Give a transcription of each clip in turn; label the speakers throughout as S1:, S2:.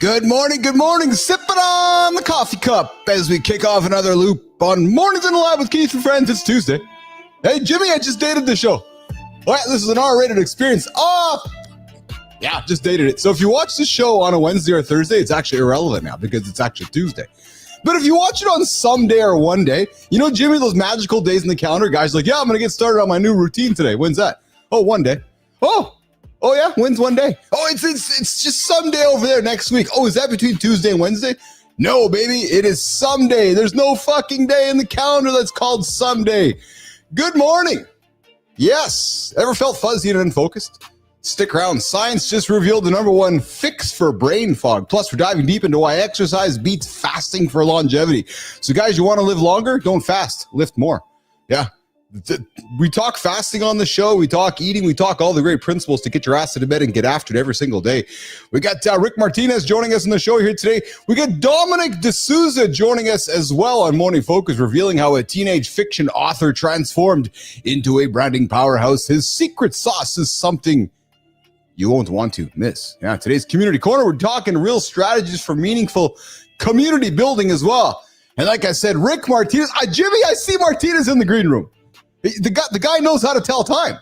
S1: Good morning. Sipping on the coffee cup as we kick off another loop on Mornings in the Lab with Keith and Friends. It's Tuesday. Hey, Jimmy, I just dated the show. All right, this is an R-rated experience. Yeah, just dated it. So if you watch the show on a Wednesday or Thursday, it's actually irrelevant now because it's actually Tuesday. But if you watch it on some day or one day, you know, Jimmy, those magical days in the calendar, guys like, yeah, I'm going to get started on my new routine today. When's that? Oh, one day. Oh yeah, when's one day? Oh, it's just someday over there next week. Oh, is that between Tuesday and Wednesday? No, baby, it is someday. There's no fucking day in the calendar that's called someday. Good morning. Yes. Ever felt fuzzy and unfocused? Stick around. Science just revealed the #1 fix for brain fog. Plus, we're diving deep into why exercise beats fasting for longevity. So, guys, you want to live longer? Don't fast. Lift more. Yeah. We talk fasting on the show. We talk eating. We talk all the great principles to get your ass to bed and get after it every single day. We got Rick Martinez joining us on the show here today. We got Dominic DeSouza joining us as well on Morning Focus, revealing how a teenage fiction author transformed into a branding powerhouse. His secret sauce is something you won't want to miss. Yeah, today's Community Corner, we're talking real strategies for meaningful community building as well. And like I said, Rick Martinez. Jimmy, I see Martinez in the green room. The guy knows how to tell time.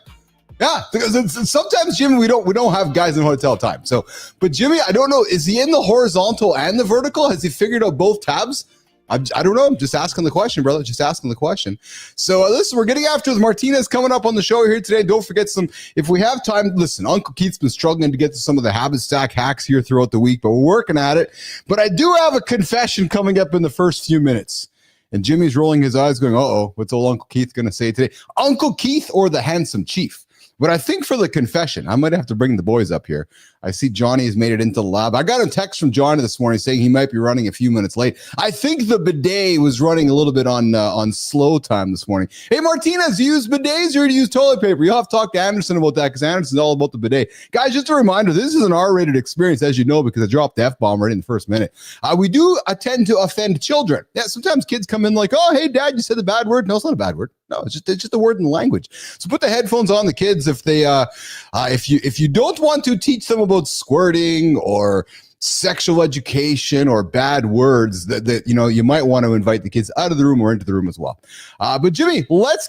S1: Yeah, because sometimes, Jimmy, we don't have guys that know how to tell time. So, but Jimmy, I don't know, is he in the horizontal and the vertical? Has he figured out both tabs? I don't know. I'm just asking the question, brother. Just asking the question. So listen, we're getting after Martinez coming up on the show here today. Don't forget if we have time, listen, Uncle Keith's been struggling to get to some of the habit stack hacks here throughout the week, but we're working at it. But I do have a confession coming up in the first few minutes. And Jimmy's rolling his eyes going, uh-oh, what's old Uncle Keith going to say today? Uncle Keith or the handsome chief? But I think for the confession, I might have to bring the boys up here. I see Johnny has made it into the lab. I got a text from Johnny this morning saying he might be running a few minutes late. I think the bidet was running a little bit on slow time this morning. Hey, Martinez, do you use bidets or do you use toilet paper? You'll have to talk to Andersen about that because Andersen's all about the bidet. Guys, just a reminder, this is an R-rated experience, as you know, because I dropped the F-bomb right in the first minute. We do tend to offend children. Yeah, sometimes kids come in like, oh, hey, Dad, you said the bad word. No, it's not a bad word. No, it's just a word in the language. So put the headphones on the kids if they if you don't want to teach them about squirting or sexual education or bad words that you know, you might want to invite the kids out of the room or into the room as well. But Jimmy, let's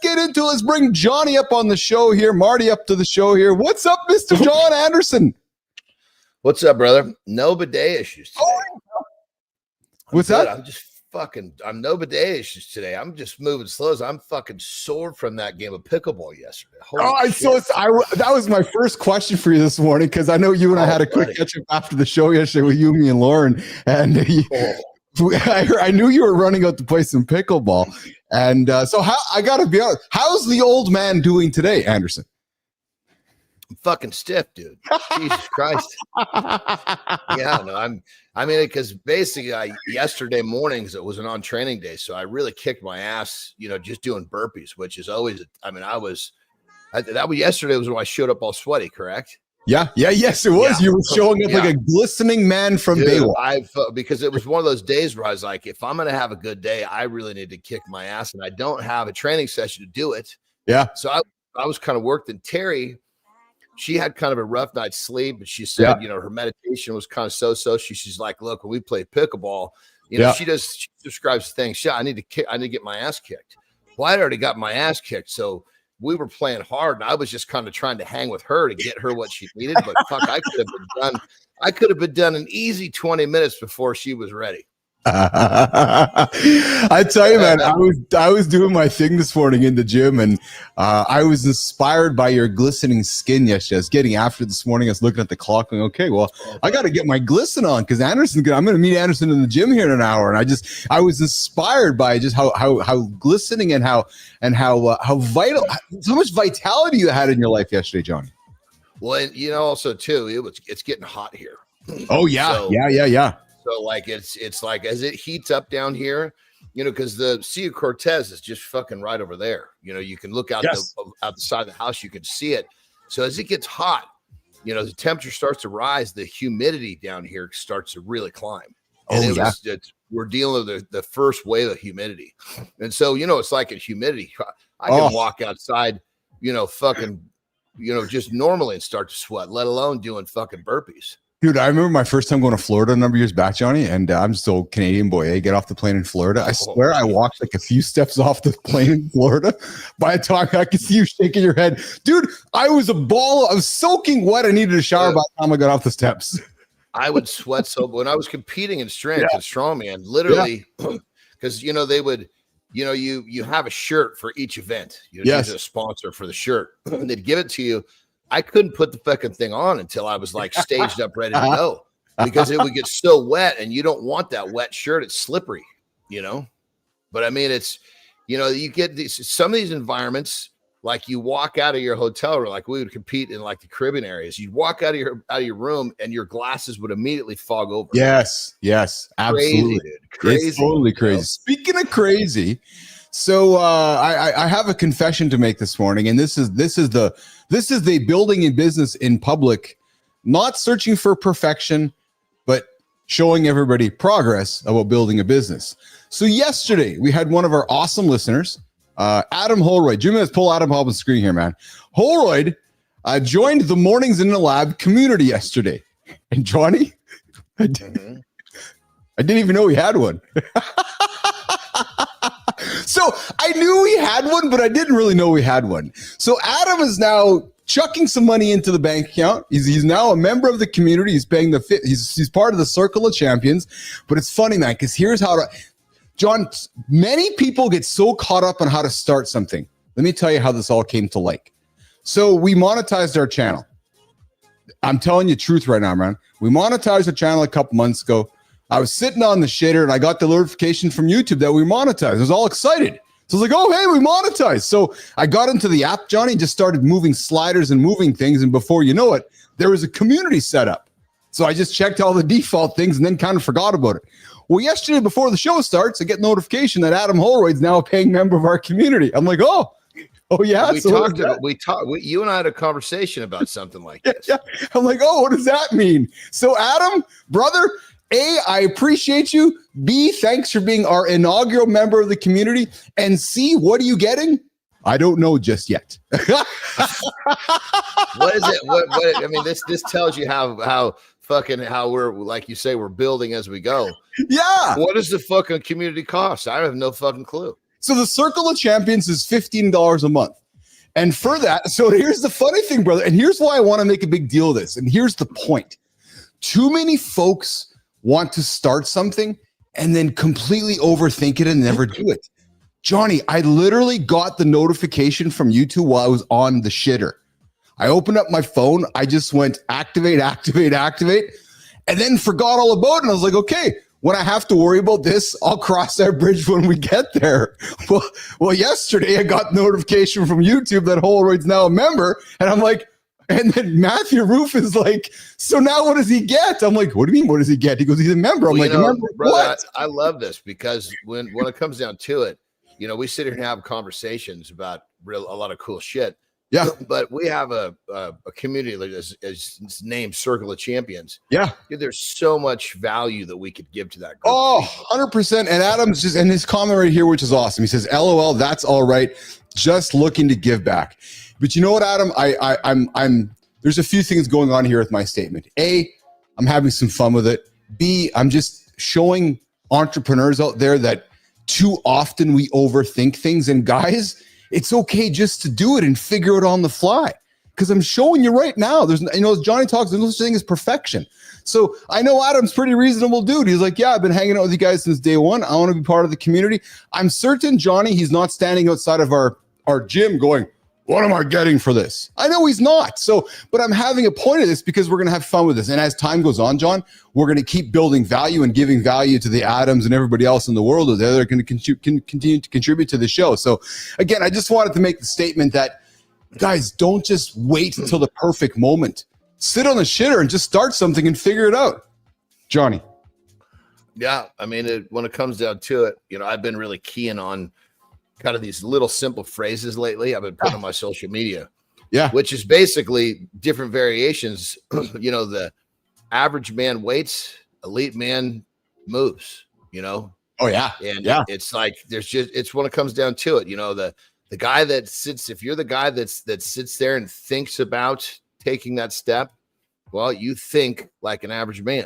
S1: bring Johnny up on the show here, Marty up to the show here. What's up, Mr. John Andersen?
S2: What's up, brother? No bidet issues today.
S1: What's that?
S2: I'm no bidet issues today. I'm just moving slow as I'm fucking sore from that game of pickleball yesterday.
S1: That was my first question for you this morning because I know you and I had a quick catch up after the show yesterday with you, me, and Lauren, and I knew you were running out to play some pickleball. And so I got to be honest, how's the old man doing today, Andersen?
S2: I'm fucking stiff, dude. Jesus Christ. Yeah, no, because basically yesterday mornings, it was an on training day. So I really kicked my ass, you know, just doing burpees, which is always, yesterday was when I showed up all sweaty, correct?
S1: Yes, it was. Yeah. You were showing up like a glistening man from Baywatch.
S2: Because it was one of those days where I was like, if I'm going to have a good day, I really need to kick my ass, and I don't have a training session to do it.
S1: Yeah.
S2: So I was kind of worked, and Terry, she had kind of a rough night's sleep, but she said, you know, her meditation was kind of so. She's like, look, when we play pickleball, you know, she describes things. I need to get my ass kicked. Well, I'd already got my ass kicked, so we were playing hard, and I was just kind of trying to hang with her to get her what she needed. But fuck, I could have been done an easy 20 minutes before she was ready.
S1: I tell you, man, I was doing my thing this morning in the gym, and I was inspired by your glistening skin yesterday. I was getting after this morning. I was looking at the clock going, okay, well, I got to get my glisten on because I'm going to meet Andersen in the gym here in an hour. And I was inspired by just how glistening and how vital, so much vitality you had in your life yesterday, Johnny.
S2: Well, and you know, also too, it's getting hot here.
S1: Oh yeah, yeah.
S2: So like it's like as it heats up down here, you know, because the Sea of Cortez is just fucking right over there. You know, you can look out the side of the house, you can see it. So as it gets hot, you know, the temperature starts to rise, the humidity down here starts to really climb. And we're dealing with the first wave of humidity. And so, you know, it's like in humidity. I can walk outside, you know, fucking, you know, just normally and start to sweat, let alone doing fucking burpees.
S1: Dude, I remember my first time going to Florida a number of years back, Johnny, and I'm still a Canadian boy. I get off the plane in Florida. I swear I walked like a few steps off the plane in Florida. By the time I could see you shaking your head. Dude, I was a ball. I was soaking wet. I needed a shower by the time I got off the steps.
S2: I would sweat so when I was competing in strength and strongman, literally, because they would, you have a shirt for each event. There's a sponsor for the shirt, and they'd give it to you. I couldn't put the fucking thing on until I was like staged up, ready to go, because it would get so wet, and you don't want that wet shirt. It's slippery, But I mean, it's, you get some of these environments. Like you walk out of your hotel room, like we would compete in like the Caribbean areas. You'd walk out of your room, and your glasses would immediately fog over. Yes,
S1: absolutely. Crazy. It's totally crazy. Speaking of crazy, so I have a confession to make this morning, and this is the building a business in public, not searching for perfection, but showing everybody progress about building a business. So yesterday we had one of our awesome listeners. Adam Holroyd. Jimmy, let's pull Adam off the screen here, man. Holroyd joined the Mornings in the Lab community yesterday. And Johnny, I didn't even know he had one. So I knew he had one, but I didn't really know he had one. So Adam is now chucking some money into the bank account. He's now a member of the community. He's paying he's part of the Circle of Champions. But it's funny, man, because here's how to... John, many people get so caught up on how to start something. Let me tell you how this all came to light. So we monetized our channel. I'm telling you the truth right now, man. We monetized the channel a couple months ago. I was sitting on the shitter and I got the notification from YouTube that we monetized. I was all excited. So I was like, oh, hey, we monetized. So I got into the app, Johnny, just started moving sliders and moving things. And before you know it, there was a community set up. So I just checked all the default things and then kind of forgot about it. Well, yesterday before the show starts, I get notification that Adam Holroyd's now a paying member of our community. I'm like, oh yeah.
S2: You and I had a conversation about something like this.
S1: Yeah. I'm like, oh, what does that mean? So Adam, brother, A, I appreciate you. B, thanks for being our inaugural member of the community. And C, what are you getting? I don't know just yet.
S2: What is it? What I mean, this tells you how we're, like you say, we're building as we go.
S1: Yeah.
S2: What does the fucking community cost? I have no fucking clue.
S1: So the Circle of Champions is $15 a month. And for that, so here's the funny thing, brother. And here's why I want to make a big deal of this. And here's the point. Too many folks want to start something and then completely overthink it and never do it. Johnny, I literally got the notification from YouTube while I was on the shitter. I opened up my phone. I just went activate, and then forgot all about it. And I was like, okay, when I have to worry about this, I'll cross that bridge when we get there. Well, yesterday I got notification from YouTube that Holroyd's now a member. And I'm like, and then Matthew Roof is like, so now what does he get? I'm like, what do you mean? What does he get? He goes, he's a member. I'm member
S2: brother,
S1: what?
S2: I love this because when it comes down to it, we sit here and have conversations about a lot of cool shit.
S1: Yeah. But
S2: we have a community that is named Circle of Champions.
S1: Yeah.
S2: There's so much value that we could give to that group.
S1: Oh, 100%. And Adam's just, and his comment right here, which is awesome. He says, LOL, that's all right. Just looking to give back. But you know what, Adam? I'm there's a few things going on here with my statement. A, I'm having some fun with it. B, I'm just showing entrepreneurs out there that too often we overthink things. And guys, it's okay just to do it and figure it on the fly. Because I'm showing you right now, there's, as Johnny talks, there's no such thing as perfection. So I know Adam's pretty reasonable dude. He's like, yeah, I've been hanging out with you guys since day one. I want to be part of the community. I'm certain, Johnny, he's not standing outside of our gym going, what am I getting for this? I know he's not. So, but I'm having a point of this because we're going to have fun with this. And as time goes on, John, we're going to keep building value and giving value to the Adams and everybody else in the world that are going to continue to contribute to the show. So again, I just wanted to make the statement that, guys, don't just wait until the perfect moment. Sit on the shitter and just start something and figure it out. Johnny.
S2: Yeah. I mean, when it comes down to it, I've been really keying on kind of these little simple phrases lately I've been putting on my social media.
S1: Yeah.
S2: Which is basically different variations. The average man waits, elite man moves,
S1: Oh yeah.
S2: And
S1: yeah.
S2: It's like, it's when it comes down to it, the guy that sits, if you're the guy that sits there and thinks about taking that step, Well, you think like an average man.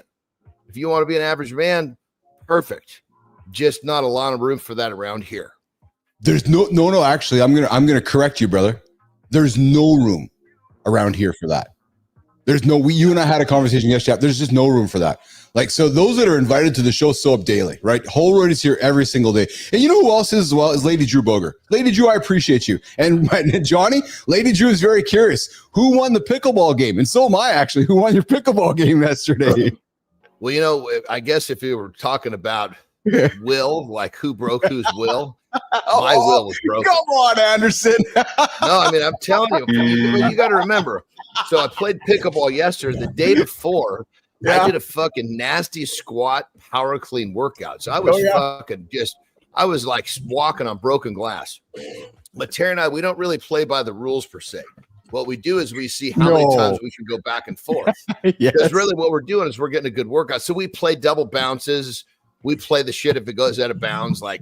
S2: If you want to be an average man, perfect. Just not a lot of room for that around here.
S1: There's no. Actually, I'm gonna correct you, brother. There's no room around here for that. There's no. You and I had a conversation yesterday. There's just no room for that. Like, so those that are invited to the show show up daily, right? Holroyd is here every single day. And you know who else is as well? Is Lady Drew Boger. Lady Drew, I appreciate you. And Johnny, Lady Drew is very curious. Who won the pickleball game? And so am I, actually. Who won your pickleball game yesterday?
S2: Well, you know, I guess if you were talking about will, like who broke whose will, my will was broken.
S1: Come on, Andersen.
S2: No, I mean, I'm telling you got to remember. So I played pickleball yesterday. The day before, I did a fucking nasty squat power clean workout. So I was I was like walking on broken glass. But Terry and I, we don't really play by the rules per se. What we do is we see how many times we can go back and forth. Because really what we're doing is we're getting a good workout. So we play double bounces. We play the shit if it goes out of bounds. Like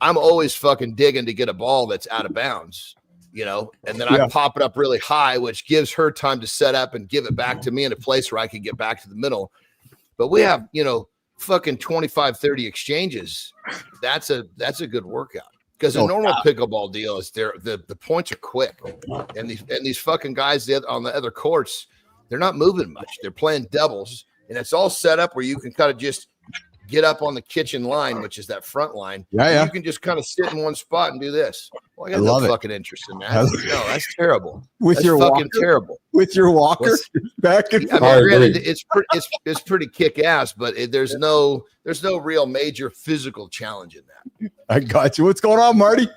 S2: I'm always fucking digging to get a ball that's out of bounds, you know, and then I pop it up really high, which gives her time to set up and give it back to me in a place where I can get back to the middle. But we have, you know, fucking 25, 30 exchanges. That's a good workout. Because a normal pickleball deal is the points are quick, and these fucking guys on the other courts, they're not moving much. They're playing doubles, and it's all set up where you can kind of just get up on the kitchen line, which is that front line. You can just kind of sit in one spot and do this. Well, I got no fucking interest in that. No, that's terrible.
S1: With your
S2: fucking
S1: walker?
S2: Terrible.
S1: With your walker back and forth.
S2: I mean, granted, it's pretty kick ass, but there's no real major physical challenge in that.
S1: I got you. What's going on, Marty?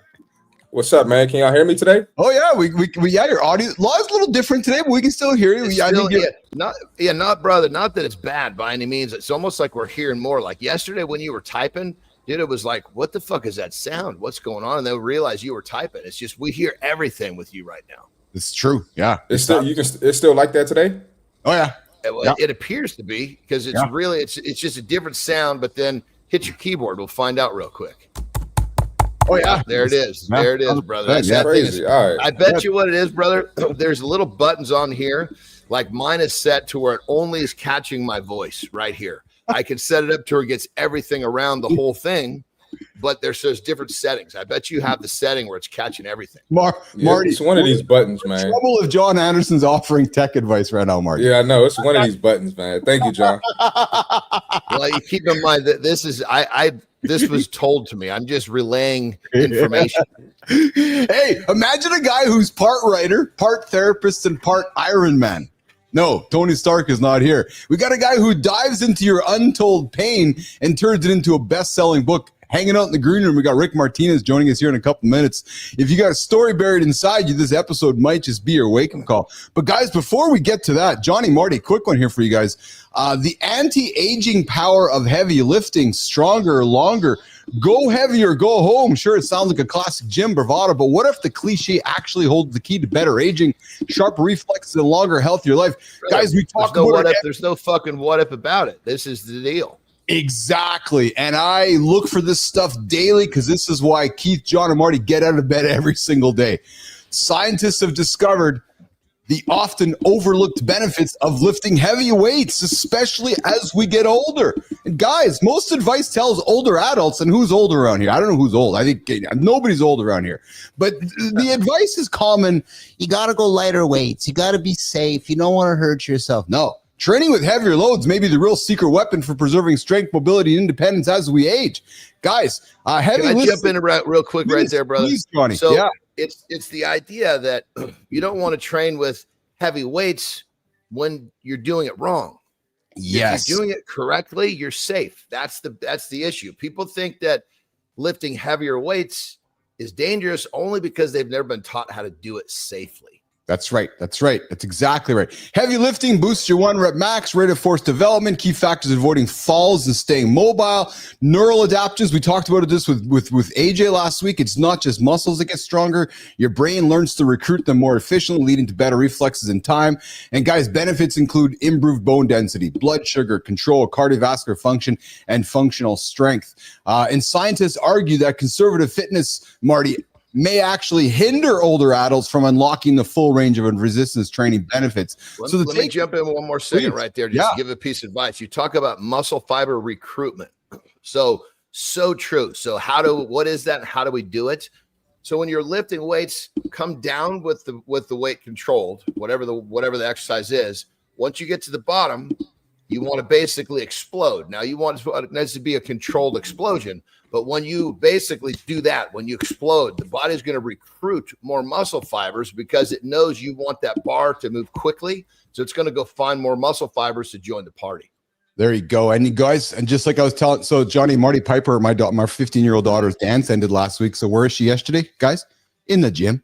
S3: What's up, man? Can y'all hear me today?
S1: Oh yeah, we your audio law is a little different today, but we can still hear you.
S2: Not brother. Not that it's bad by any means. It's almost like we're hearing more. Like yesterday when you were typing, dude, it was like, what the fuck is that sound? What's going on? And then we realized you were typing. It's just we hear everything with you right now.
S1: It's true. Yeah,
S3: it's still like that today.
S1: Oh yeah,
S2: it appears to be because it's really it's just a different sound. But then hit your keyboard. We'll find out real quick.
S1: Oh yeah,
S2: there it is. There it is, brother. That's
S3: crazy. All right.
S2: I bet you what it is, brother. There's little buttons on here. Like mine is set to where it only is catching my voice right here. I can set it up to where it gets everything around the whole thing, but there's different settings. I bet you have the setting where it's catching everything.
S1: Marty,
S3: it's one of these buttons, man.
S1: Trouble if John Anderson's offering tech advice right now, Marty.
S3: Yeah, I know. It's one of these buttons, man. Thank you, John.
S2: Well, you keep in mind that this is this was told to me. I'm just relaying information.
S1: Hey, imagine a guy who's part writer, part therapist, and part Ironman. No, Tony Stark is not here. We got a guy who dives into your untold pain and turns it into a best-selling book. Hanging out in the green room, we got Rick Martinez joining us here in a couple minutes. If you got a story buried inside you, this episode might just be your wake-up call. But guys, before we get to that, Johnny, Marty, quick one here for you guys. The anti-aging power of heavy lifting, stronger, longer. Go heavy or go home. Sure, it sounds like a classic gym bravado, but what if the cliche actually holds the key to better aging, sharper reflexes, and longer, healthier life? Guys, we talk about it.
S2: There's no fucking what if about it. This is the deal.
S1: Exactly. And I look for this stuff daily because this is why Keith, John, and Marty get out of bed every single day. Scientists have discovered the often overlooked benefits of lifting heavy weights, especially as we get older. And guys, most advice tells older adults, and who's old around here? I don't know who's old. I think nobody's old around here. But the advice is common. You got to go lighter weights. You got to be safe. You don't want to hurt yourself. No. Training with heavier loads may be the real secret weapon for preserving strength, mobility, and independence as we age. Guys, heavy
S2: Can I jump in real quick right there, brother?
S1: Please, Johnny.
S2: So it's the idea that you don't want to train with heavy weights when you're doing it wrong.
S1: Yes.
S2: If you're doing it correctly, you're safe. That's the issue. People think that lifting heavier weights is dangerous only because they've never been taught how to do it safely.
S1: That's right. That's exactly right. Heavy lifting boosts your 1 rep max, rate of force development, key factors avoiding falls and staying mobile, neural adaptations. We talked about this with AJ last week. It's not just muscles that get stronger. Your brain learns to recruit them more efficiently, leading to better reflexes in time. And guys, benefits include improved bone density, blood sugar control, cardiovascular function, and functional strength. And scientists argue that conservative fitness, Marty, may actually hinder older adults from unlocking the full range of resistance training benefits.
S2: Let me jump in one more second right there. Just give a piece of advice. You talk about muscle fiber recruitment. So true. So what is that? And how do we do it? So when you're lifting weights, come down with the weight controlled, whatever the exercise is. Once you get to the bottom, you want to basically explode. Now it needs to be a controlled explosion. But when you basically do that, when you explode, the body's going to recruit more muscle fibers because it knows you want that bar to move quickly. So it's going to go find more muscle fibers to join the party.
S1: There you go. And you guys, and just like I was telling, so Johnny Marty Piper, my 15-year-old daughter's dance ended last week. So where is she yesterday, guys? In the gym.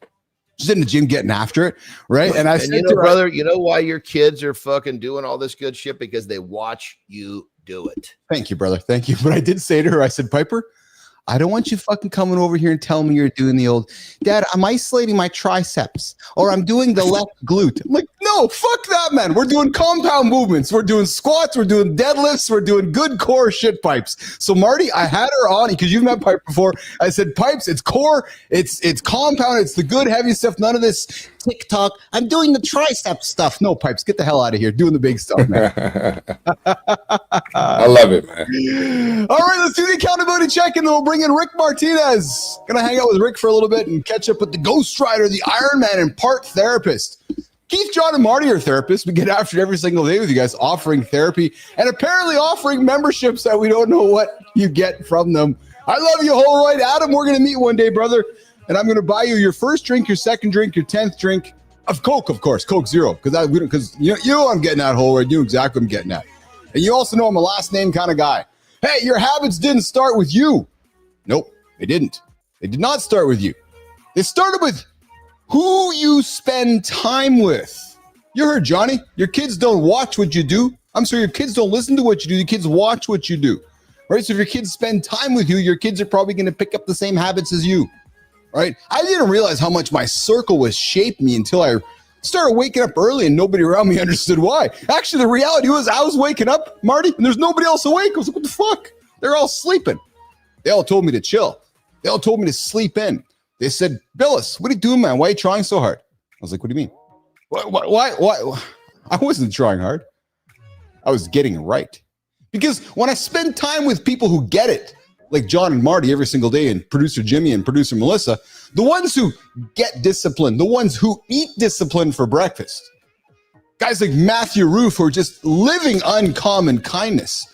S1: She's in the gym getting after it, right? And I said,
S2: brother, you know why your kids are fucking doing all this good shit? Because they watch you do it.
S1: Thank you, brother. Thank you. But I did say to her, I said, Piper, I don't want you fucking coming over here and telling me you're doing the old, Dad, I'm isolating my triceps or I'm doing the left glute. I'm like, no, fuck that, man. We're doing compound movements. We're doing squats. We're doing deadlifts. We're doing good core shit, Pipes. So Marty, I had her on because you've met Pipe before. I said, Pipes, it's core. It's compound. It's the good heavy stuff. None of this TikTok. I'm doing the tricep stuff. No, Pipes, get the hell out of here. Doing the big stuff, man.
S3: I love it, man.
S1: All right, let's do the accountability check and then we'll bring in Rick Martinez. Gonna hang out with Rick for a little bit and catch up with the Ghostwriter, the Ironman, and part therapist. Keith, John, and Marty are therapists. We get after it every single day with you guys, offering therapy and apparently offering memberships that we don't know what you get from them. I love you, Holroyd. Adam, we're gonna meet one day, brother, and I'm gonna buy you your first drink, your second drink, your 10th drink of Coke, of course, Coke Zero, because you know what I'm getting at, Holroyd. You know exactly what I'm getting at, and you also know I'm a last name kind of guy. Hey, your habits didn't start with you. Nope, they didn't. They did not start with you. They started with who you spend time with. You heard Johnny. Your kids don't watch what you do. I'm sorry, your kids don't listen to what you do. Your kids watch what you do. Right? So if your kids spend time with you, your kids are probably going to pick up the same habits as you. Right? I didn't realize how much my circle was shaped me until I started waking up early and nobody around me understood why. Actually, the reality was I was waking up, Marty, and there's nobody else awake. I was like, what the fuck? They're all sleeping. They all told me to chill. They all told me to sleep in. They said, Bilous, what are you doing, man? Why are you trying so hard? I was like, what do you mean? Why? I wasn't trying hard. I was getting it right. Because when I spend time with people who get it, like John and Marty every single day, and producer Jimmy and producer Melissa, the ones who get discipline, the ones who eat discipline for breakfast, guys like Matthew Roof who are just living uncommon kindness.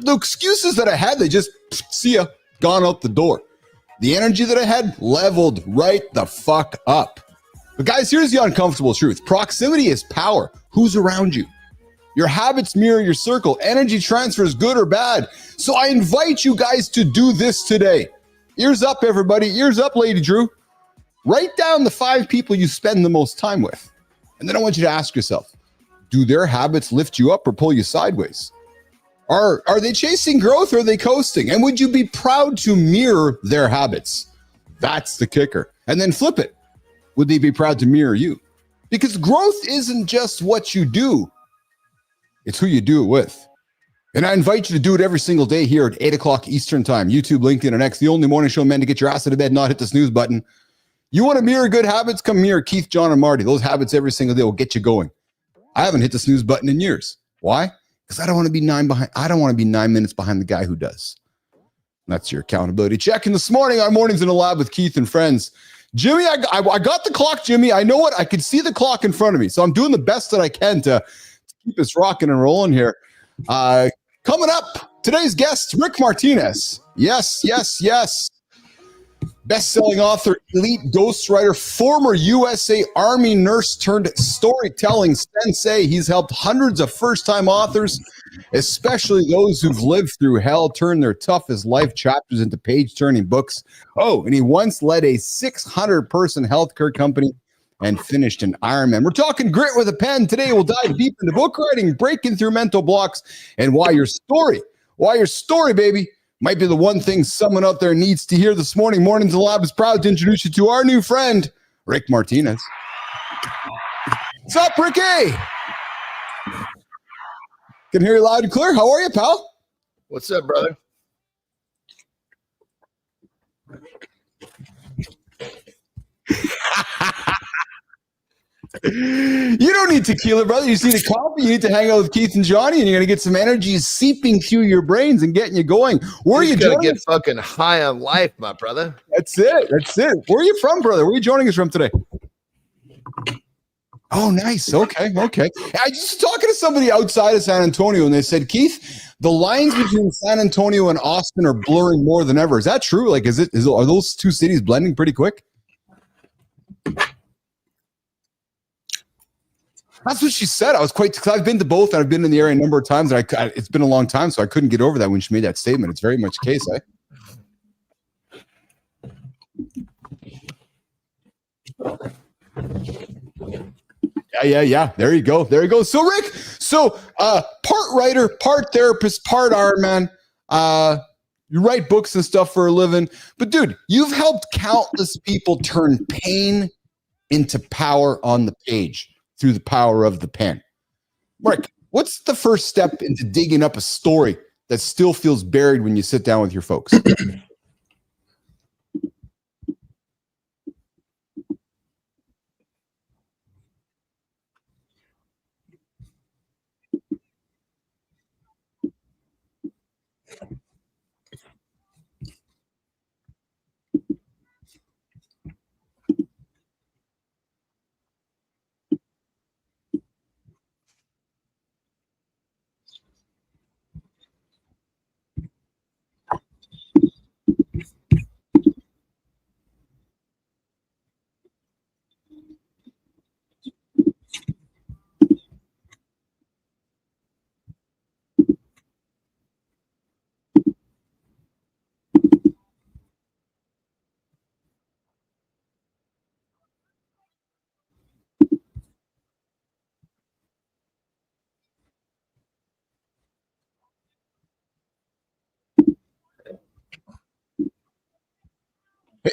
S1: The excuses that I had, they just, see ya, gone out the door. The energy that I had leveled right the fuck up. But guys, here's the uncomfortable truth. Proximity is power. Who's around you? Your habits mirror your circle. Energy transfer is good or bad. So I invite you guys to do this today. Ears up, everybody. Ears up, Lady Drew. Write down the 5 people you spend the most time with. And then I want you to ask yourself, do their habits lift you up or pull you sideways? Are they chasing growth or are they coasting? And would you be proud to mirror their habits? That's the kicker. And then flip it. Would they be proud to mirror you? Because growth isn't just what you do. It's who you do it with. And I invite you to do it every single day here at 8 o'clock Eastern time. YouTube, LinkedIn, and X, the only morning show meant to get your ass out of bed, not hit the snooze button. You want to mirror good habits? Come mirror Keith, John, and Marty. Those habits every single day will get you going. I haven't hit the snooze button in years. Why? Because I don't want to be 9 minutes behind the guy who does. That's your accountability check. And this morning, our mornings in the lab with Keith and friends. Jimmy, I got the clock, Jimmy. I know what I can see the clock in front of me. So I'm doing the best that I can to keep us rocking and rolling here. Coming up, today's guest, Rick Martinez. Yes. Best-selling author, elite ghostwriter, former USA Army nurse turned storytelling sensei. He's helped hundreds of first-time authors, especially those who've lived through hell, turn their toughest life chapters into page-turning books. Oh, and he once led a 600-person healthcare company and finished an Ironman. We're talking grit with a pen. Today, we'll dive deep into book writing, breaking through mental blocks, and why your story, baby, might be the one thing someone out there needs to hear this morning. Mornings in the Lab is proud to introduce you to our new friend, Rick Martinez. What's up, Ricky? Can hear you loud and clear. How are you, pal?
S2: What's up, brother?
S1: You don't need tequila, brother. You just need a coffee. You need to hang out with Keith and Johnny, and you're going to get some energy seeping through your brains and getting you going. Where are you
S2: going to
S1: joining?
S2: get fucking high on life, my brother.
S1: That's it. That's it. Where are you from, brother? Where are you joining us from today? Oh, nice. Okay. Okay. I just talking to somebody outside of San Antonio, and they said, Keith, the lines between San Antonio and Austin are blurring more than ever. Is that true? Like, are those two cities blending pretty quick? That's what she said. I was because I've been to both, and I've been in the area a number of times, and it's been a long time, so I couldn't get over that when she made that statement. It's very much the case, Yeah. There you go. So, Rick, part writer, part therapist, part Ironman. You write books and stuff for a living. But, dude, you've helped countless people turn pain into power on the page through the power of the pen. Rick, what's the first step into digging up a story that still feels buried when you sit down with your folks?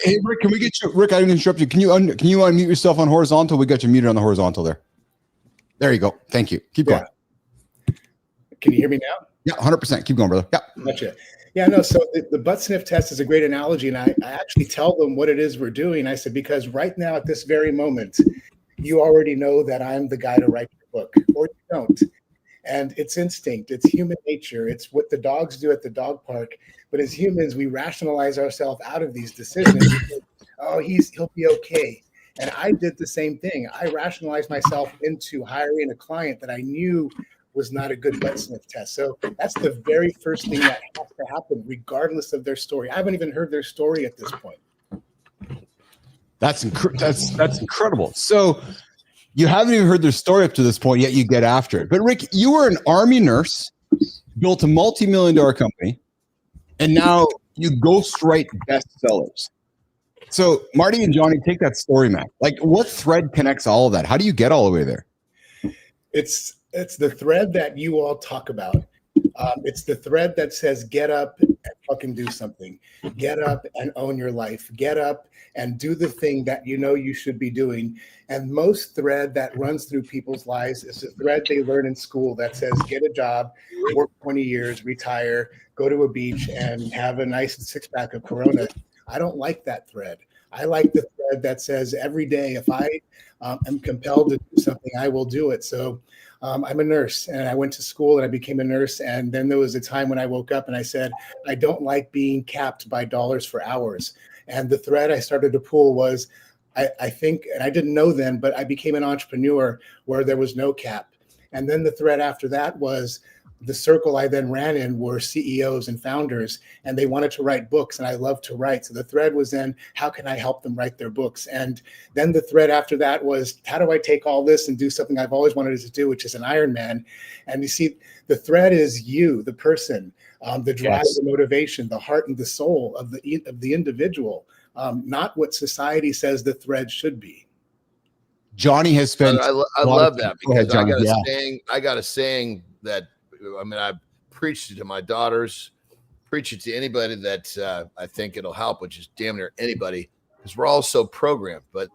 S1: Hey, Rick, can we get you? Rick, I didn't interrupt you. Can you unmute yourself on horizontal? We got you muted on the horizontal there. There you go. Thank you. Keep going.
S4: Can you hear me now?
S1: Yeah, 100%. Keep going, brother. Yeah.
S4: Gotcha. Yeah, no. So the butt sniff test is a great analogy, and I actually tell them what it is we're doing. I said, because right now at this very moment, you already know that I'm the guy to write your book, or you don't. And it's instinct. It's human nature. It's what the dogs do at the dog park. But as humans, we rationalize ourselves out of these decisions. Oh, he'll be okay. And I did the same thing. I rationalized myself into hiring a client that I knew was not a good butt sniff test. So that's the very first thing that has to happen, regardless of their story. I haven't even heard their story at this point.
S1: That's incredible. So you haven't even heard their story up to this point, yet you get after it. But Rick, you were an Army nurse, built a multi-million-dollar company, and now you ghostwrite bestsellers. So Marty and Johnny, take that story, man. Like, what thread connects all of that? How do you get all the way there?
S4: It's the thread that you all talk about. It's the thread that says, get up and fucking do something. Get up and own your life. Get up and do the thing that you know you should be doing. And most thread that runs through people's lives is the thread they learn in school that says, get a job, work 20 years, retire, go to a beach, and have a nice six-pack of Corona. I don't like that thread. I like the thread that says, every day, if I am compelled to do something, I will do it. So I'm a nurse, and I went to school and I became a nurse. And then there was a time when I woke up and I said, I don't like being capped by dollars for hours. And the thread I started to pull was, I think, and I didn't know then, but I became an entrepreneur where there was no cap. And then the thread after that was the circle I then ran in were CEOs and founders, and they wanted to write books, and I love to write. So the thread was then, how can I help them write their books? And then the thread after that was, how do I take all this and do something I've always wanted to do, which is an Ironman? And you see, the thread is you, the person, the drive, yes, the motivation, the heart and the soul of the individual, not what society says the thread should be.
S1: Johnny has spent.
S2: I love that, because I got a saying that, I mean, I preached it to my daughters, preach it to anybody that I think it'll help, which is damn near anybody, because we're all so programmed. But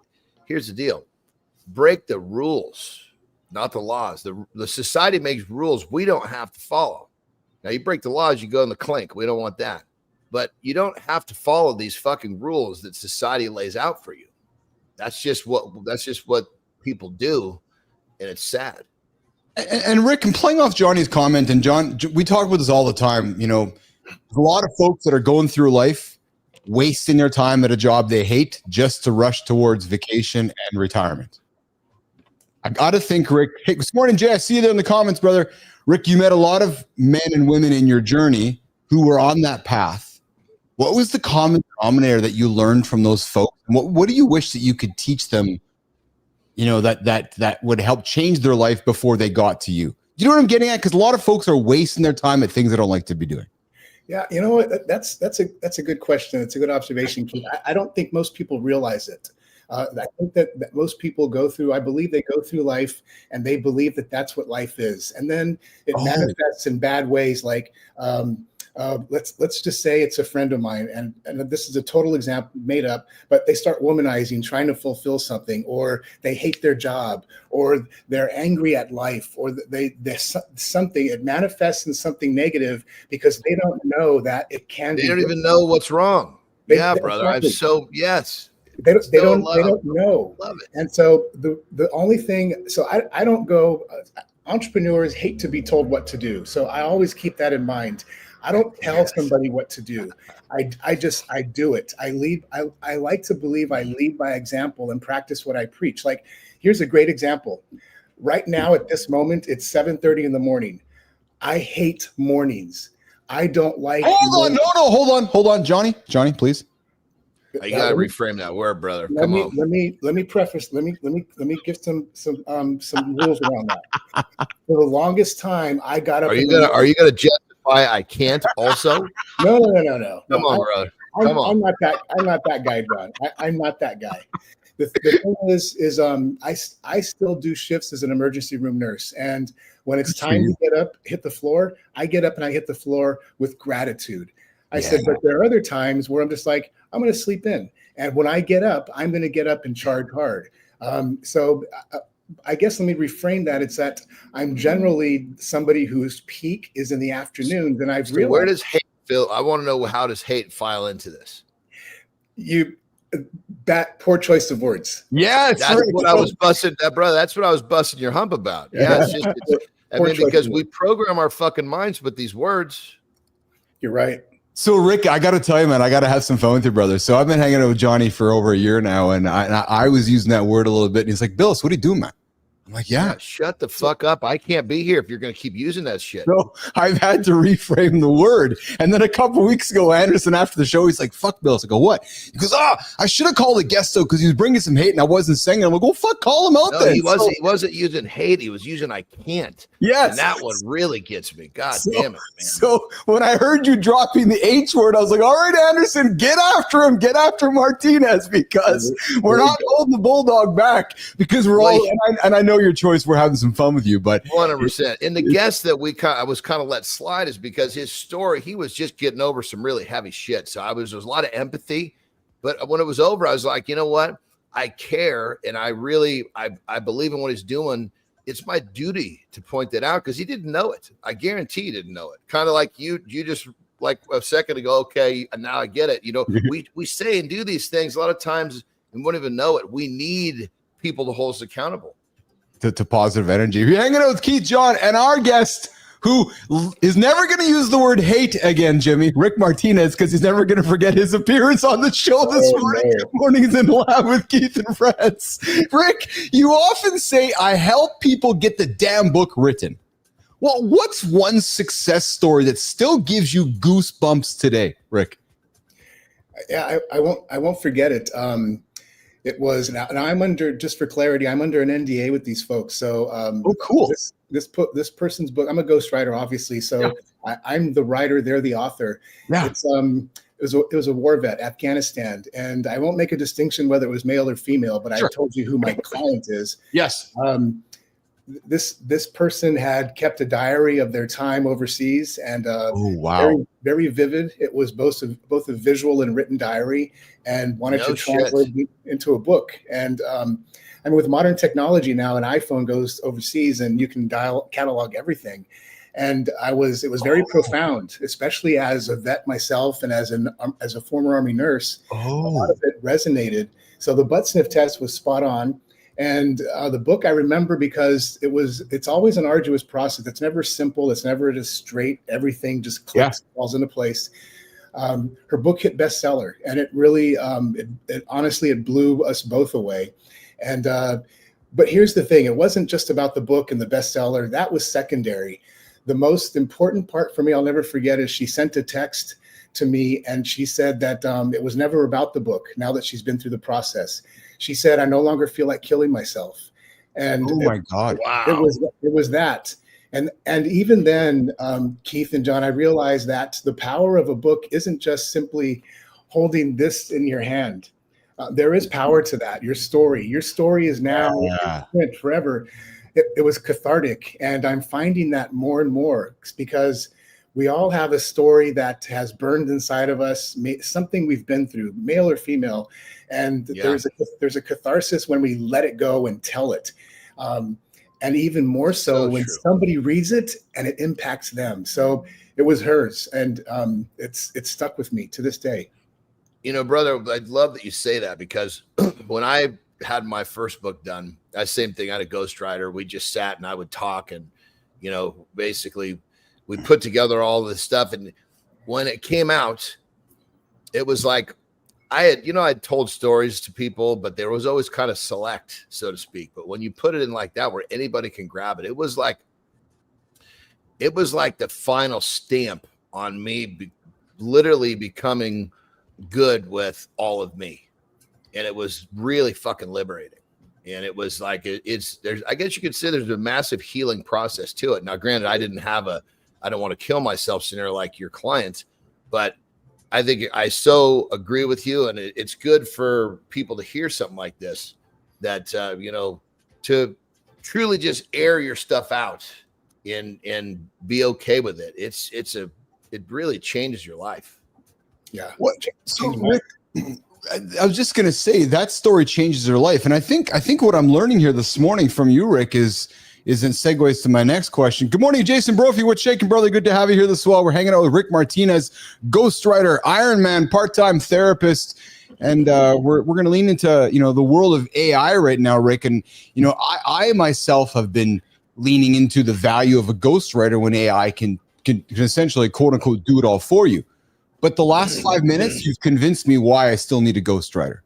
S2: here's the deal: break the rules, not the laws. The society makes rules we don't have to follow. Now, you break the laws, you go in the clink. We don't want that. But you don't have to follow these fucking rules that society lays out for you. That's just what people do, and it's sad.
S1: And Rick, and playing off Johnny's comment, and John, we talk about this all the time. You know, a lot of folks that are going through life wasting their time at a job they hate just to rush towards vacation and retirement. I got to think, Rick. Hey, this morning, Jay, I see you there in the comments, brother. Rick, you met a lot of men and women in your journey who were on that path. What was the common denominator that you learned from those folks? What do you wish that you could teach them? You know, that would help change their life before they got to you. You know what I'm getting at? Because a lot of folks are wasting their time at things they don't like to be doing.
S4: Yeah, you know what? That's a good question. It's a good observation, Keith. I don't think most people realize it. I think that most people I believe they go through life and they believe that that's what life is. And then it manifests in bad ways. Like, let's just say it's a friend of mine. And this is a total example made up, but they start womanizing, trying to fulfill something, or they hate their job, or they're angry at life, or something, it manifests in something negative because they don't know that it can be.
S2: They don't even know what's wrong. Yeah, brother. Yes.
S4: They don't know.
S2: Love it.
S4: And so the only thing, so I don't go, entrepreneurs hate to be told what to do. So I always keep that in mind. I don't tell somebody what to do. I do it. I like to believe I lead by example and practice what I preach. Like, here's a great example. Right now at this moment, it's 7:30 in the morning. I hate mornings. I don't like.
S1: Hold on, Johnny, please.
S2: You gotta reframe that word, brother.
S4: Let me preface. Let me give some rules around that. For the longest time, I got up.
S2: Are you gonna justify I can't also?
S4: No.
S2: Come on, brother. Come on.
S4: I'm not that guy, John. I'm not that guy. The thing is I still do shifts as an emergency room nurse, and when it's time to get up, hit the floor, I get up and I hit the floor with gratitude. I said, but there are other times where I'm just like, I'm going to sleep in. And when I get up, I'm going to get up and charge hard. So I guess let me reframe that. It's that I'm generally somebody whose peak is in the afternoons. And I've realized.
S2: Where does hate feel? I want to know, how does hate file into this?
S4: That poor choice of words.
S1: Yeah,
S2: that's what I was busting, brother. That's what I was busting your hump about. Yeah, because we program our fucking minds with these words.
S4: You're right.
S1: So, Rick, I got to tell you, man, I got to have some fun with you, brother. So I've been hanging out with Johnny for over a year now, and I was using that word a little bit. And he's like, Bilous, what are you doing, man? I'm like, yeah.
S2: Shut the fuck up. I can't be here if you're going to keep using that shit.
S1: So I've had to reframe the word. And then a couple weeks ago, Andersen, after the show, he's like, fuck Bilous. I go, what? He goes, I should have called a guest, though, because he was bringing some hate and I wasn't singing. I'm like, well, fuck, call him out then.
S2: He wasn't using hate. He was using I can't.
S1: Yes.
S2: And that one really gets me. God damn it, man.
S1: So when I heard you dropping the H word, I was like, all right, Andersen, get after him. Get after Martinez, because we're not holding the Bulldog back, because we're all, and I know your choice. We're having some fun with you, but
S2: 100%. And the guess that I was kind of let slide is because his story, he was just getting over some really heavy shit. So there was a lot of empathy, but when it was over, I was like, you know what? I care. And I believe in what he's doing. It's my duty to point that out because he didn't know it. I guarantee he didn't know it. Kind of like you just like a second ago. Okay. And now I get it. You know, we say and do these things a lot of times and won't even know it. We need people to hold us accountable.
S1: To positive energy. You're hanging out with Keith, John, and our guest, who is never going to use the word hate again, Jimmy, Rick Martinez, because he's never going to forget his appearance on the show this morning. No. Mornings in the Lab with Keith and Friends. Rick, you often say, I help people get the damn book written. Well, what's one success story that still gives you goosebumps today, Rick?
S4: Yeah, I won't forget it. It was, and I'm under, just for clarity, I'm under an NDA with these folks. So,
S1: cool.
S4: This person's book, I'm a ghostwriter, obviously. So I'm the writer, they're the author. Yeah. It was a war vet, Afghanistan. And I won't make a distinction whether it was male or female, but I told you who my client is.
S1: Yes.
S4: This person had kept a diary of their time overseas, and
S1: very,
S4: very vivid. It was both a visual and written diary, and wanted to translate it into a book. And with modern technology now, an iPhone goes overseas and you can catalog everything. And it was very profound, especially as a vet myself and as a former Army nurse. A lot of it resonated. So the Butt Sniff Test was spot on. And the book I remember because it's always an arduous process. It's never simple. It's never just straight. Everything just clicks, falls into place. Her book hit bestseller, and it really, it honestly, it blew us both away. And but here's the thing: it wasn't just about the book and the bestseller. That was secondary. The most important part for me, I'll never forget, is she sent a text to me, and she said that it was never about the book. Now that she's been through the process, she said, "I no longer feel like killing myself." And
S1: oh my God,
S2: wow,
S4: it was that. And even then, Keith and John, I realized that the power of a book isn't just simply holding this in your hand. There is power to that. Your story is now in print forever. It was cathartic, and I'm finding that more and more because we all have a story that has burned inside of us, something we've been through, male or female, and there's a catharsis when we let it go and tell it, and even more so when somebody reads it and it impacts them. So it was hers, and it's stuck with me to this day.
S2: You know, brother, I love that you say that because when I had my first book done, that same thing. I had a ghostwriter. We just sat and I would talk, and basically we put together all this stuff. And when it came out, it was like I'd told stories to people, but there was always kind of select, so to speak. But when you put it in like that, where anybody can grab it, it was like the final stamp on me, literally becoming good with all of me. And it was really fucking liberating. And it was like, I guess you could say there's a massive healing process to it. Now, granted, I don't want to kill myself scenario like your client, but I think I so agree with you. And it's good for people to hear something like this, that, to truly just air your stuff out and be okay with it. It really changes your life.
S4: Yeah.
S1: So Rick, I was just going to say that story changes her life. And I think what I'm learning here this morning from you, Rick, is in segues to my next question. Good morning, Jason Brophy. What's shaking, brother? Good to have you here this well. We're hanging out with Rick Martinez, ghostwriter, Ironman, part-time therapist. And we're going to lean into, the world of AI right now, Rick. And, I myself have been leaning into the value of a ghostwriter when AI can essentially, quote unquote, do it all for you. But the last 5 minutes, you've convinced me why I still need a ghostwriter,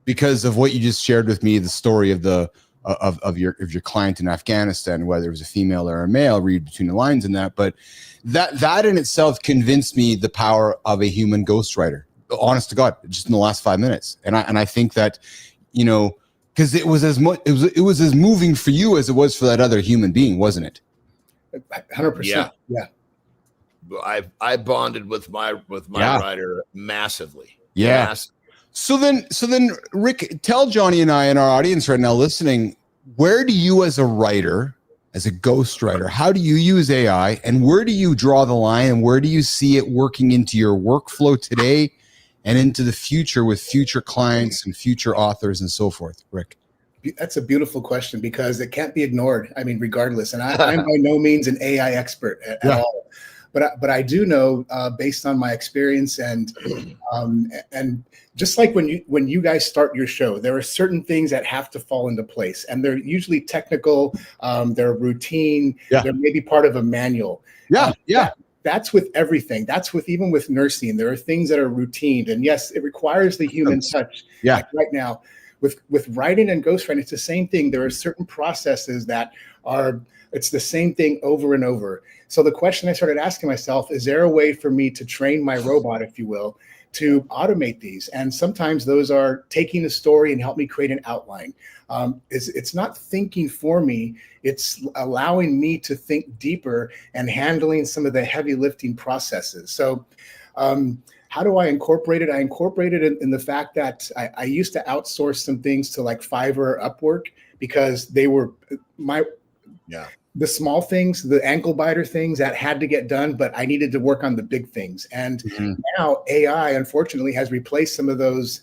S1: because of what you just shared with me, the story of your client in Afghanistan, whether it was a female or a male, read between the lines in that. But that in itself convinced me the power of a human ghostwriter. Honest to God, just in the last 5 minutes, and I think that, because it was as moving for you as it was for that other human being, wasn't it?
S4: 100%. Yeah.
S2: I bonded with my writer massively.
S1: Yeah. So then, Rick, tell Johnny and I and our audience right now listening, where do you as a writer, as a ghostwriter, how do you use AI, and where do you draw the line, and where do you see it working into your workflow today and into the future with future clients and future authors and so forth, Rick?
S4: That's a beautiful question because it can't be ignored. I mean, regardless, and I'm by no means an AI expert at all. But I do know, based on my experience, and just like when you guys start your show, there are certain things that have to fall into place, and they're usually technical, they're routine, they're maybe part of a manual. That's with everything. That's even with nursing. There are things that are routine, and yes, it requires the human touch. Like right now, with writing and ghostwriting, it's the same thing. There are certain processes that it's the same thing over and over. So the question I started asking myself, is there a way for me to train my robot, if you will, to automate these? And sometimes those are taking a story and help me create an outline. It's not thinking for me. It's allowing me to think deeper and handling some of the heavy lifting processes. So how do I incorporate it? I incorporated it in the fact that I used to outsource some things to like Fiverr or Upwork because they were the small things, the ankle biter things that had to get done, but I needed to work on the big things. And now AI, unfortunately, has replaced some of those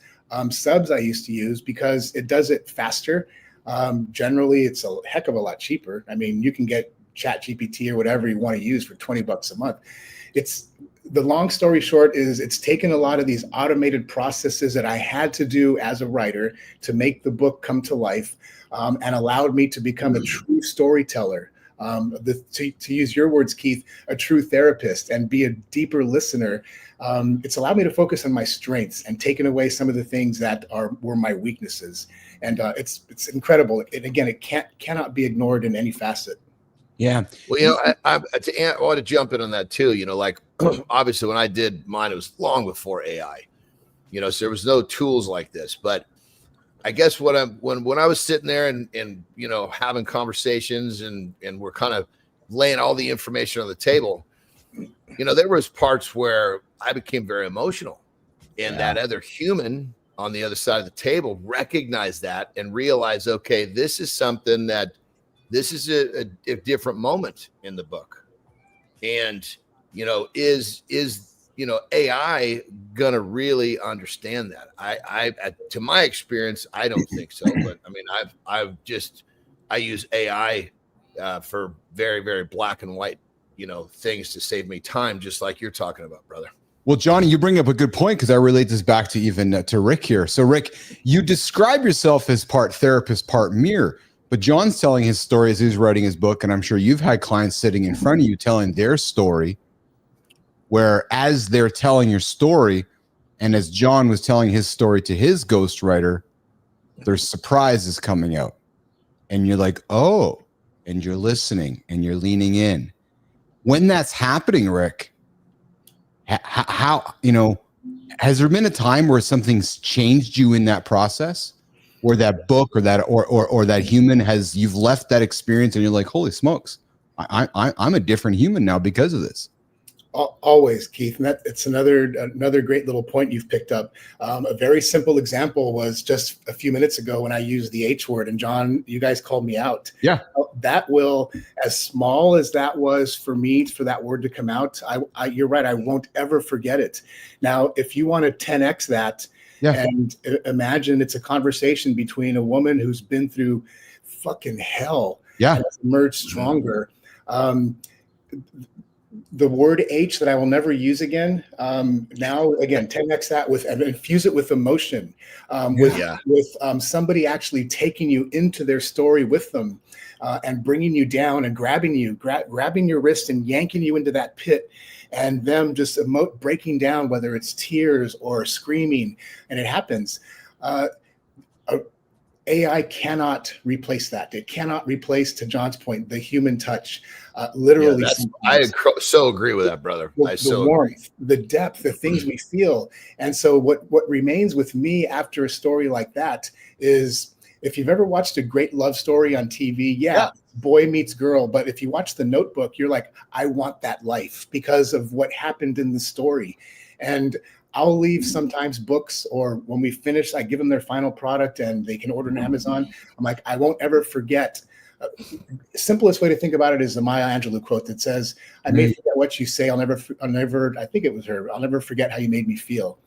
S4: subs I used to use because it does it faster. Generally, it's a heck of a lot cheaper. I mean, you can get ChatGPT or whatever you want to use for $20 a month. it's the long story short is it's taken a lot of these automated processes that I had to do as a writer to make the book come to life, and allowed me to become a true storyteller. To use your words, Keith, a true therapist and be a deeper listener. It's allowed me to focus on my strengths and taken away some of the things that were my weaknesses. And it's incredible. And again, it cannot be ignored in any facet.
S1: Yeah.
S2: Well, I want to jump in on that too. Like obviously when I did mine, it was long before AI. So there was no tools like this. But I guess when I was sitting there and having conversations and we're kind of laying all the information on the table, there was parts where I became very emotional, and that other human on the other side of the table recognized that and realized, okay, this is something that this is a different moment in the book. And, is AI gonna really understand that? I to my experience, I don't think so. But I mean, I use AI for very, very black and white, things to save me time, just like you're talking about, brother.
S1: Well, Johnny, you bring up a good point because I relate this back to even to Rick here. So, Rick, you describe yourself as part therapist, part mirror, but John's telling his story as he's writing his book, and I'm sure you've had clients sitting in front of you telling their story, where as they're telling your story, and as John was telling his story to his ghostwriter, there's surprises coming out, and you're like, oh, and you're listening and you're leaning in. When that's happening, Rick, how has there been a time where something's changed you in that process, where that book or that or that human you've left that experience and you're like, holy smokes, I'm a different human now because of this?
S4: Always, Keith, and it's another great little point you've picked up. A very simple example was just a few minutes ago when I used the H word, and John, you guys called me out.
S1: Yeah,
S4: that will, as small as that was for me, for that word to come out, you're right, I won't ever forget it. Now, if you want to 10x that, and imagine it's a conversation between a woman who's been through fucking hell, and has emerged stronger. The word H that I will never use again. Now, again, 10x that and infuse it with emotion, with somebody actually taking you into their story with them, and bringing you down and grabbing your wrist and yanking you into that pit, and them just breaking down, whether it's tears or screaming, and it happens. AI cannot replace that. It cannot replace, to John's point, the human touch. Literally,
S2: I so agree with that, brother.
S4: The warmth, the depth, the things we feel. And so what remains with me after a story like that is, if you've ever watched a great love story on TV, boy meets girl. But if you watch The Notebook, you're like, I want that life because of what happened in the story. And I'll leave sometimes books, or when we finish, I give them their final product and they can order on Amazon. I'm like, I won't ever forget. Simplest way to think about it is the Maya Angelou quote that says, I may forget what you say. I'll never, I think it was her. I'll never forget how you made me feel.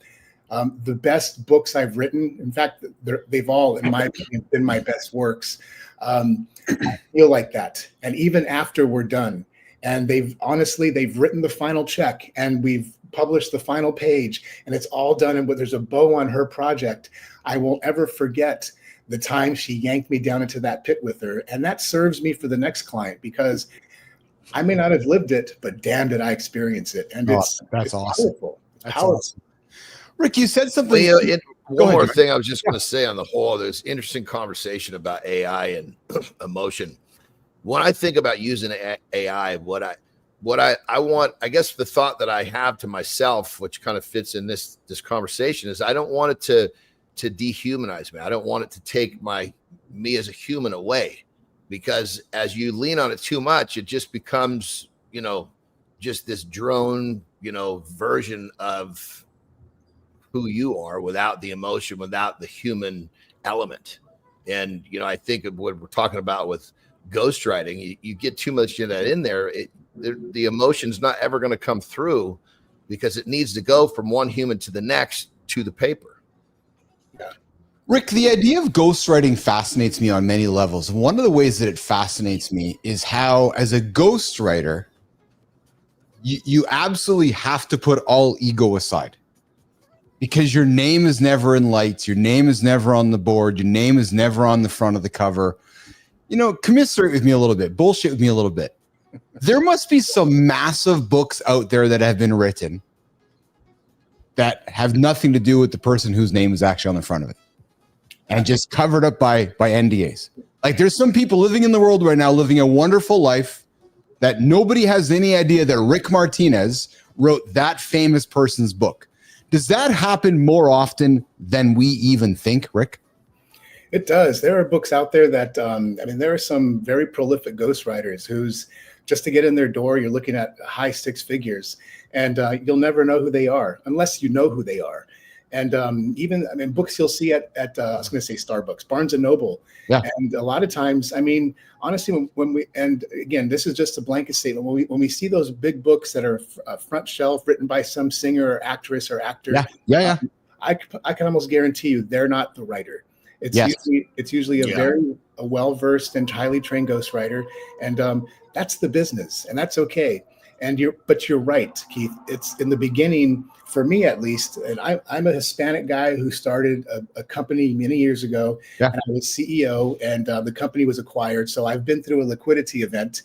S4: The best books I've written, in fact, they've all, in my opinion, been my best works. I feel like that. And even after we're done, and they've written the final check, and we've published the final page, and it's all done, and there's a bow on her project, I won't ever forget the time she yanked me down into that pit with her. And that serves me for the next client, because I may not have lived it, but damn did I experience it. And it's
S1: awesome.
S4: Powerful. That's awesome.
S1: Rick, you said something.
S2: One more thing I was just going to say on the whole, there's interesting conversation about AI and emotion. When I think about using AI, what I want, I guess the thought that I have to myself, which kind of fits in this conversation, is I don't want it to dehumanize me. I don't want it to take me as a human away, because as you lean on it too much, it just becomes, just this drone, version of who you are without the emotion, without the human element. And, I think of what we're talking about with ghostwriting, you get too much of that in there, the emotion's not ever going to come through, because it needs to go from one human to the next to the paper.
S4: Yeah.
S1: Rick, the idea of ghostwriting fascinates me on many levels. One of the ways that it fascinates me is how, as a ghostwriter, you absolutely have to put all ego aside, because your name is never in lights. Your name is never on the board. Your name is never on the front of the cover. Commiserate with me a little bit. Bullshit with me a little bit. There must be some massive books out there that have been written that have nothing to do with the person whose name is actually on the front of it and just covered up by NDAs. Like, there's some people living in the world right now, living a wonderful life that nobody has any idea that Rick Martinez wrote that famous person's book. Does that happen more often than we even think, Rick?
S4: It does. There are books out there that, there are some very prolific ghostwriters who's just to get in their door, you're looking at high six figures, and you'll never know who they are unless you know who they are. And books you'll see at I was going to say Starbucks, Barnes and Noble.
S1: Yeah.
S4: And a lot of times, honestly, when we, and again, this is just a blanket statement. When we see those big books that are front shelf written by some singer or actress or actor, I can almost guarantee you they're not the writer. It's usually a very well-versed and highly trained ghostwriter. And that's the business, and that's okay. But you're right, Keith. It's in the beginning, for me at least, and I'm a Hispanic guy who started a company many years ago, and I was CEO, and the company was acquired. So I've been through a liquidity event.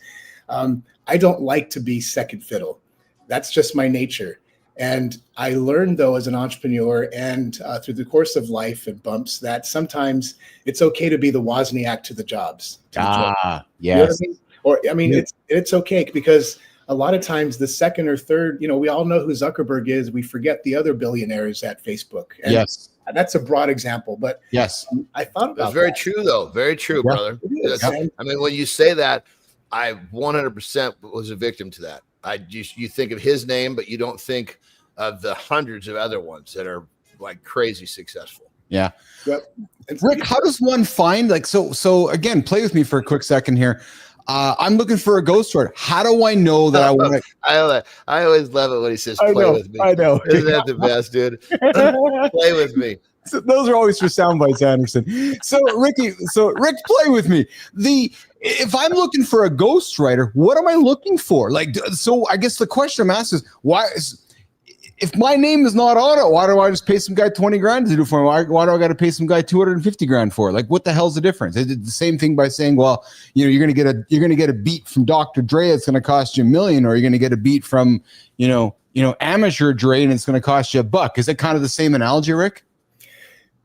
S4: I don't like to be second fiddle. That's just my nature. And I learned, though, as an entrepreneur and through the course of life and bumps, that sometimes it's okay to be the Wozniak to the Jobs.
S1: Yes.
S4: You know what I mean? It's okay, because a lot of times the second or third, we all know who Zuckerberg is. We forget the other billionaires at Facebook. And that's a broad example, but I thought about
S2: that's very true, though. Very true, brother. When you say that, I 100% was a victim to that. You think of his name, but you don't think of the hundreds of other ones that are like crazy successful.
S1: Yeah. Rick, how does one find so again, play with me for a quick second here. I'm looking for a ghostwriter. How do I know that I want to?
S2: I always love it when he says, play with me.
S1: I know.
S2: Isn't that the best, dude? Play with me.
S1: So those are always for sound bites, Andersen. So Rick, play with me. If I'm looking for a ghostwriter, what am I looking for? So I guess the question I'm asking is, if my name is not on it, why do I just pay some guy 20 grand to do for me? Why do I got to pay some guy 250 grand for it? What the hell's the difference? They did the same thing by saying, well, you're going to get a beat from Dr. Dre. It's going to cost you $1 million, or you're going to get a beat from, amateur Dre, and it's going to cost you $1. Is it kind of the same analogy, Rick?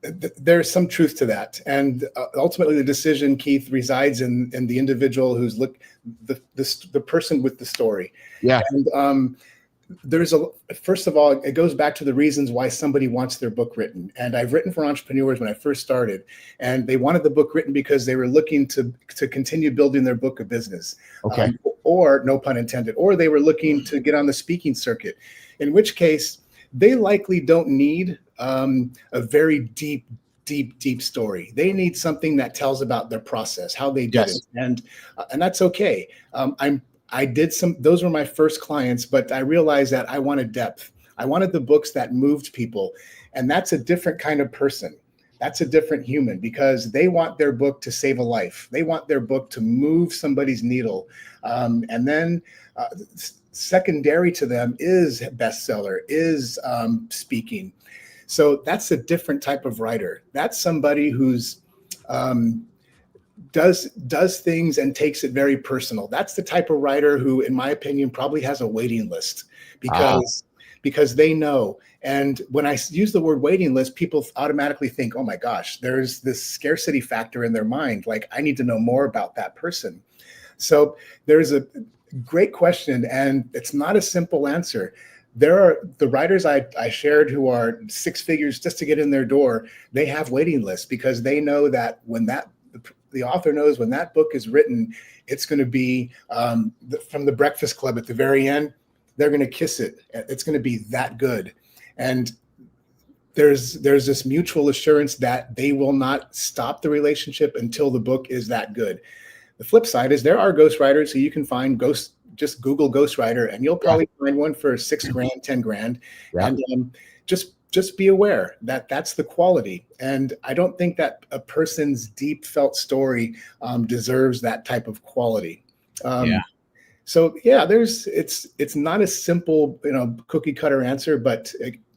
S4: There's some truth to that, and ultimately the decision, Keith, resides in the individual who's the person with the story. Yeah. And first of all, it goes back to the reasons why somebody wants their book written. And I've written for entrepreneurs when I first started, and they wanted the book written because they were looking to continue building their book of business. Okay. Or, no pun intended, or they were looking to get on the speaking circuit, in which case they likely don't need a very deep story. They need something that tells about their process, how they did it. And that's okay. Those were my first clients, but I realized that I wanted depth. I wanted the books that moved people. And that's a different kind of person. That's a different human, because they want their book to save a life. They want their book to move somebody's needle. And then secondary to them is bestseller, is speaking. So that's a different type of writer. That's somebody who's does things and takes it very personal. That's the type of writer who, in my opinion, probably has a waiting list, because they know. And when I use the word waiting list, people automatically think, oh my gosh, there's this scarcity factor in their mind. Like, I need to know more about that person. So there's a great question, and it's not a simple answer. There are the writers I shared who are six figures just to get in their door. They have waiting lists, because they know that when the author knows when that book is written, it's going to be from the Breakfast Club at the very end. They're going to kiss it. It's going to be that good. And there's this mutual assurance that they will not stop the relationship until the book is that good. The flip side is there are ghostwriters who you can find just Google ghostwriter, and you'll probably find one for $6 grand, 10 grand. Yeah. And just be aware that that's the quality. And I don't think that a person's deep felt story deserves that type of quality. So yeah, it's not a simple, cookie cutter answer, but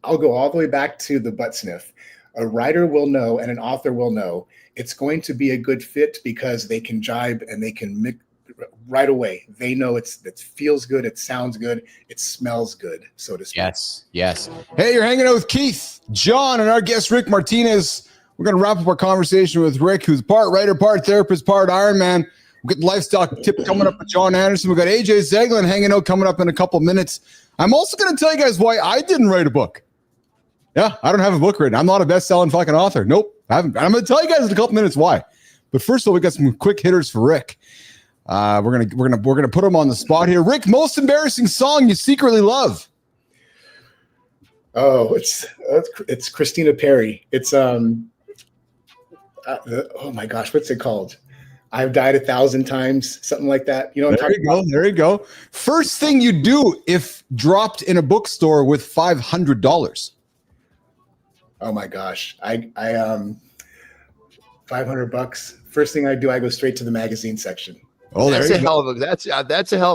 S4: I'll go all the way back to the butt sniff. A writer will know and an author will know it's going to be a good fit because they can jibe and they can mix right away. They know it feels good, it sounds good, it smells good, so to speak.
S1: Yes. Hey, you're hanging out with Keith, John, and our guest Rick Martinez. We're going to wrap up our conversation with Rick, who's part writer, part therapist, part Ironman. We've got the lifestyle tip coming up with John Andersen. We've got AJ Zeglen hanging out coming up in a couple minutes. I'm also going to tell you guys why I didn't write a book. Yeah, I don't have a book written. I'm not a best-selling fucking author. Nope, I haven't. I'm going to tell you guys in a couple minutes why. But first of all, we got some quick hitters for Rick. We're gonna put him on the spot here. Rick, most embarrassing song you secretly love?
S4: Oh, it's Christina Perri. It's oh my gosh, what's it called? I've died 1,000 times, something like that. You know what I'm talking about?
S1: There you go. First thing you do if dropped in a bookstore with $500.
S4: Oh my gosh. I $500. First thing I do, I go straight to the magazine section.
S2: Oh, that's a hell of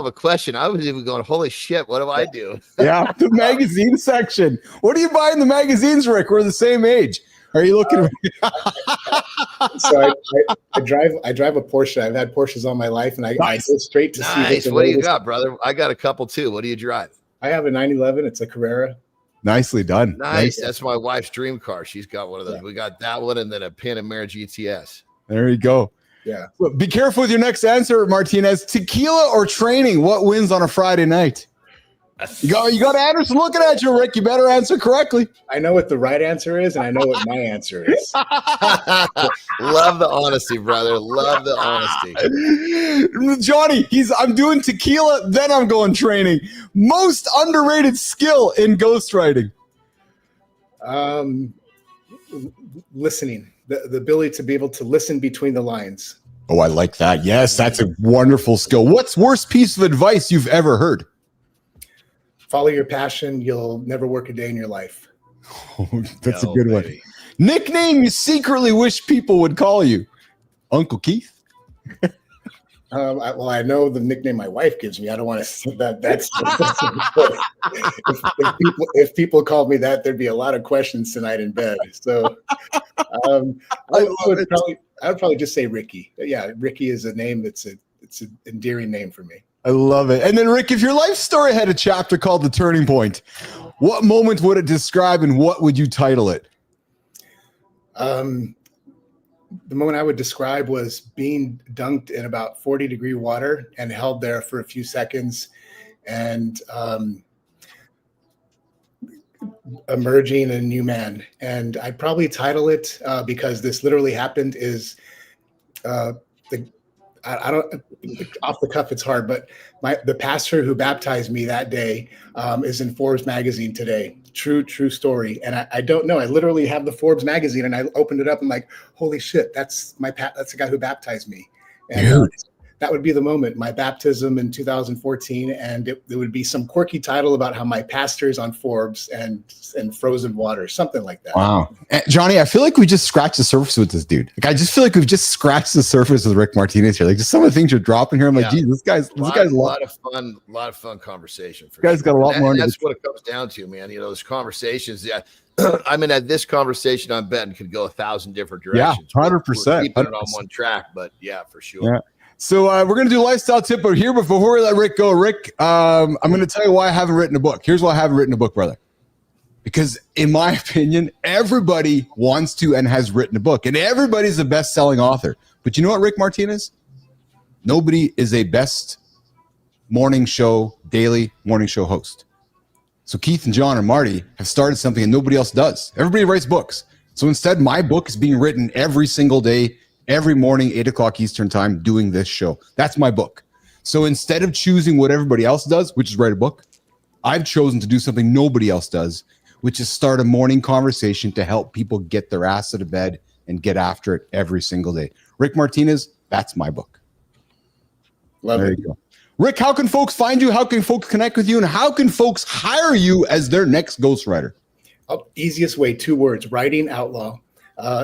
S2: a question. I was even going, holy shit, what do I do?
S1: Yeah, the magazine section. What do you buy in the magazines, Rick? We're the same age. Are you looking?
S4: So I drive a Porsche. I've had Porsches all my life, and I go straight to see.
S2: Nice. What do you got, brother? I got a couple too. What do you drive?
S4: I have a 911. It's a Carrera.
S1: Nicely done.
S2: Nice. That's my wife's dream car. She's got one of those. Yeah. We got that one, and then a Panamera GTS.
S1: There you go.
S4: Yeah.
S1: Be careful with your next answer, Martinez. Tequila or training? What wins on a Friday night? You got Andersen looking at you, Rick. You better answer correctly.
S4: I know what the right answer is, and I know what my answer is.
S2: Love the honesty, brother. Love the honesty.
S1: Johnny, I'm doing tequila, then I'm going training. Most underrated skill in ghostwriting?
S4: Listening. The ability to be able to listen between the lines.
S1: Oh, I like that. Yes, that's a wonderful skill. What's worst piece of advice you've ever heard?
S4: Follow your passion. You'll never work a day in your life.
S1: Oh, that's a good one. Nickname you secretly wish people would call you? Uncle Keith?
S4: I know the nickname my wife gives me. I don't want to say that. If people called me that, there'd be a lot of questions tonight in bed. So I would probably just say Ricky. Yeah, Ricky is a name it's an endearing name for me.
S1: I love it. And then Rick, if your life story had a chapter called The Turning Point, what moment would it describe and what would you title it?
S4: The moment I would describe was being dunked in about 40-degree water and held there for a few seconds and emerging a new man. And I'd probably title it because this literally happened is I don't off the cuff, it's hard, but the pastor who baptized me that day is in Forbes magazine today. True story. And I don't know. I literally have the Forbes magazine and I opened it up and like, holy shit, that's the guy who baptized me. And that would be the moment, my baptism in 2014. And it would be some quirky title about how my pastor's on Forbes and frozen water, something like that.
S1: Wow. Johnny, I feel like we just scratched the surface with this dude. Like, I just feel like we've just scratched the surface with Rick Martinez here. Like, just some of the things you're dropping here. I'm like, geez, this guy's
S2: a lot of fun conversation.
S1: For guys got a lot more.
S2: And that's what it comes down to, man. You know, those conversations. Yeah. I mean, at this conversation, I'm betting could go 1,000 different directions.
S1: Yeah, 100%.
S2: Keeping it on one track, but yeah, for sure.
S1: Yeah. So we're going to do lifestyle tip over here, but before we let Rick go, Rick, I'm going to tell you why I haven't written a book. Here's why I haven't written a book, brother. Because in my opinion, everybody wants to and has written a book, and everybody's a best-selling author. But you know what, Rick Martinez? Nobody is a daily morning show host. So Keith and John and Marty have started something and nobody else does. Everybody writes books. So instead, my book is being written every single day, every morning, 8 o'clock Eastern time, doing this show. That's my book. So instead of choosing what everybody else does, which is write a book, I've chosen to do something nobody else does, which is start a morning conversation to help people get their ass out of bed and get after it every single day. Rick Martinez, that's my book.
S4: Love
S1: there
S4: it.
S1: You go. Rick, how can folks find you? How can folks connect with you? And how can folks hire you as their next ghostwriter?
S4: Easiest way, 2 words, Writing Outlaw.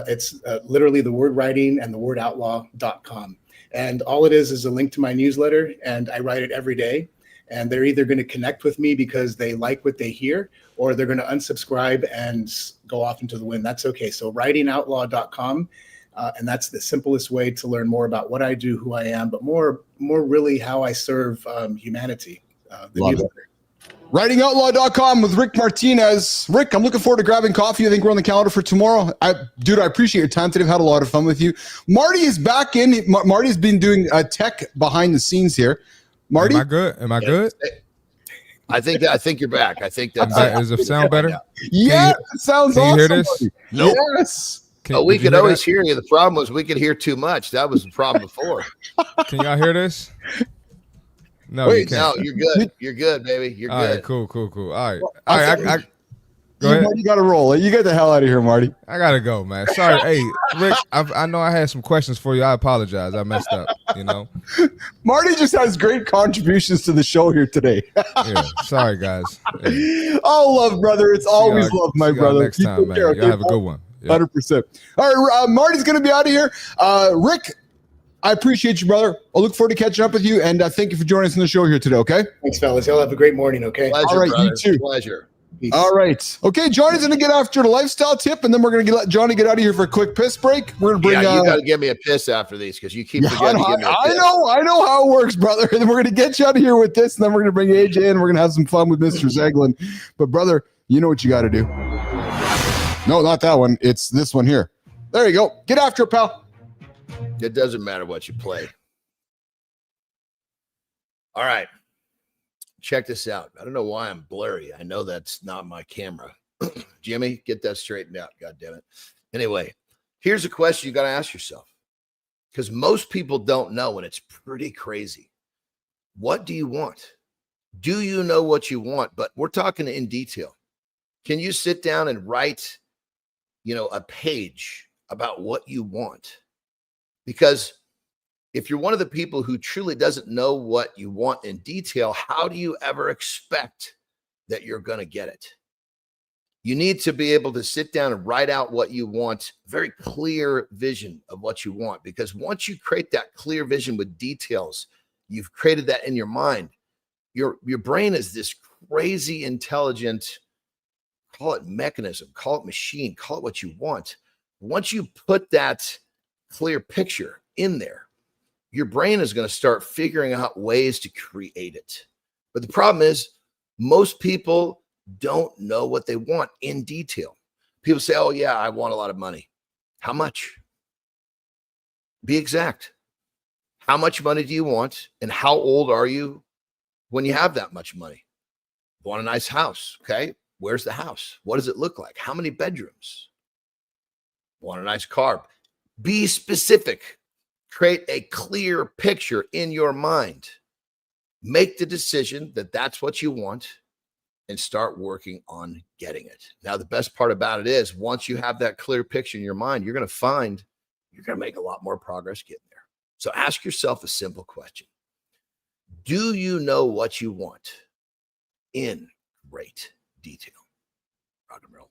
S4: It's literally the word writing and the word outlaw.com. And all it is a link to my newsletter, and I write it every day. And they're either going to connect with me because they like what they hear, or they're going to unsubscribe and go off into the wind. That's okay. So writingoutlaw.com. And that's the simplest way to learn more about what I do, who I am, but more really how I serve humanity.
S1: Writingoutlaw.com with Rick Martinez. Rick, I'm looking forward to grabbing coffee. I think we're on the calendar for tomorrow. Dude, I appreciate your time today. I've had a lot of fun with you. Marty is back in. Marty's been doing tech behind the scenes here. Marty?
S5: Am I good?
S2: I think you're back. I think that's
S5: does it sound better?
S1: Yeah, it sounds awesome.
S5: Can you hear this?
S2: Nope.
S1: Yes.
S2: We could always hear you. The problem was we could hear too much. That was the problem before.
S5: Can y'all hear this? No,
S2: Wait, no, you're good. You're good, baby. You're
S5: all
S2: good.
S5: Right, cool. All right.
S1: Well,
S5: All right. Go ahead.
S1: You got to roll. You get the hell out of here, Marty.
S5: I gotta go, man. Sorry. Hey, Rick, I know I had some questions for you. I apologize. I messed up,
S1: Marty just has great contributions to the show here today.
S5: Yeah. Sorry, guys. Yeah.
S1: All love, brother. It's always love, my brother.
S5: Next time, man. Y'all have a good one.
S1: 100%. All right, Marty's going to be out of here. Rick, I appreciate you, brother. I'll look forward to catching up with you, and thank you for joining us on the show here today, okay?
S4: Thanks, fellas. Y'all have a great morning, okay?
S2: Pleasure,
S1: all right,
S2: brother.
S1: you too.
S2: Pleasure.
S4: Peace.
S1: All right. Okay, Johnny's going to get after the lifestyle tip, and then we're going to let Johnny get out of here for a quick piss break. We're going to bring
S2: you got to give me a piss after these because you keep forgetting to give me a piss.
S1: I know how it works, brother. And then we're going to get you out of here with this, and then we're going to bring AJ in. We're going to have some fun with Mr. Zeglen. But, brother, you know what you got to do. No, not that one. It's this one here. There you go. Get after it, pal.
S2: It doesn't matter what you play. All right. Check this out. I don't know why I'm blurry. I know that's not my camera. Jimmy, get that straightened out. God damn it. Anyway, here's a question you got to ask yourself because most people don't know, and it's pretty crazy. What do you want? Do you know what you want? But we're talking in detail. Can you sit down and write, a page about what you want? Because if you're one of the people who truly doesn't know what you want in detail, how do you ever expect that you're going to get it? You need to be able to sit down and write out what you want, very clear vision of what you want. Because once you create that clear vision with details, you've created that in your mind. Your brain is this crazy intelligent, call it mechanism, call it machine, call it what you want. Once you put that clear picture in there, your brain is going to start figuring out ways to create it. But the problem is most people don't know what they want in detail. People say, oh yeah, I want a lot of money. How much? Be exact. How much money do you want? And how old are you when you have that much money? Want a nice house. Okay. Where's the house? What does it look like? How many bedrooms? Want a nice car. Be specific. Create a clear picture in your mind. Make the decision that that's what you want and start working on getting it. Now, the best part about it is once you have that clear picture in your mind, you're going to find you're going to make a lot more progress getting there. So ask yourself a simple question. Do you know what you want in great detail? Rock and roll.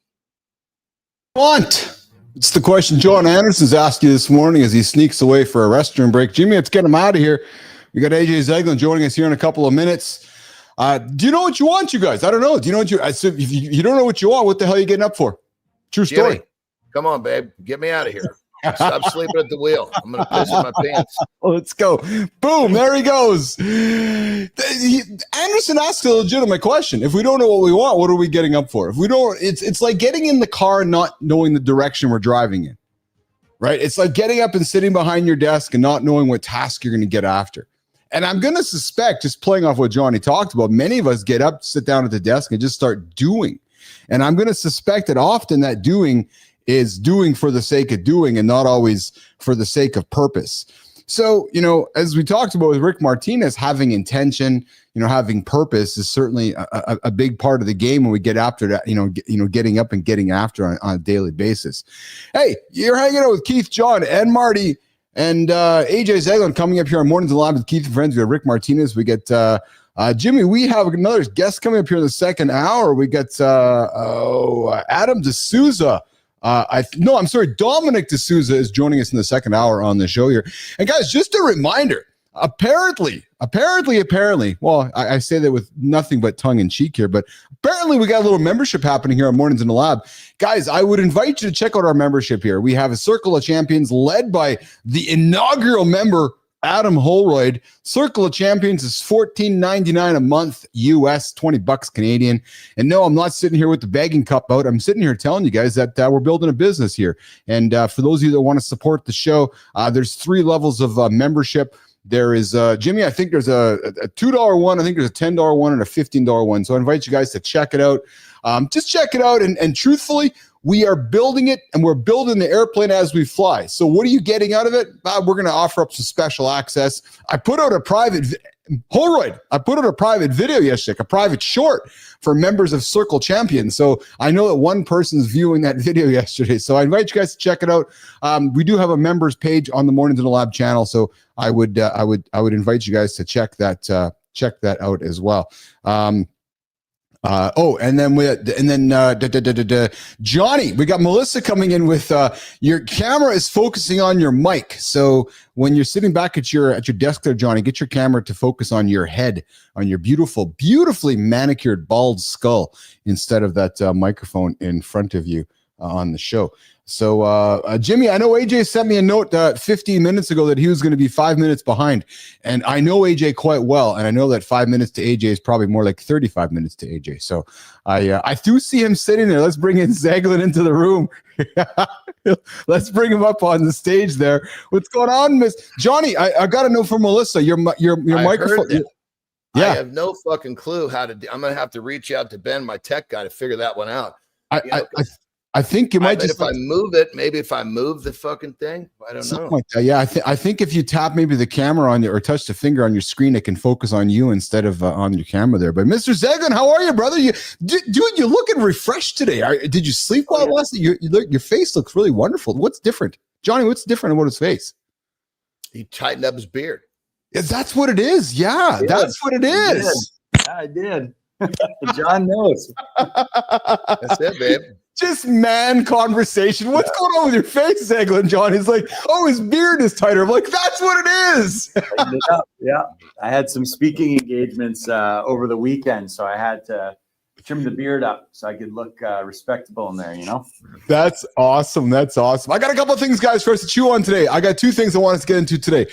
S1: Want? It's the question John Andersen's asked you this morning as he sneaks away for a restroom break. Jimmy, let's get him out of here. We got AJ Zeglen joining us here in a couple of minutes. Do you know what you want, you guys? I don't know. Do you know what you? I said, if you don't know what you want, what the hell are you getting up for? True story.
S2: Jimmy, come on, babe. Get me out of here. Stop sleeping at the wheel. I'm going to piss in my pants.
S1: Let's go. Boom. There he goes. Andersen asked a legitimate question. If we don't know what we want, what are we getting up for? If we don't, it's like getting in the car and not knowing the direction we're driving in, right? It's like getting up and sitting behind your desk and not knowing what task you're going to get after. And I'm going to suspect, just playing off what Johnny talked about, many of us get up, sit down at the desk and just start doing. And I'm going to suspect that often that doing is doing for the sake of doing and not always for the sake of purpose. So, as we talked about with Rick Martinez, having intention, having purpose is certainly a big part of the game when we get after that, getting up and getting after on a daily basis. Hey, you're hanging out with Keith, John, and Marty and AJ Zeglen coming up here on Mornings Alive with Keith and Friends. We got Rick Martinez. We get Jimmy. We have another guest coming up here in the second hour. We got Adam DeSouza. I'm sorry. Dominic DeSouza is joining us in the second hour on the show here. And guys, just a reminder, apparently, well, I say that with nothing but tongue in cheek here, but apparently we got a little membership happening here on Mornings in the Lab. Guys, I would invite you to check out our membership here. We have a Circle of Champions led by the inaugural member, Adam Holroyd. Circle of Champions is $14.99 a month US, $20 Canadian. And no, I'm not sitting here with the begging cup out. I'm sitting here telling you guys that we're building a business here. And for those of you that want to support the show, there's 3 levels of membership. There is, Jimmy, I think there's a $2 one. I think there's a $10 one and a $15 one. So I invite you guys to check it out. Just check it out. And truthfully, we are building it, and we're building the airplane as we fly. So what are you getting out of it? We're going to offer up some special access. I put out a private video yesterday, a private short for members of Circle Champions. So I know that one person's viewing that video yesterday. So I invite you guys to check it out. We do have a members page on the Mornings in the Lab channel. So I would invite you guys to check that out as well. Johnny, we got Melissa coming in with your camera is focusing on your mic. So when you're sitting back at your desk there, Johnny, get your camera to focus on your head, on your beautifully manicured bald skull instead of that microphone in front of you on the show. So, Jimmy, I know AJ sent me a note 15 minutes ago that he was going to be 5 minutes behind. And I know AJ quite well. And I know that 5 minutes to AJ is probably more like 35 minutes to AJ. So I do see him sitting there. Let's bring in Zeglen into the room. Let's bring him up on the stage there. What's going on, Miss Johnny? I got to know from Melissa, your microphone.
S2: I have no fucking clue how to do. I'm going to have to reach out to Ben, my tech guy, to figure that one out.
S1: I think you might just.
S2: If I move it, maybe if I move the fucking thing, I don't know.
S1: Like that. Yeah, I think if you tap maybe the camera on you or touch the finger on your screen, it can focus on you instead of on your camera there. But Mr. Zeglen, how are you, brother? You're looking refreshed today. Did you sleep well last night? Your face looks really wonderful. What's different, Johnny? What's different about his face?
S2: He tightened up his beard.
S1: That's what it is. Yeah, that's what it is.
S6: I did. John knows.
S2: That's it, babe.
S1: Just man conversation. What's going on with your face, Zeglen, John? He's like, oh, his beard is tighter. I'm like, that's what it is.
S6: Yeah. I had some speaking engagements over the weekend, so I had to trim the beard up so I could look respectable in there,
S1: That's awesome. That's awesome. I got a couple of things, guys, for us to chew on today. I got 2 things I want us to get into today.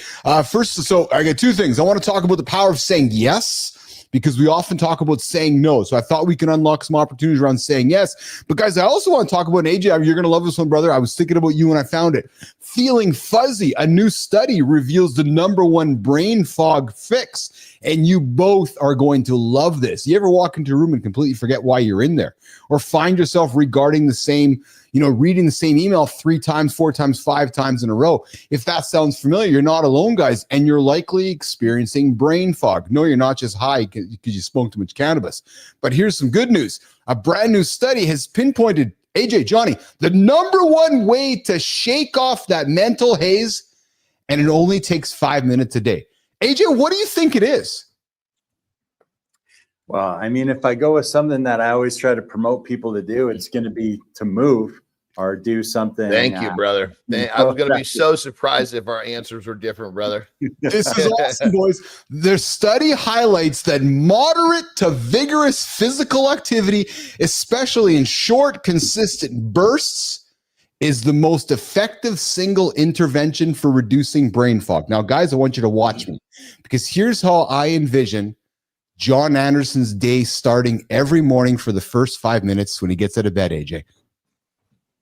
S1: First, so I got 2 things. I want to talk about the power of saying yes, because we often talk about saying no. So I thought we can unlock some opportunities around saying yes. But guys, I also want to talk about, AJ, you're going to love this one, brother. I was thinking about you when I found it. Feeling fuzzy. A new study reveals the #1 brain fog fix. And you both are going to love this. You ever walk into a room and completely forget why you're in there? Or find yourself regarding the same, reading the same email 3 times, 4 times, 5 times in a row. If that sounds familiar, you're not alone, guys. And you're likely experiencing brain fog. No, you're not just high because you smoked too much cannabis. But here's some good news. A brand new study has pinpointed, AJ, Johnny, the #1 way to shake off that mental haze. And it only takes 5 minutes a day. AJ, what do you think it is?
S6: Well, I mean, if I go with something that I always try to promote people to do, it's going to be to move or do something.
S2: Thank you, brother. I was going to be so surprised if our answers were different, brother.
S1: This is awesome, boys. The study highlights that moderate to vigorous physical activity, especially in short, consistent bursts, is the most effective single intervention for reducing brain fog. Now, guys, I want you to watch me, because here's how I envision John Andersen's day starting every morning for the first 5 minutes when he gets out of bed, AJ.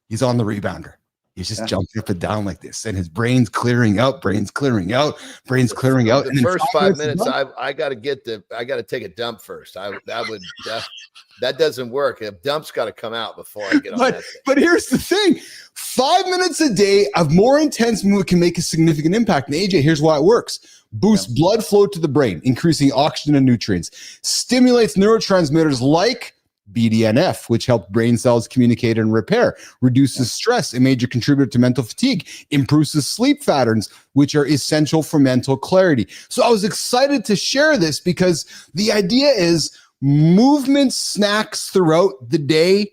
S1: He's on the rebounder. He's just jumping up and down like this, and his brain's clearing out, brain's clearing out.
S2: The and first 5 minutes, I got to take a dump first. That doesn't work. A dump's got to come out before I get on that thing. But
S1: here's the thing. 5 minutes a day of more intense movement can make a significant impact. And AJ, here's why it works. Boosts blood flow to the brain, increasing oxygen and nutrients. Stimulates neurotransmitters like BDNF, which help brain cells communicate and repair. Reduces stress, a major contributor to mental fatigue. Improves sleep patterns, which are essential for mental clarity. So I was excited to share this because the idea is movement snacks throughout the day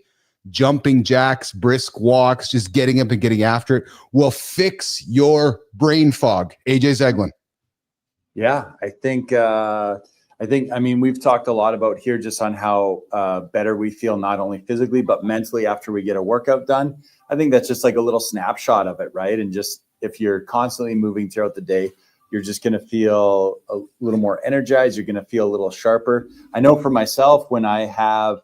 S1: jumping jacks, brisk walks, just getting up and getting after it will fix your brain fog. AJ Zeglen.
S6: Yeah, I mean, we've talked a lot about here just on how better we feel, not only physically, but mentally after we get a workout done. I think that's just like a little snapshot of it, right? And just if you're constantly moving throughout the day, you're just going to feel a little more energized. You're going to feel a little sharper. I know for myself, when I have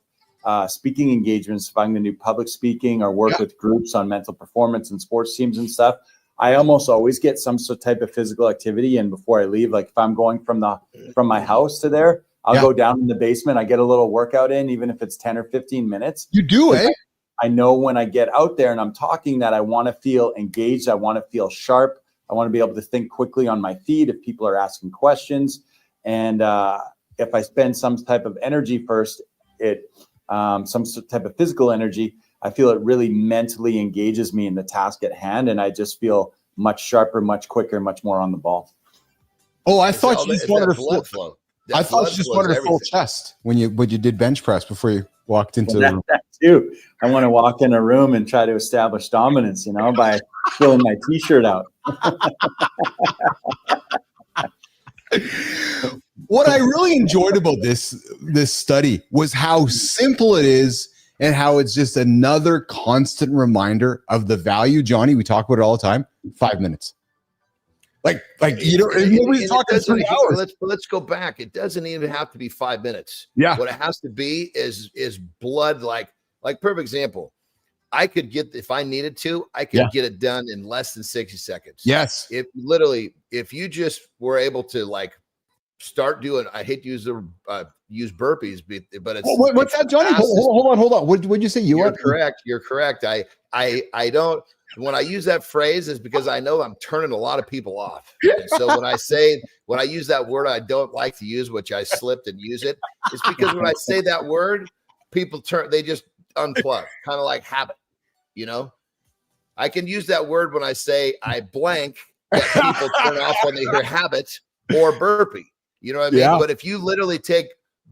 S6: speaking engagements, if I'm going to do public speaking or work with groups on mental performance and sports teams and stuff, I almost always get some sort of type of physical activity in before I leave. Like if I'm going from my house to there, I'll go down in the basement. I get a little workout in, even if it's 10 or 15 minutes.
S1: You do, eh?
S6: I know when I get out there and I'm talking that I want to feel engaged. I want to feel sharp. I want to be able to think quickly on my feet if people are asking questions. And if I spend some type of energy first, some type of physical energy, I feel it really mentally engages me in the task at hand. And I just feel much sharper, much quicker, much more on the ball.
S1: Oh, I thought you just wanted a full
S2: flow.
S1: I thought you just wanted a full chest when you did bench press before you walked into the room.
S6: That too. I want to walk in a room and try to establish dominance, by filling my t-shirt out.
S1: What I really enjoyed about this study was how simple it is and how it's just another constant reminder of the value, Johnny. We talk about it all the time. 5 minutes. Like nobody's talking 3 hours.
S2: Let's go back. It doesn't even have to be 5 minutes.
S1: Yeah.
S2: What it has to be is blood. Like perfect example. I could get, if I needed to, I could get it done in less than 60 seconds.
S1: Yes.
S2: If you just were able to start doing, I hate to use burpees, but it's
S1: what's that, Johnny? Hold on. What would you say?
S2: You're correct. You're correct. I don't. When I use that phrase is because I know I'm turning a lot of people off. And so when I use that word I don't like to use, which I slipped and use it, it's because when I say that word, people they just unplug, kind of like habit, I can use that word when I say I blank, that people turn off when they hear habit or burpee. You know what I mean?
S1: Yeah.
S2: But if you literally take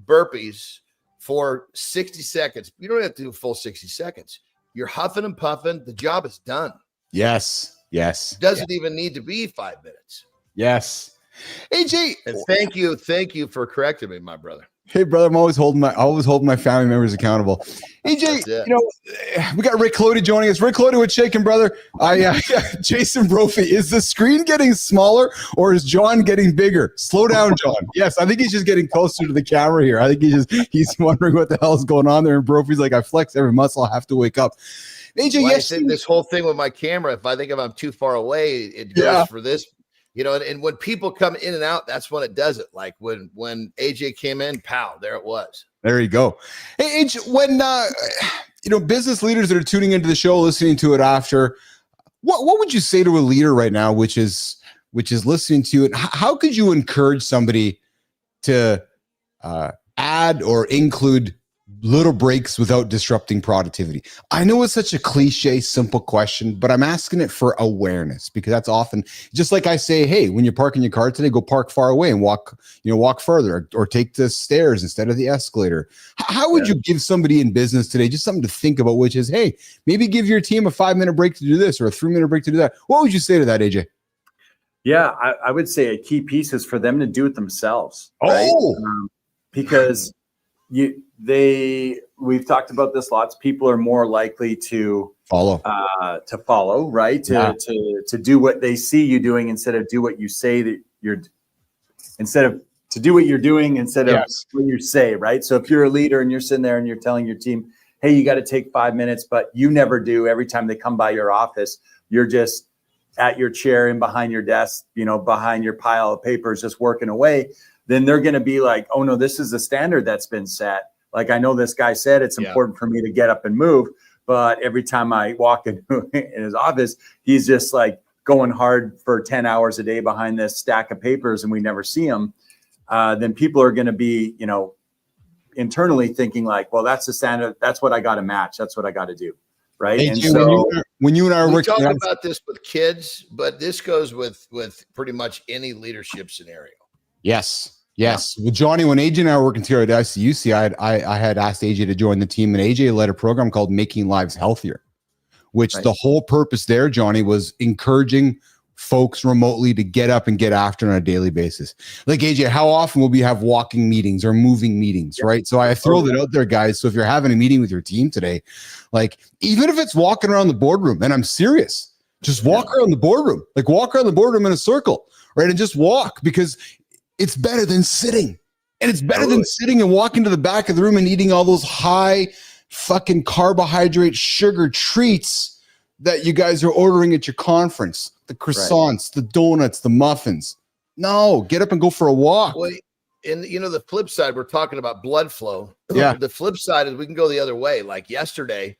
S2: burpees for 60 seconds, you don't have to do a full 60 seconds. You're huffing and puffing. The job is done.
S1: Yes.
S2: Doesn't even need to be 5 minutes.
S1: Yes. AJ,
S2: and thank you for correcting me, my brother.
S1: Hey, brother, I'm always holding my family members accountable. AJ, we got Rick Clody joining us. Rick Clody, what's shaking, brother? Jason Brophy, is the screen getting smaller or is John getting bigger? Slow down, John. Yes, I think he's just getting closer to the camera here. I think he's wondering what the hell is going on there. And Brophy's like, I flex every muscle. I have to wake up. AJ,
S2: I think this whole thing with my camera, if I'm too far away, it goes for this. And when people come in and out, that's when it does it. Like when AJ came in, pow, there it was.
S1: There you go. Hey, AJ, when business leaders that are tuning into the show, listening to it after, what would you say to a leader right now, which is listening to it? How could you encourage somebody to add or include little breaks without disrupting productivity? I know it's such a cliche, simple question, but I'm asking it for awareness because that's often just like I say, hey, when you're parking your car today, go park far away and walk further or take the stairs instead of the escalator. How would you give somebody in business today just something to think about, which is, hey, maybe give your team a 5-minute break to do this or a 3-minute break to do that? What would you say to that, AJ?
S6: Yeah, I would say a key piece is for them to do it themselves.
S1: Oh,
S6: right? Because we've talked about this lots. People are more likely to follow, right? To do what they see you doing instead of do what you say that to do what you're doing instead of what you say, right? So if you're a leader and you're sitting there and you're telling your team, hey, you got to take 5 minutes, but you never do. Every time they come by your office, you're just at your chair and behind your desk, behind your pile of papers, just working away. Then they're going to be like, oh no, this is the standard that's been set. Like, I know this guy said it's important for me to get up and move, but every time I walk in his office, he's just like going hard for 10 hours a day behind this stack of papers and we never see him. Then people are going to be, internally thinking like, well, that's the standard. That's what I got to match. That's what I got to do. Right.
S1: Hey,
S6: and
S1: Jim,
S6: so
S1: when you and I are
S2: we
S1: working,
S2: talk about this with kids, but this goes with pretty much any leadership scenario.
S1: Yes. Yes. Well, Johnny, when AJ and I were working together at ICUC, I had asked AJ to join the team, and AJ led a program called Making Lives Healthier, which the whole purpose there, Johnny, was encouraging folks remotely to get up and get after on a daily basis. Like AJ, how often will we have walking meetings or moving meetings, right? So I throw that out there, guys. So if you're having a meeting with your team today, like even if it's walking around the boardroom, and I'm serious, just walk around the boardroom, like walk around the boardroom in a circle, right? And just walk, because it's better than sitting. And it's better than sitting and walking to the back of the room and eating all those high fucking carbohydrate sugar treats that you guys are ordering at your conference. The croissants, the donuts, the muffins. No, get up and go for a walk.
S2: Well, and the flip side, we're talking about blood flow.
S1: Yeah.
S2: The flip side is we can go the other way. Like yesterday,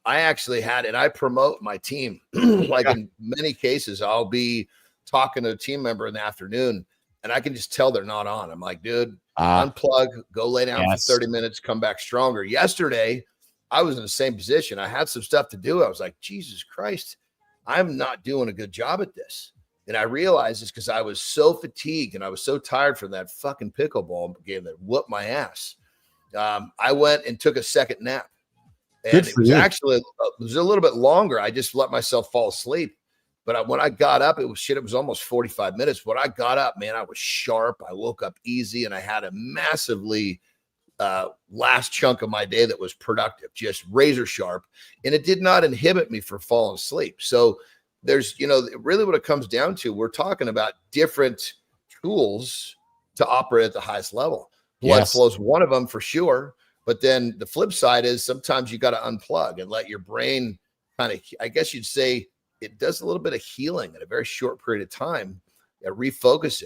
S2: I actually had, and I promote my team. Like in many cases, I'll be talking to a team member in the afternoon, and I can just tell they're not on. I'm like, dude, unplug, go lay down for 30 minutes, come back stronger. Yesterday, I was in the same position. I had some stuff to do. I was like, Jesus Christ, I'm not doing a good job at this. And I realized it's because I was so fatigued and I was so tired from that fucking pickleball game that whooped my ass. I went and took a second nap. And it was actually, it was a little bit longer. I just let myself fall asleep. But when I got up, it was almost 45 minutes. When I got up, man, I was sharp. I woke up easy, and I had a massively last chunk of my day that was productive, just razor sharp. And it did not inhibit me from falling asleep. So there's, really what it comes down to, we're talking about different tools to operate at the highest level. Blood flow is one of them for sure. But then the flip side is sometimes you got to unplug and let your brain kind of, I guess you'd say, it does a little bit of healing in a very short period of time, refocusing,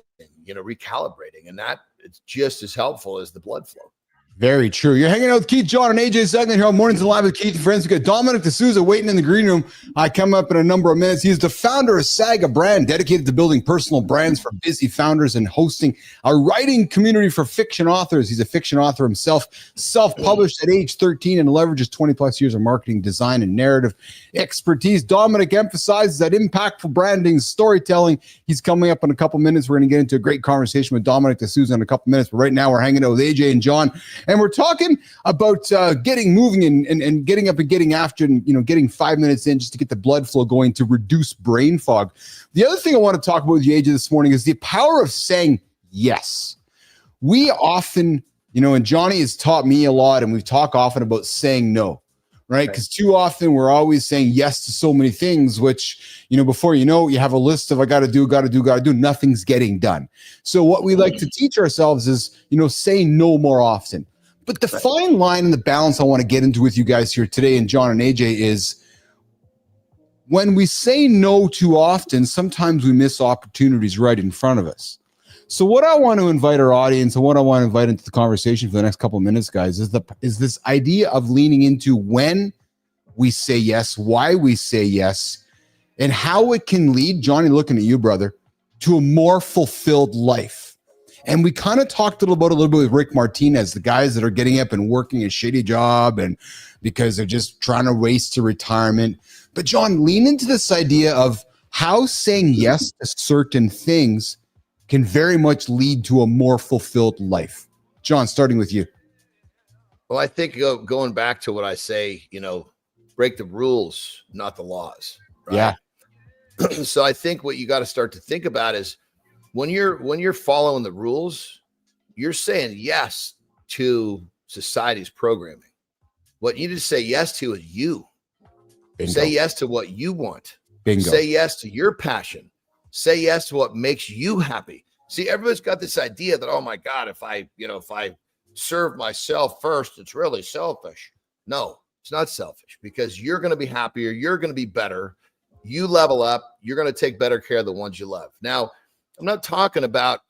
S2: recalibrating. And that it's just as helpful as the blood flow.
S1: Very true. You're hanging out with Keith, John, and AJ Zeglen here on Mornings and Live with Keith and Friends. We've got Dominic DeSouza waiting in the green room. I come up in a number of minutes. He's the founder of Saga brand, dedicated to building personal brands for busy founders and hosting a writing community for fiction authors. He's a fiction author himself, self-published at age 13, and leverages 20 plus years of marketing, design, and narrative expertise. Dominic emphasizes that impactful branding, storytelling. He's coming up in a couple minutes. We're going to get into a great conversation with Dominic DeSouza in a couple minutes. But right now we're hanging out with AJ and John. And we're talking about getting moving and getting up and getting after, and getting 5 minutes in just to get the blood flow going to reduce brain fog. The other thing I want to talk about with you, AJ, this morning is the power of saying yes. We often, and Johnny has taught me a lot, and we've talked often about saying no, right? Because too often we're always saying yes to so many things, which, before you know it, you have a list of I got to do, nothing's getting done. So what we like to teach ourselves is, saying no more often. But the fine line and the balance I want to get into with you guys here today, and John and AJ, is when we say no too often, sometimes we miss opportunities right in front of us. So what I want to invite our audience and what I want to invite into the conversation for the next couple of minutes, guys, is this idea of leaning into when we say yes, why we say yes, and how it can lead, Johnny, looking at you, brother, to a more fulfilled life. And we kind of talked a little bit with Rick Martinez, the guys that are getting up and working a shitty job and because they're just trying to race to retirement. But John, lean into this idea of how saying yes to certain things can very much lead to a more fulfilled life. John, starting with you.
S2: Well, I think going back to what I say, break the rules, not the laws. Right?
S1: Yeah.
S2: So I think what you got to start to think about is when you're following the rules, you're saying yes to society's programming. What you need to say yes to is you. Bingo. Say yes to what you want.
S1: Bingo.
S2: Say yes to your passion. Say yes to what makes you happy. See, everybody's got this idea that, oh my God, if I serve myself first, it's really selfish. No, it's not selfish, because you're going to be happier. You're going to be better. You level up. You're going to take better care of the ones you love. Now, I'm not talking about,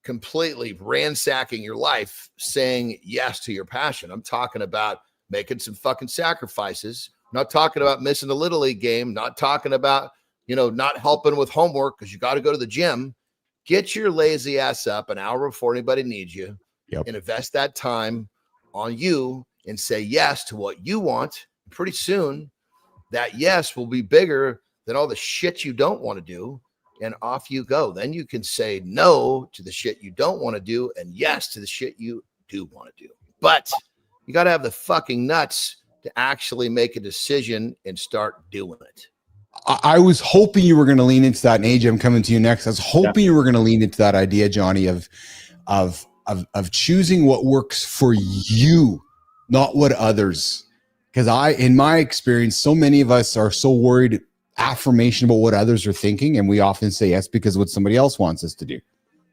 S2: completely ransacking your life, saying yes to your passion. I'm talking about making some fucking sacrifices. I'm not talking about missing the Little League game. Not talking about, not helping with homework because you got to go to the gym. Get your lazy ass up an hour before anybody needs you and invest that time on you and say yes to what you want. Pretty soon, that yes will be bigger than all the shit you don't want to do. and off you go. Then you can say no to the shit you don't want to do and yes to the shit you do want to do. But you got to have the fucking nuts to actually make a decision and start doing it.
S1: I was hoping you were going to lean into that. And AJ, I'm coming to you next. I was hoping you were going to lean into that idea, Johnny, of choosing what works for you, not what others. Because in my experience, so many of us are so worried affirmation about what others are thinking, and we often say yes because of what somebody else wants us to do.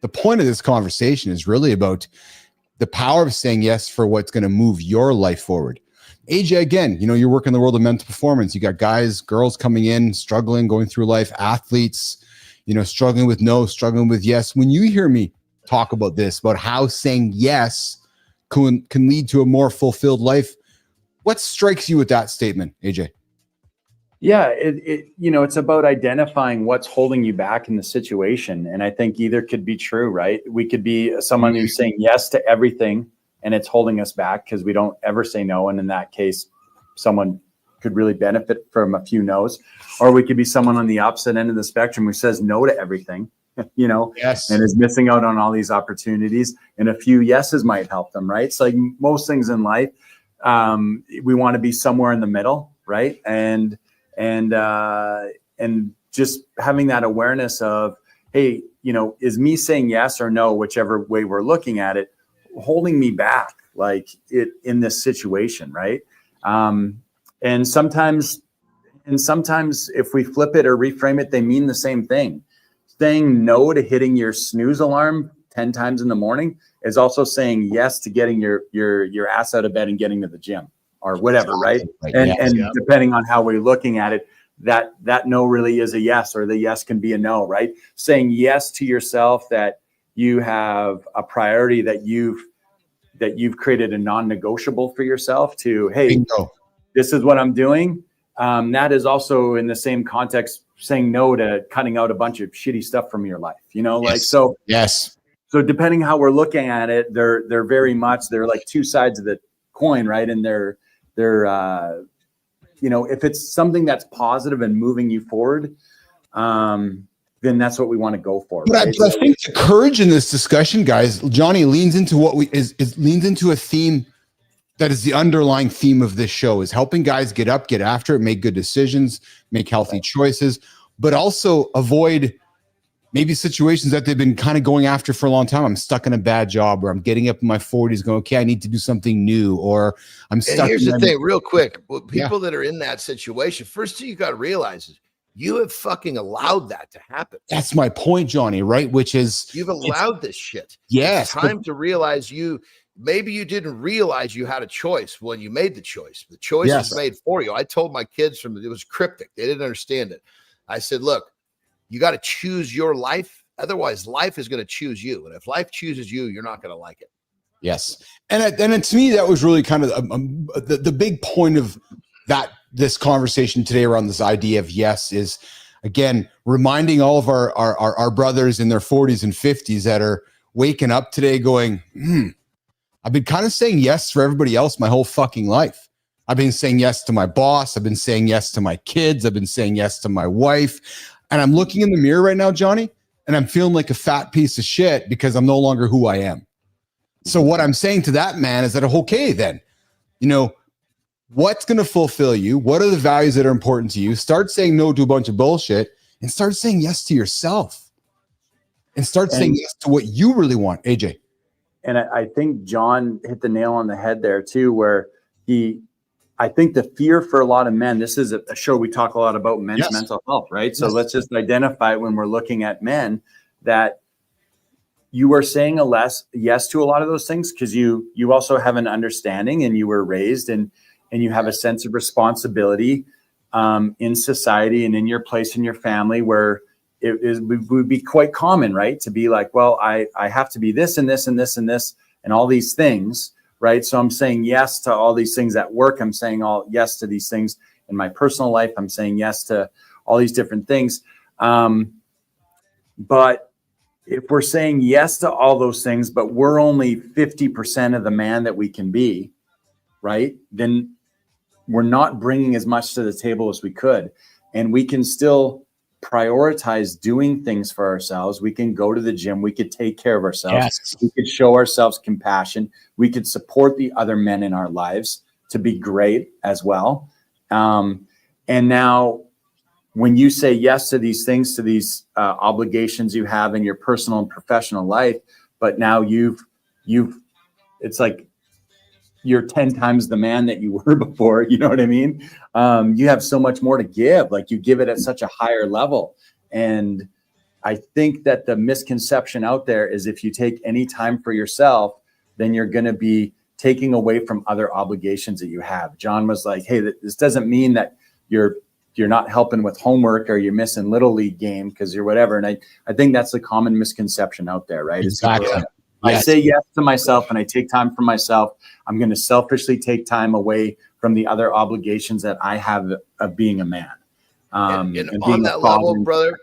S1: The point of this conversation is really about the power of saying yes for what's going to move your life forward. AJ, again, you work in the world of mental performance. You got guys, girls coming in, struggling, going through life, athletes, struggling with no, struggling with yes. When you hear me talk about this, about how saying yes can lead to a more fulfilled life, what strikes you with that statement, AJ?
S6: Yeah, it's about identifying what's holding you back in the situation. And I think either could be true, right? We could be someone who's saying yes to everything and it's holding us back because we don't ever say no. And in that case, someone could really benefit from a few no's. Or we could be someone on the opposite end of the spectrum who says no to everything,
S1: Yes.
S6: and is missing out on all these opportunities. And a few yeses might help them, right? So like most things in life, we want to be somewhere in the middle, right? And just having that awareness of, hey, is me saying yes or no, whichever way we're looking at it, holding me back, like it in this situation, right? And sometimes if we flip it or reframe it, they mean the same thing. Saying no to hitting your snooze alarm 10 times in the morning is also saying yes to getting your ass out of bed and getting to the gym or whatever, right? And depending on how we're looking at it, that no really is a yes, or the yes can be a no, right? Saying yes to yourself, that you have a priority that you've created a non-negotiable for yourself to, hey,
S1: Bingo.
S6: This is what I'm doing. That is also in the same context saying no to cutting out a bunch of shitty stuff from your life,
S1: Yes.
S6: So depending how we're looking at it, they're very much, they're like two sides of the coin, right? And they're if it's something that's positive and moving you forward, then that's what we want to go for.
S1: But,
S6: right?
S1: I think the courage in this discussion, guys, Johnny leans into leans into a theme that is the underlying theme of this show, is helping guys get up, get after it, make good decisions, make healthy choices, but also avoid maybe situations that they've been kind of going after for a long time. I'm stuck in a bad job, or I'm getting up in my 40s going, okay, I need to do something new, or I'm stuck.
S2: And here's the thing, real quick. People that are in that situation, first thing you got to realize is you have fucking allowed that to happen.
S1: That's my point, Johnny, right? Which is
S2: you've allowed this shit.
S1: Yes.
S2: It's time to realize maybe you didn't realize you had a choice when you made the choice. The choice is made for you. I told my kids it was cryptic. They didn't understand it. I said, look, you got to choose your life. Otherwise, life is going to choose you. And if life chooses you, you're not going to like it.
S1: Yes. And to me, that was really kind of the big point of this conversation today around this idea of yes is, again, reminding all of our brothers in their 40s and 50s that are waking up today going, I've been kind of saying yes for everybody else my whole fucking life. I've been saying yes to my boss. I've been saying yes to my kids. I've been saying yes to my wife. And I'm looking in the mirror right now, Johnny, and I'm feeling like a fat piece of shit because I'm no longer who I am. So what I'm saying to that man is that, okay, then, what's going to fulfill you? What are the values that are important to you? Start saying no to a bunch of bullshit and start saying yes to yourself, and start saying yes to what you really want, AJ.
S6: And I think John hit the nail on the head there too, where I think the fear for a lot of men, this is a show we talk a lot about men's mental health, right? So let's just identify when we're looking at men that you are saying yes to a lot of those things because you also have an understanding and you were raised and you have a sense of responsibility in society and in your place in your family where it would be quite common, right? To be like, well, I have to be this and this and this and this and all these things, right? So I'm saying yes to all these things at work. I'm saying yes to these things in my personal life. I'm saying yes to all these different things. But if we're saying yes to all those things, but we're only 50% of the man that we can be, right? Then we're not bringing as much to the table as we could. And we can still prioritize doing things for ourselves. We can go to the gym. We could take care of ourselves.
S1: Yes.
S6: We could show ourselves compassion. We could support the other men in our lives to be great as well. And now when you say yes to these things, to these obligations you have in your personal and professional life, but now it's like you're 10 times the man that you were before. You know what I mean? You have so much more to give. Like, you give it at such a higher level. And I think that the misconception out there is if you take any time for yourself, then you're going to be taking away from other obligations that you have. John was like, hey, this doesn't mean that you're not helping with homework or you're missing little league game because you're whatever. And I think that's the common misconception out there, right?
S1: Exactly.
S6: I say yes to myself and I take time for myself. I'm going to selfishly take time away from the other obligations that I have of being a man.
S2: And on that level, brother,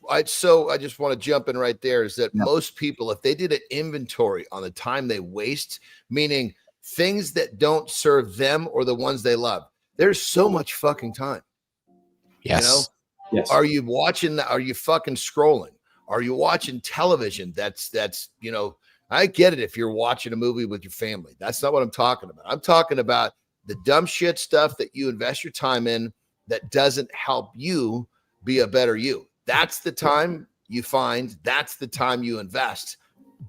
S2: I just want to jump in right there, is that most people, if they did an inventory on the time they waste, meaning things that don't serve them or the ones they love, there's so much fucking time.
S1: Yes.
S2: You know?
S6: Yes.
S2: Are you watching? Are you fucking scrolling? Are you watching television? That's, you know, I get it if you're watching a movie with your family. That's not what I'm talking about. I'm talking about the dumb shit stuff that you invest your time in that doesn't help you be a better you. That's the time you find. That's the time you invest.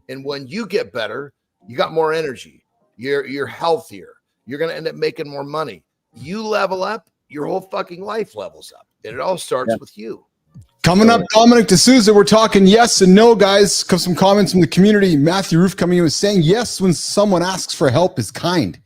S2: And when you get better, you got more energy. You're healthier. You're going to end up making more money. You level up, your whole fucking life levels up. And it all starts with you.
S1: Coming up, Dominic DeSouza, we're talking yes and no, guys. Some comments from the community. Matthew Roof coming in with saying yes when someone asks for help is kind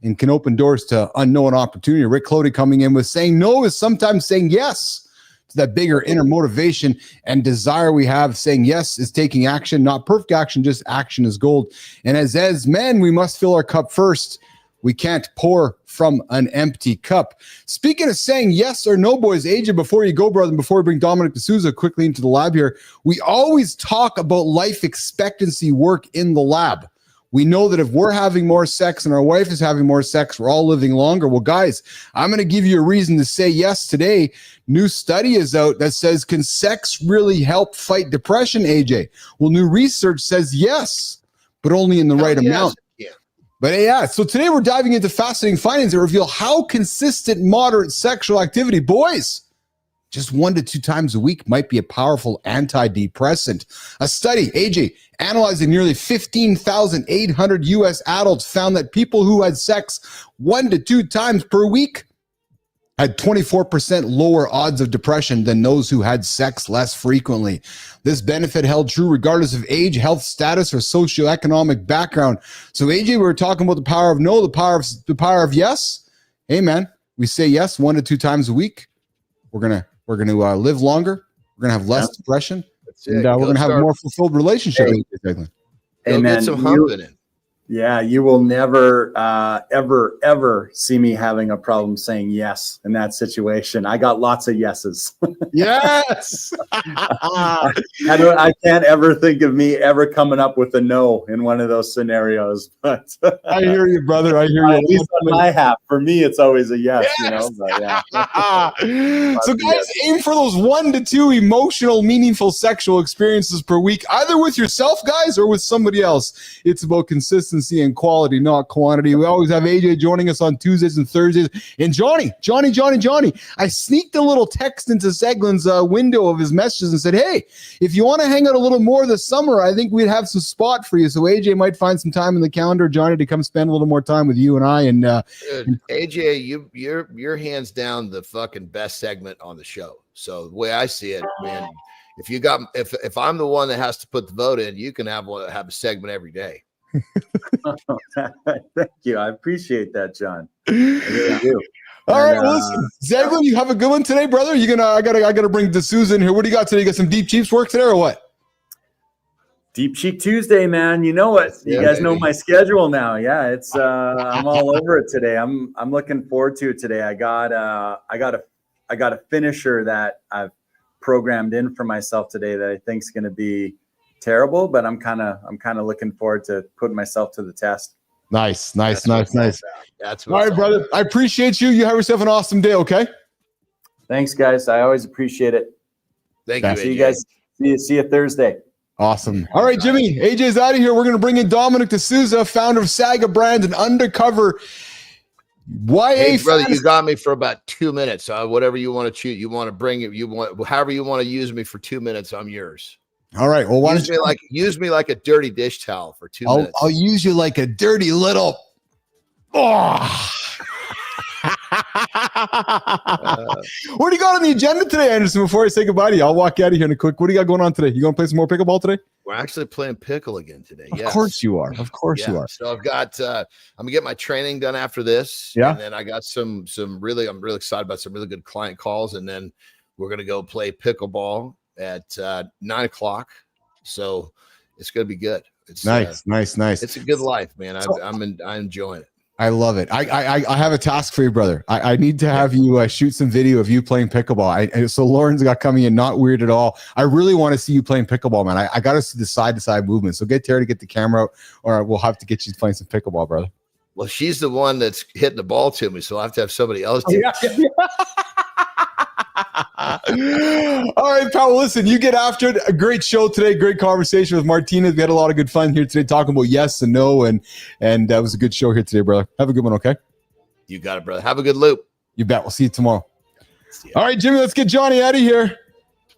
S1: and can open doors to unknown opportunity. Rick Clody coming in with saying no is sometimes saying yes to that bigger inner motivation and desire we have. Saying yes is taking action, not perfect action, just action is gold. And as men, we must fill our cup first. We can't pour from an empty cup. Speaking of saying yes or no, boys, AJ, before you go, brother, before we bring Dominic DeSouza quickly into the lab here, we always talk about life expectancy work in the lab. We know that if we're having more sex and our wife is having more sex, we're all living longer. Well, guys, I'm going to give you a reason to say yes today. New study is out that says, can sex really help fight depression, AJ? Well, new research says yes, but only in the right amount. But yeah, so today we're diving into fascinating findings that reveal how consistent moderate sexual activity, boys, just 1 to 2 times a week might be a powerful antidepressant. A study, AJ, analyzing nearly 15,800 U.S. adults found that people who had sex 1 to 2 times per week had 24% lower odds of depression than those who had sex less frequently. This benefit held true regardless of age, health status, or socioeconomic background. So AJ, we were talking about the power of no, the power of yes. Hey man, we say yes 1 to 2 times a week. We're gonna live longer. We're gonna have less depression, and we're gonna have a more fulfilled relationship.
S2: Hey man, get some humping in.
S6: Yeah, you will never, ever see me having a problem saying yes in that situation. I got lots of yeses.
S1: Yes.
S6: I can't ever think of me ever coming up with a no in one of those scenarios. But
S1: I hear you, brother. I hear you.
S6: At least on my half. For me, it's always a yes. You know. But yeah.
S1: So, guys, aim for those 1 to 2 emotional, meaningful sexual experiences per week, either with yourself, guys, or with somebody else. It's about consistency and quality, not quantity. We always have AJ joining us on Tuesdays and Thursdays. And Johnny, I sneaked a little text into Zeglen's window of his messages and said, hey, if you want to hang out a little more this summer, I think we'd have some spot for you. So AJ might find some time in the calendar, Johnny, to come spend a little more time with you and I. And
S2: dude, AJ, you're hands down the fucking best segment on the show. So the way I see it, man, if I'm the one that has to put the vote in, you can have a segment every day.
S6: Thank you. I appreciate that, John. I really do.
S1: All right, well, listen, Zeglen, you have a good one today, brother. I gotta bring DeSouza in here. What do you got today? You got some deep cheeks work today, or what?
S6: Deep Cheek Tuesday, man. You know what? You guys know my schedule now. Yeah, it's I'm all over it today. I'm looking forward to it today. I got a finisher that I've programmed in for myself today that I think is going to be terrible, but I'm kind of looking forward to putting myself to the test.
S1: Nice.
S2: That's
S1: all right, brother. I appreciate you. You have yourself an awesome day. Okay.
S6: Thanks, guys. I always appreciate it.
S2: Thank you,
S6: See you
S2: AJ.
S6: guys. See you Thursday.
S1: Awesome. All right, Jimmy. AJ's out of here. We're going to bring in Dominic DeSouza, founder of Saga brand and undercover YA.
S2: Hey, brother,
S1: fantasy.
S2: you got me for about 2 minutes. Whatever you want to choose, you want to bring it. You want however you want to use me for 2 minutes. I'm yours.
S1: All right. Well, why
S2: use me like a dirty dish towel for 2 minutes.
S1: I'll use you like a dirty little. Oh. What do you got on the agenda today, Andersen? Before I say goodbye to you, I'll walk out of here in a quick. What do you got going on today? You going to play some more pickleball today?
S2: We're actually playing pickle again today.
S1: Of course you are. Of course you are.
S2: So I've got I'm gonna get my training done after this.
S1: Yeah.
S2: And then I got I'm really excited about some really good client calls. And then we're gonna go play pickleball at 9:00. So it's gonna be good. It's
S1: nice.
S2: It's a good life, man. I'm enjoying it.
S1: I love it. I have a task for you, brother. I need to have you shoot some video of you playing pickleball. So Lauren's got coming in, not weird at all. I really want to see you playing pickleball, man. I got to see the side-to-side movement. So get Terry to get the camera out, or we'll have to get you playing some pickleball, brother.
S2: Well, she's the one that's hitting the ball to me, so I'll have to have somebody else do it.
S1: All right, pal. Listen, you get after it. A great show today. Great conversation with Martinez. We had a lot of good fun here today talking about yes and no, and that was a good show here today, brother. Have a good one, okay?
S2: You got it, brother. Have a good loop.
S1: You bet. We'll see you tomorrow. All right, Jimmy, let's get Johnny out of here.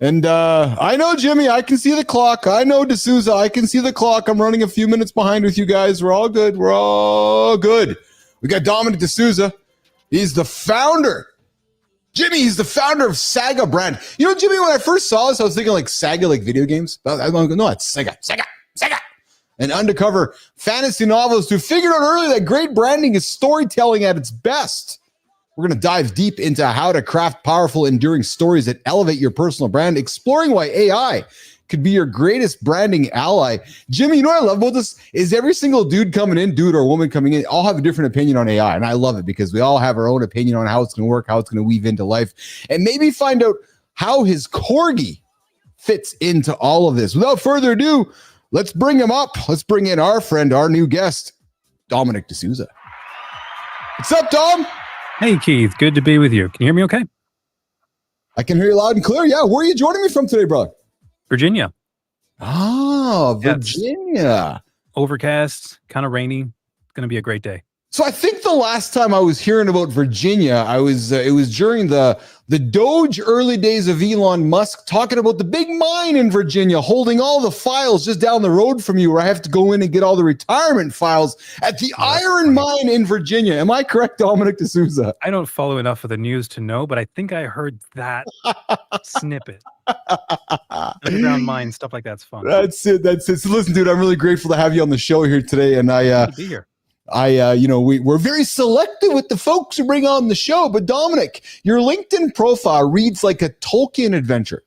S1: And I know, Jimmy, I can see the clock. I know, DeSouza, I can see the clock. I'm running a few minutes behind with you guys. We're all good. We're all good. We got Dominic DeSouza. He's the founder. Jimmy, he's the founder of Saga brand. You know, Jimmy, when I first saw this, I was thinking like Saga, like video games. No, it's Saga. And undercover fantasy novels who figured out early that great branding is storytelling at its best. We're going to dive deep into how to craft powerful, enduring stories that elevate your personal brand, exploring why AI could be your greatest branding ally. Jimmy, you know what I love about this is every single dude or woman coming in, all have a different opinion on AI. And I love it because we all have our own opinion on how it's going to work, how it's going to weave into life, and maybe find out how his corgi fits into all of this. Without further ado, let's bring him up. Let's bring in our friend, our new guest, Dominic DeSouza. What's up, Dom?
S7: Hey, Keith. Good to be with you. Can you hear me okay?
S1: I can hear you loud and clear. Yeah. Where are you joining me from today, brother?
S7: Virginia.
S1: Oh, Virginia.
S7: Overcast, kind of rainy. It's going to be a great day.
S1: So I think the last time I was hearing about Virginia, it was during the Doge early days of Elon Musk talking about the big mine in Virginia, holding all the files just down the road from you, where I have to go in and get all the retirement files at the iron mine in Virginia. Am I correct, Dominic DeSouza?
S7: I don't follow enough of the news to know, but I think I heard that snippet. Underground mine, stuff like that's fun.
S1: That's it. So listen, dude, I'm really grateful to have you on the show here today, and
S7: Good to be here.
S1: We're very selective with the folks who bring on the show, but Dominic, your LinkedIn profile reads like a Tolkien adventure.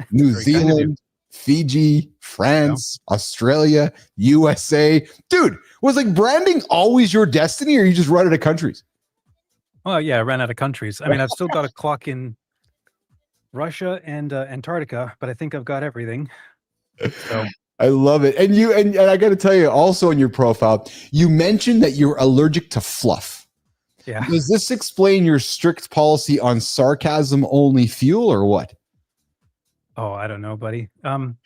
S1: New Zealand, Fiji, France, Australia, USA. Dude, was like branding always your destiny, or you just run out of countries?
S7: Well, yeah, I ran out of countries. I mean, I've still got a clock in Russia and Antarctica, but I think I've got everything. So
S1: I love it. And I got to tell you, also in your profile, you mentioned that you're allergic to fluff.
S7: yeah.
S1: Does this explain your strict policy on sarcasm only fuel, or what?
S7: Oh, I don't know, buddy. I don't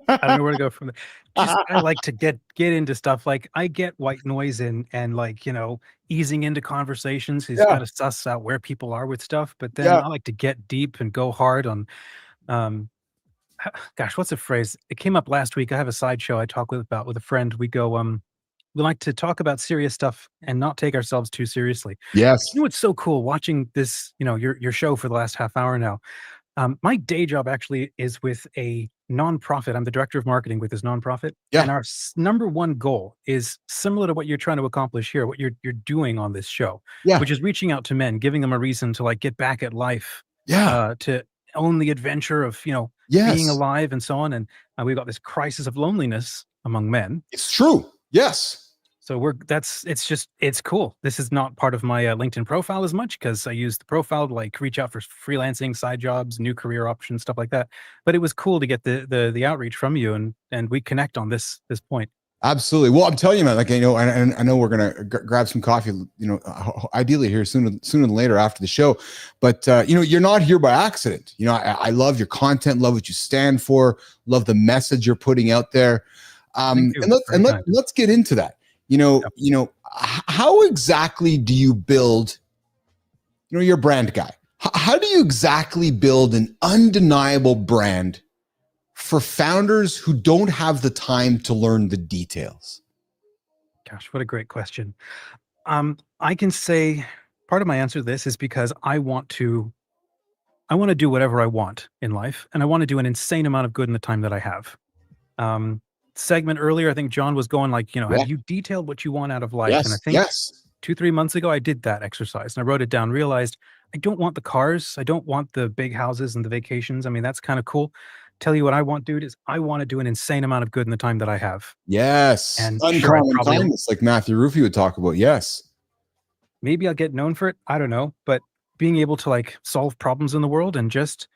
S7: know where to go from there. Just, I like to get into stuff. Like I get white noise and like, easing into conversations. He's got to suss out where people are with stuff. But then I like to get deep and go hard on, gosh, what's the phrase? It came up last week. I have a sideshow I talk about with a friend. We go, we like to talk about serious stuff and not take ourselves too seriously.
S1: Yes.
S7: You know what's so cool watching this, your show for the last half hour now. My day job actually is with a nonprofit. I'm the director of marketing with this nonprofit.
S1: Yeah.
S7: And our number one goal is similar to what you're trying to accomplish here, what you're doing on this show, which is reaching out to men, giving them a reason to like get back at life, to own the adventure of, being alive and so on. And we've got this crisis of loneliness among men.
S1: It's true. Yes.
S7: So it's cool. This is not part of my LinkedIn profile as much because I use the profile to like reach out for freelancing, side jobs, new career options, stuff like that. But it was cool to get the outreach from you and we connect on this point.
S1: Absolutely. Well, I'm telling you, man, like, I know we're going to grab some coffee, ideally here sooner than later after the show, but you're not here by accident. I love your content, love what you stand for, love the message you're putting out there. And let's get into that. How exactly do you build, you're a brand guy. How do you exactly build an undeniable brand for founders who don't have the time to learn the details?
S7: Gosh, what a great question. I can say part of my answer to this is because I want to do whatever I want in life, and I want to do an insane amount of good in the time that I have. Segment earlier, I think John was going like, have you detailed what you want out of life?
S1: Yes,
S7: and I think
S1: yes.
S7: 2-3 months ago, I did that exercise and I wrote it down, realized I don't want the cars. I don't want the big houses and the vacations. I mean, that's kind of cool. Tell you what I want, dude, is I want to do an insane amount of good in the time that I have.
S1: Yes.
S7: And
S1: uncommon kindness, like Matthew Rufy would talk about. Yes.
S7: Maybe I'll get known for it. I don't know. But being able to like solve problems in the world and just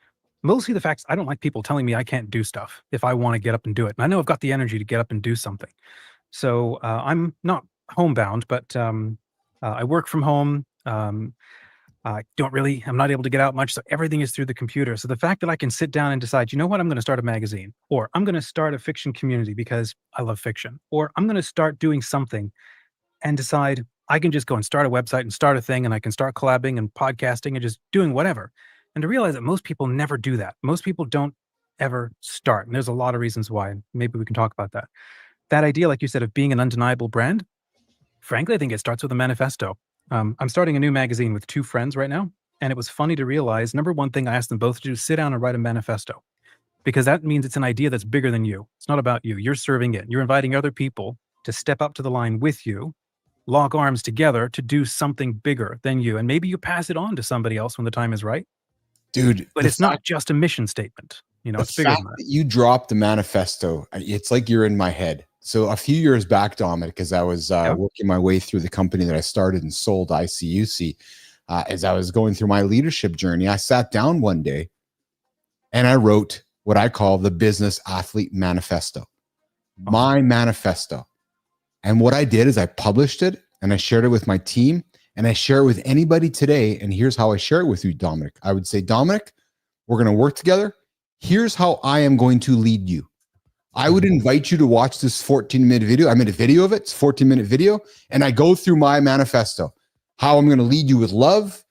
S7: mostly the facts, I don't like people telling me I can't do stuff if I want to get up and do it. And I know I've got the energy to get up and do something. So I'm not homebound, but I work from home. I'm not able to get out much. So everything is through the computer. So the fact that I can sit down and decide, I'm going to start a magazine, or I'm going to start a fiction community because I love fiction, or I'm going to start doing something and decide I can just go and start a website and start a thing, and I can start collabing and podcasting and just doing whatever. And to realize that most people never do that. Most people don't ever start. And there's a lot of reasons why. Maybe we can talk about that. That idea, like you said, of being an undeniable brand, frankly, I think it starts with a manifesto. I'm starting a new magazine with 2 friends right now. And it was funny to realize, number one thing I asked them both to do is sit down and write a manifesto, because that means it's an idea that's bigger than you. It's not about you. You're serving it. You're inviting other people to step up to the line with you, lock arms together to do something bigger than you. And maybe you pass it on to somebody else when the time is right.
S1: Dude.
S7: But it's not just a mission statement. It's bigger than that.
S1: You dropped the manifesto. It's like you're in my head. So a few years back, Dominic, as I was working my way through the company that I started and sold, ICUC, as I was going through my leadership journey, I sat down one day and I wrote what I call the Business Athlete Manifesto, my manifesto. And what I did is I published it and I shared it with my team, and I share it with anybody today. And here's how I share it with you, Dominic. I would say, Dominic, we're going to work together. Here's how I am going to lead you. I would invite you to watch this 14-minute video. I made a video of it. It's a 14-minute video. And I go through my manifesto, how I'm going to lead you with love,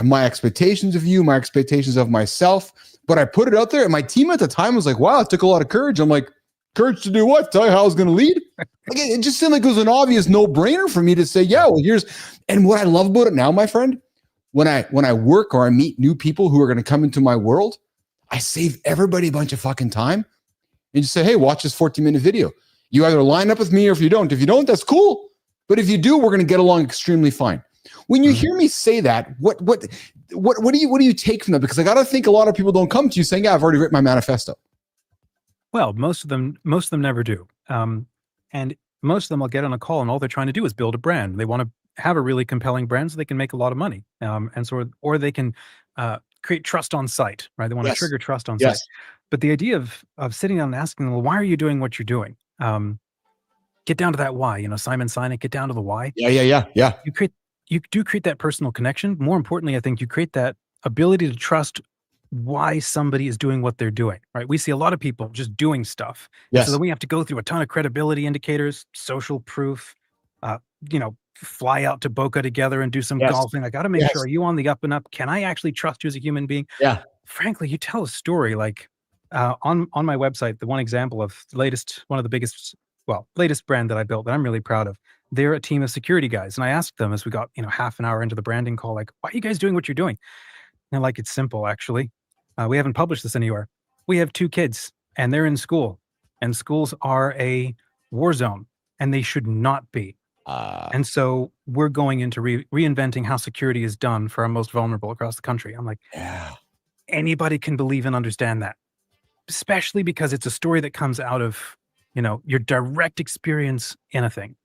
S1: my expectations of you, my expectations of myself. But I put it out there, and my team at the time was like, wow, it took a lot of courage. I'm like, courage to do what? Tell you how I was going to lead? Like, it just seemed like it was an obvious no-brainer for me to say, yeah, well, here's, and what I love about it now, my friend, when I work or I meet new people who are going to come into my world, I save everybody a bunch of fucking time and just say, hey, watch this 14-minute video. You either line up with me, or if you don't, that's cool. But if you do, we're going to get along extremely fine. When you hear me say that, what do you take from that? Because I got to think a lot of people don't come to you saying, yeah, I've already written my manifesto.
S7: Well, most of them never do. And most of them will get on a call and all they're trying to do is build a brand. They want to have a really compelling brand so they can make a lot of money. Or they can create trust on site, right? They want to trigger trust on site. But the idea of sitting down and asking them, well, why are you doing what you're doing? Get down to that why, Simon Sinek, get down to the why.
S1: Yeah.
S7: You do create that personal connection. More importantly, I think you create that ability to trust why somebody is doing what they're doing, right? We see a lot of people just doing stuff.
S1: Yes.
S7: So then we have to go through a ton of credibility indicators, social proof, fly out to Boca together and do some golfing. I got to make sure, are you on the up and up? Can I actually trust you as a human being?
S1: Yeah.
S7: Frankly, you tell a story like on my website, the one example of latest brand that I built that I'm really proud of. They're a team of security guys. And I asked them as we got, half an hour into the branding call, like, why are you guys doing what you're doing? And like, it's simple, actually. We haven't published this anywhere. We have 2 kids and they're in school, and schools are a war zone and they should not be. And so we're going into reinventing how security is done for our most vulnerable across the country. I'm like, anybody can believe and understand that, especially because it's a story that comes out of, your direct experience in a thing.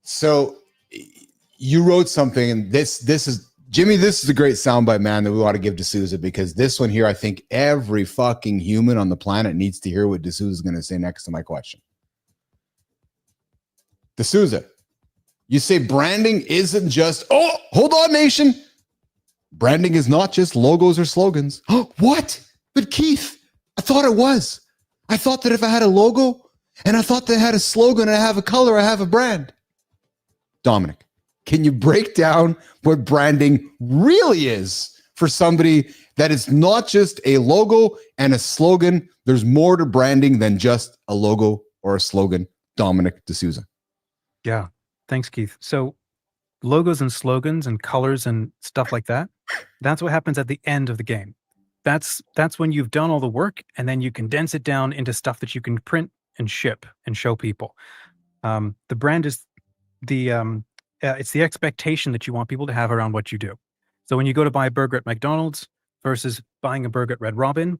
S1: So you wrote something, and this is, Jimmy, this is a great soundbite, man, that we ought to give DeSouza, because this one here, I think every fucking human on the planet needs to hear what DeSouza is going to say next to my question. DeSouza, you say branding isn't just, oh, hold on, nation. Branding is not just logos or slogans. Oh, what? But Keith, I thought it was. I thought that if I had a logo and I thought that I had a slogan and I have a color, I have a brand. Dominic, can you break down what branding really is for somebody that is not just a logo and a slogan? There's more to branding than just a logo or a slogan. Dominic DeSouza.
S7: Yeah. Thanks, Keith. So logos and slogans and colors and stuff like that, that's what happens at the end of the game. That's when you've done all the work, and then you condense it down into stuff that you can print and ship and show people. The brand is it's the expectation that you want people to have around what you do. So when you go to buy a burger at McDonald's versus buying a burger at Red Robin,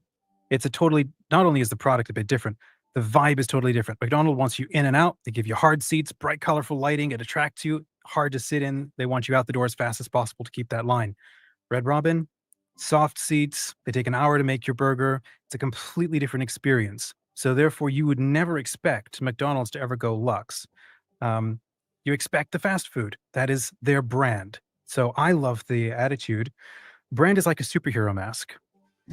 S7: it's a totally, not only is the product a bit different, the vibe is totally different. McDonald's wants you in and out. They give you hard seats, bright, colorful lighting. It attracts you, hard to sit in. They want you out the door as fast as possible to keep that line. Red Robin, soft seats. They take an hour to make your burger. It's a completely different experience. So therefore, you would never expect McDonald's to ever go luxe. You expect the fast food. That is their brand. So I love the attitude. Brand is like a superhero mask.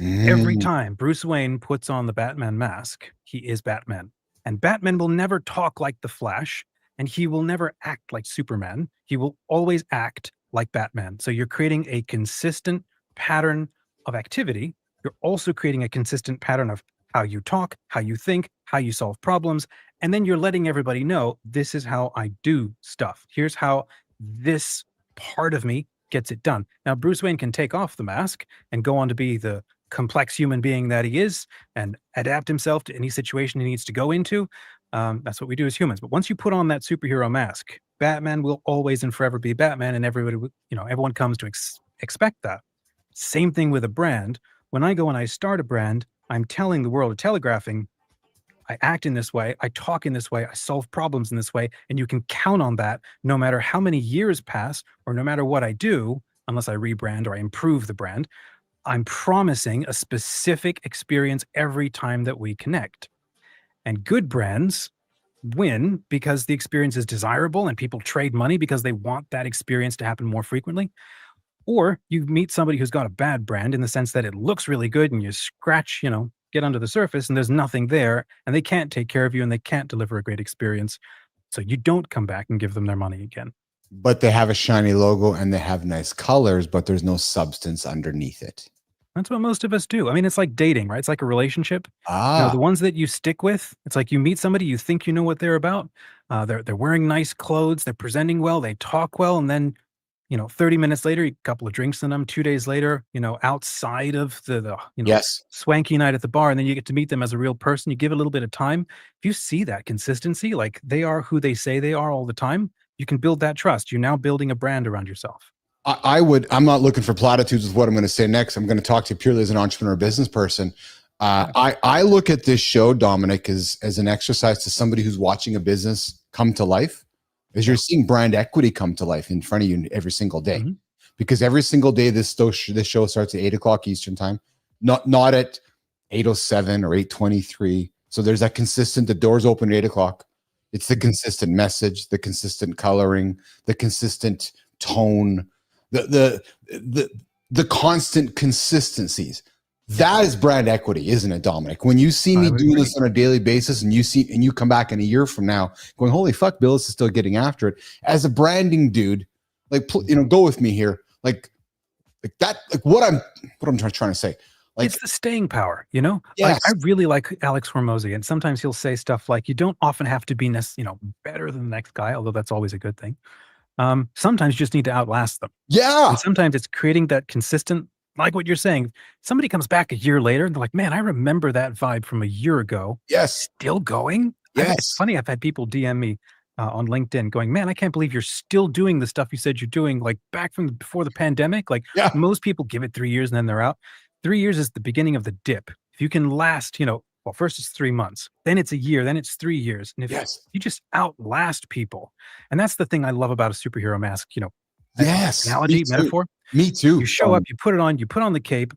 S7: Every time Bruce Wayne puts on the Batman mask, he is Batman. And Batman will never talk like the Flash, and he will never act like Superman. He will always act like Batman. So you're creating a consistent pattern of activity. You're also creating a consistent pattern of how you talk, how you think, how you solve problems. And then you're letting everybody know, this is how I do stuff. Here's how this part of me gets it done. Now, Bruce Wayne can take off the mask and go on to be the complex human being that he is and adapt himself to any situation he needs to go into. That's what we do as humans. But once you put on that superhero mask, Batman will always and forever be Batman, and everybody, everyone comes to expect that. Same thing with a brand. When I go and I start a brand, I'm telling the world of telegraphing, I act in this way, I talk in this way, I solve problems in this way, and you can count on that no matter how many years pass or no matter what I do, unless I rebrand or I improve the brand. I'm promising a specific experience every time that we connect. And good brands win because the experience is desirable and people trade money because they want that experience to happen more frequently. Or you meet somebody who's got a bad brand in the sense that it looks really good and you scratch, get under the surface and there's nothing there and they can't take care of you and they can't deliver a great experience. So you don't come back and give them their money again.
S1: But they have a shiny logo and they have nice colors, but there's no substance underneath it.
S7: That's what most of us do. I mean, it's like dating, right? It's like a relationship. The ones that you stick with, it's like you meet somebody, you think you know what they're about. They're wearing nice clothes, they're presenting well, they talk well, and then 30 minutes later, a couple of drinks in them. 2 days later, outside of the
S1: yes,
S7: swanky night at the bar, and then you get to meet them as a real person. You give it a little bit of time. If you see that consistency, like they are who they say they are all the time, you can build that trust. You're now building a brand around yourself.
S1: I'm not looking for platitudes with what I'm going to say next. I'm going to talk to you purely as an entrepreneur business person. I look at this show, Dominic, as an exercise to somebody who's watching a business come to life, as you're seeing brand equity come to life in front of you every single day. Because every single day this show starts at 8:00 Eastern time, not at 8:07 or 8:23. So there's that consistent, the doors open at 8:00. It's the consistent message, the consistent coloring, the consistent tone, the constant consistencies. That is brand equity, isn't it, Dominic? When you see me doing this on a daily basis and you come back in a year from now going, holy fuck, Bilous is still getting after it. As a branding dude, go with me here. Like what I'm trying to say. Like,
S7: it's the staying power,
S1: Yes.
S7: I really like Alex Hormozy, and sometimes he'll say stuff like, you don't often have to be, better than the next guy, although that's always a good thing. Sometimes you just need to outlast them.
S1: Yeah.
S7: And sometimes it's creating that consistent, like what you're saying. Somebody comes back a year later and they're like, man, I remember that vibe from a year ago.
S1: Yes.
S7: Still going?
S1: Yes.
S7: It's funny. I've had people DM me on LinkedIn going, man, I can't believe you're still doing the stuff you said you're doing, like back from before the pandemic. Like most people give it 3 years and then they're out. 3 years is the beginning of the dip. If you can last, well, first it's 3 months, then it's a year, then it's 3 years. And if you just outlast people, and that's the thing I love about a superhero mask, analogy, metaphor.
S1: Me too.
S7: You show up, you put on the cape.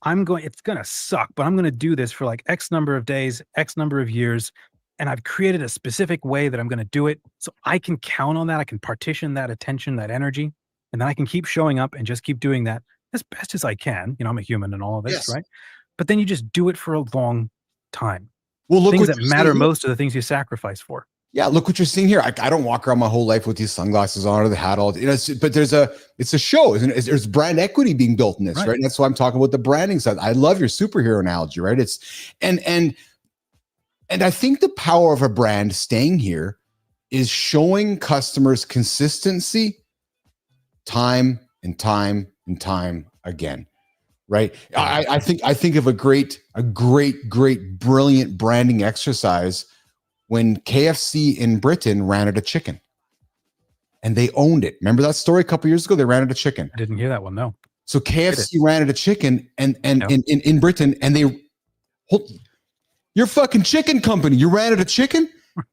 S7: It's going to suck, but I'm going to do this for like X number of days, X number of years. and I've created a specific way that I'm going to do it. So I can count on that. I can partition that attention, that energy, and then I can keep showing up and just keep doing that as best as I can. You know, I'm a human and all of this,
S1: Yes.
S7: right? But then you just do it for a long time.
S1: Well, look
S7: Things
S1: what
S7: that
S1: you're
S7: matter
S1: seeing.
S7: most are the things you sacrifice for.
S1: Yeah, look what you're seeing here. I don't walk around my whole life with these sunglasses on or the hat all. But it's a show, isn't it? There's brand equity being built in this, right? And that's why I'm talking about the branding side. I love your superhero analogy, right? It's and I think the power of a brand staying here is showing customers consistency, time and time and time again, right? I think of a great, brilliant branding exercise when KFC in Britain ran out of chicken and they owned it. Remember that story a couple years ago? They ran out of chicken.
S7: I didn't hear that one. No.
S1: So KFC ran out of chicken and in Britain, and they your fucking chicken company, you ran out of chicken?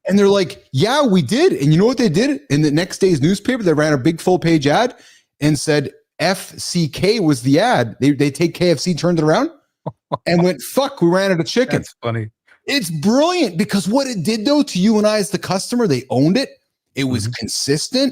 S1: And they're like, yeah, we did. And you know what they did? In the next day's newspaper, they ran a big full page ad and said FCK was the ad. They take KFC, turned it around and went, fuck, we ran out of chicken.
S7: That's funny.
S1: It's brilliant because what it did though to you and I as the customer, they owned it. It was consistent.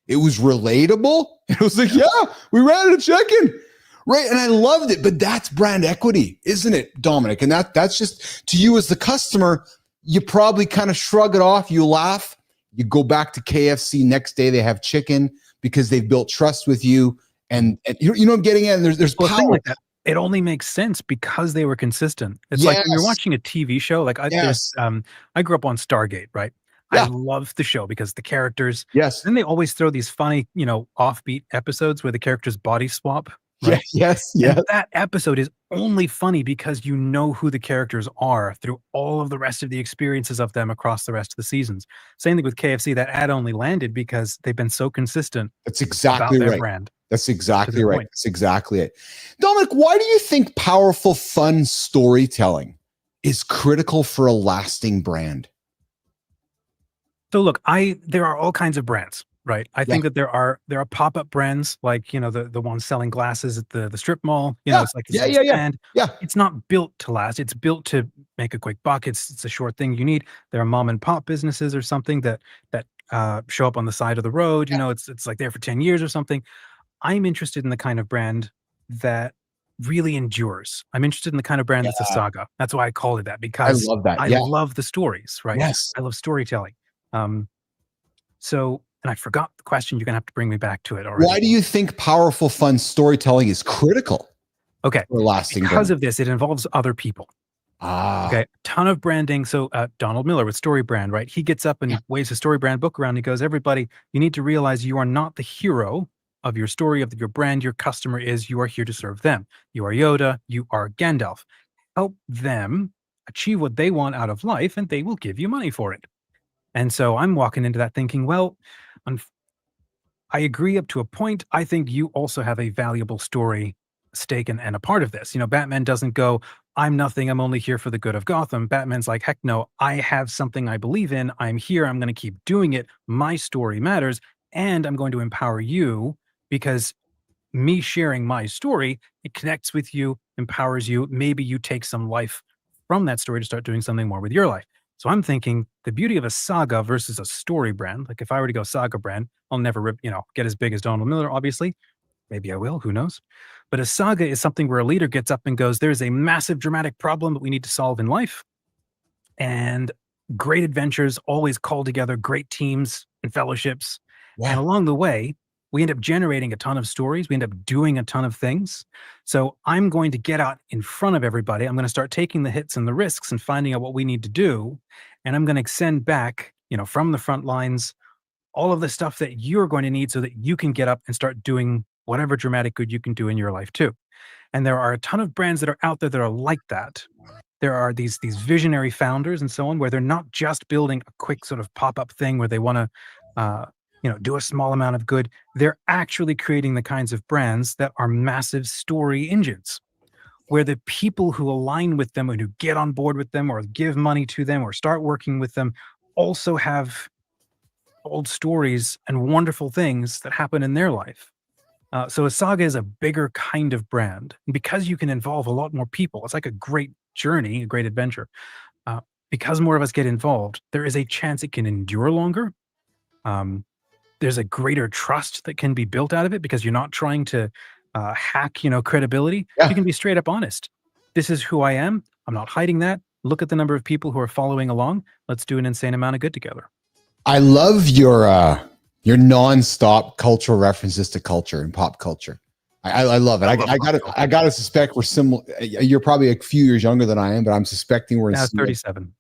S1: It was relatable. It was like, yeah, we ran out of chicken. Right. And I loved it. But that's brand equity, isn't it, Dominic? And that's just to you as the customer, you probably kind of shrug it off. You laugh. You go back to KFC next day. They have chicken because they've built trust with you. And you know what I'm getting at? And there's power.
S7: Like that. It only makes sense because they were consistent. It's like when you're watching a TV show, like I grew up on Stargate, right? Yeah. I love the show because the characters, then they always throw these funny, offbeat episodes where the characters body swap. Right?
S1: Yes.
S7: And that episode is only funny because you know who the characters are through all of the rest of the experiences of them across the rest of the seasons. Same thing with KFC. That ad only landed because they've been so consistent.
S1: That's exactly
S7: about their
S1: right.
S7: Brand.
S1: That's exactly right. That's exactly it. Dominic, why do you think powerful, fun storytelling is critical for a lasting brand?
S7: So look, there are all kinds of brands, right? I think that there are pop-up brands like, the ones selling glasses at the strip mall. It's like brand. It's not built to last. It's built to make a quick buck. It's a short thing you need. There are mom and pop businesses or something that show up on the side of the road. It's like there for 10 years or something. I'm interested in the kind of brand that really endures. I'm interested in the kind of brand that's a saga. That's why I call it that, because
S1: I love that.
S7: I love the stories, right?
S1: Yes.
S7: I love storytelling. And I forgot the question. You're going to have to bring me back to it already.
S1: Why do you think powerful, fun storytelling is critical?
S7: Okay.
S1: For a lasting
S7: because
S1: brand?
S7: of this, it involves other people. Okay. Ton of branding. So Donald Miller with Story Brand, right? He gets up and he waves his Story Brand book around. He goes, everybody, you need to realize you are not the hero of your story, of your brand. Your customer is. You are here to serve them. You are Yoda. You are Gandalf. Help them achieve what they want out of life, and they will give you money for it. And so I'm walking into that thinking, well, I agree up to a point. I think you also have a valuable story stake and a part of this. Batman doesn't go, I'm nothing. I'm only here for the good of Gotham. Batman's like, heck no, I have something I believe in. I'm here. I'm going to keep doing it. My story matters. And I'm going to empower you because me sharing my story, it connects with you, empowers you. Maybe you take some life from that story to start doing something more with your life. So I'm thinking the beauty of a saga versus a story brand. Like if I were to go saga brand, I'll never, get as big as Donald Miller, obviously. Maybe I will, who knows? But a saga is something where a leader gets up and goes, there's a massive dramatic problem that we need to solve in life. And great adventures always call together great teams and fellowships. And along the way, we end up generating a ton of stories. We end up doing a ton of things. So I'm going to get out in front of everybody. I'm going to start taking the hits and the risks and finding out what we need to do. And I'm going to send back, from the front lines, all of the stuff that you're going to need so that you can get up and start doing whatever dramatic good you can do in your life too. And there are a ton of brands that are out there that are like that. There are these visionary founders and so on, where they're not just building a quick sort of pop-up thing where they want to, do a small amount of good. They're actually creating the kinds of brands that are massive story engines, where the people who align with them and who get on board with them or give money to them or start working with them also have old stories and wonderful things that happen in their life. So a saga is a bigger kind of brand. And because you can involve a lot more people, it's like a great journey, a great adventure. because more of us get involved, there is a chance it can endure longer. There's a greater trust that can be built out of it because you're not trying to hack, credibility.
S1: Yeah.
S7: You can be straight up honest. This is who I am. I'm not hiding that. Look at the number of people who are following along. Let's do an insane amount of good together.
S1: I love your nonstop cultural references to culture and pop culture. I love it. I gotta suspect we're similar. You're probably a few years younger than I am, but I'm suspecting we're in
S7: 37.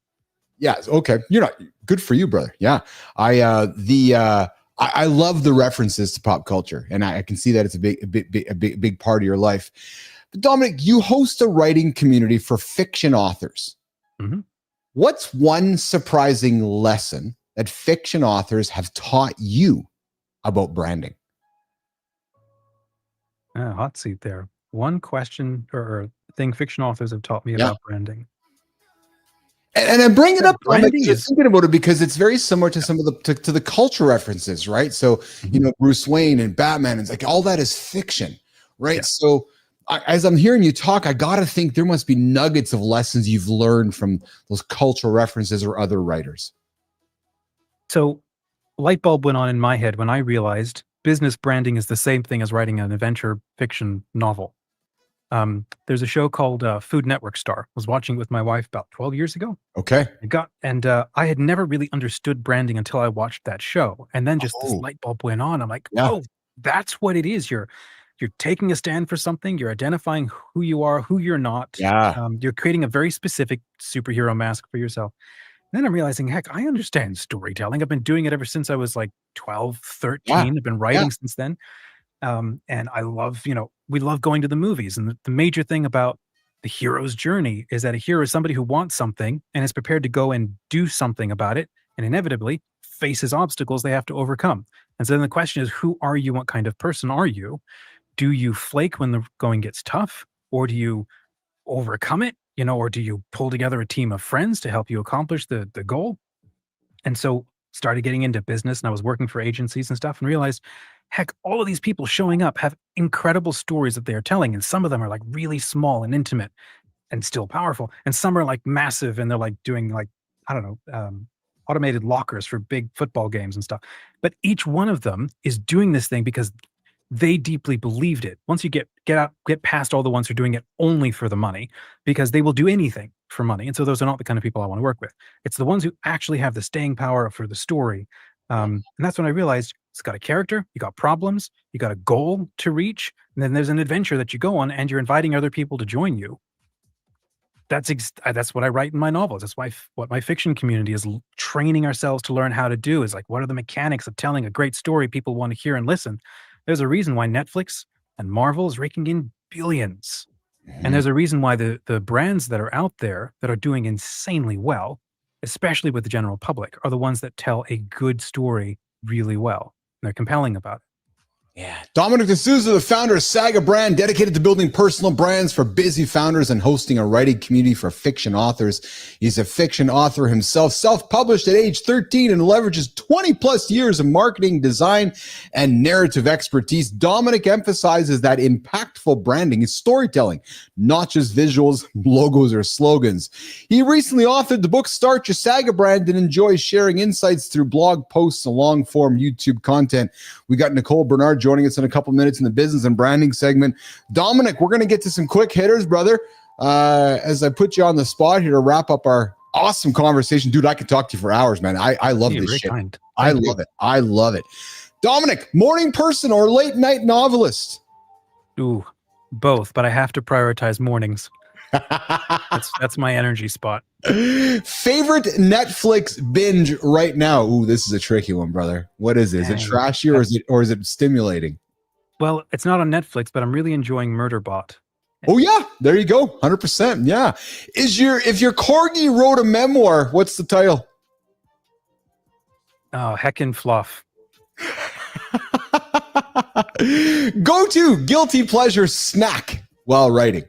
S1: Yeah. Okay. You're not good for you, brother. Yeah. I love the references to pop culture, and I can see that it's a big part of your life. But Dominic, you host a writing community for fiction authors.
S7: Mm-hmm.
S1: What's one surprising lesson that fiction authors have taught you about branding?
S7: Hot seat there. One question or thing fiction authors have taught me about branding.
S1: And I bring it up,
S7: branding
S1: just thinking about it, because it's very similar to some of the to the culture references, right? So, Bruce Wayne and Batman, and it's like all that is fiction, right? Yeah. So as I'm hearing you talk, I got to think there must be nuggets of lessons you've learned from those cultural references or other writers. So
S7: light bulb went on in my head when I realized business branding is the same thing as writing an adventure fiction novel. There's a show called Food Network Star. I was watching it with my wife about 12 years ago.
S1: Okay.
S7: I had never really understood branding until I watched that show. And then just this light bulb went on. I'm like, oh, that's what it is. You're taking a stand for something. You're identifying who you are, who you're not.
S1: Yeah.
S7: You're creating a very specific superhero mask for yourself. And then I'm realizing, heck, I understand storytelling. I've been doing it ever since I was like 12, 13. Yeah. I've been writing since then. And I love, we love going to the movies. And the major thing about the hero's journey is that a hero is somebody who wants something and is prepared to go and do something about it, and inevitably faces obstacles they have to overcome. And so then the question is, who are you? What kind of person are you? Do you flake when the going gets tough, or do you overcome it? Or do you pull together a team of friends to help you accomplish the goal? And so started getting into business, and I was working for agencies and stuff, and realized, heck, all of these people showing up have incredible stories that they're telling. And some of them are like really small and intimate and still powerful. And some are like massive, and they're like doing like, I don't know, automated lockers for big football games and stuff. But each one of them is doing this thing because they deeply believed it. Once you get past all the ones who are doing it only for the money, because they will do anything for money. And so those are not the kind of people I want to work with. It's the ones who actually have the staying power for the story. And that's when I realized it's got a character, you got problems, you got a goal to reach, and then there's an adventure that you go on, and you're inviting other people to join you. That's what I write in my novels. That's what my fiction community is training ourselves to learn how to do, is like, what are the mechanics of telling a great story people want to hear and listen? There's a reason why Netflix and Marvel is raking in billions. And there's a reason why the brands that are out there that are doing insanely well, especially with the general public, are the ones that tell a good story really well. And they're compelling about it.
S1: Yeah. Dominic DeSouza, the founder of Saga brand, dedicated to building personal brands for busy founders and hosting a writing community for fiction authors. He's a fiction author himself, self-published at age 13, and leverages 20 plus years of marketing, design, and narrative expertise. Dominic emphasizes that impactful branding is storytelling, not just visuals, logos, or slogans. He recently authored the book Start Your Saga Brand and enjoys sharing insights through blog posts and long-form YouTube content. We got Nicole Bernard joining us in a couple minutes in the business and branding segment. Dominic, we're going to get to some quick hitters, brother. As I put you on the spot here to wrap up our awesome conversation. Dude, I could talk to you for hours, man. I love this shit. I love it. I love it. Dominic, morning person or late night novelist?
S7: Ooh, both, but I have to prioritize mornings. That's my energy spot.
S1: Favorite Netflix binge right now? Ooh, this is a tricky one, brother. What is it? Is it trashy or is it stimulating?
S7: Well, it's not on Netflix, but I'm really enjoying Murderbot.
S1: Oh yeah, there you go, 100%. Yeah, if your corgi wrote a memoir, what's the title?
S7: Oh, heckin' fluff.
S1: Go to guilty pleasure snack while writing.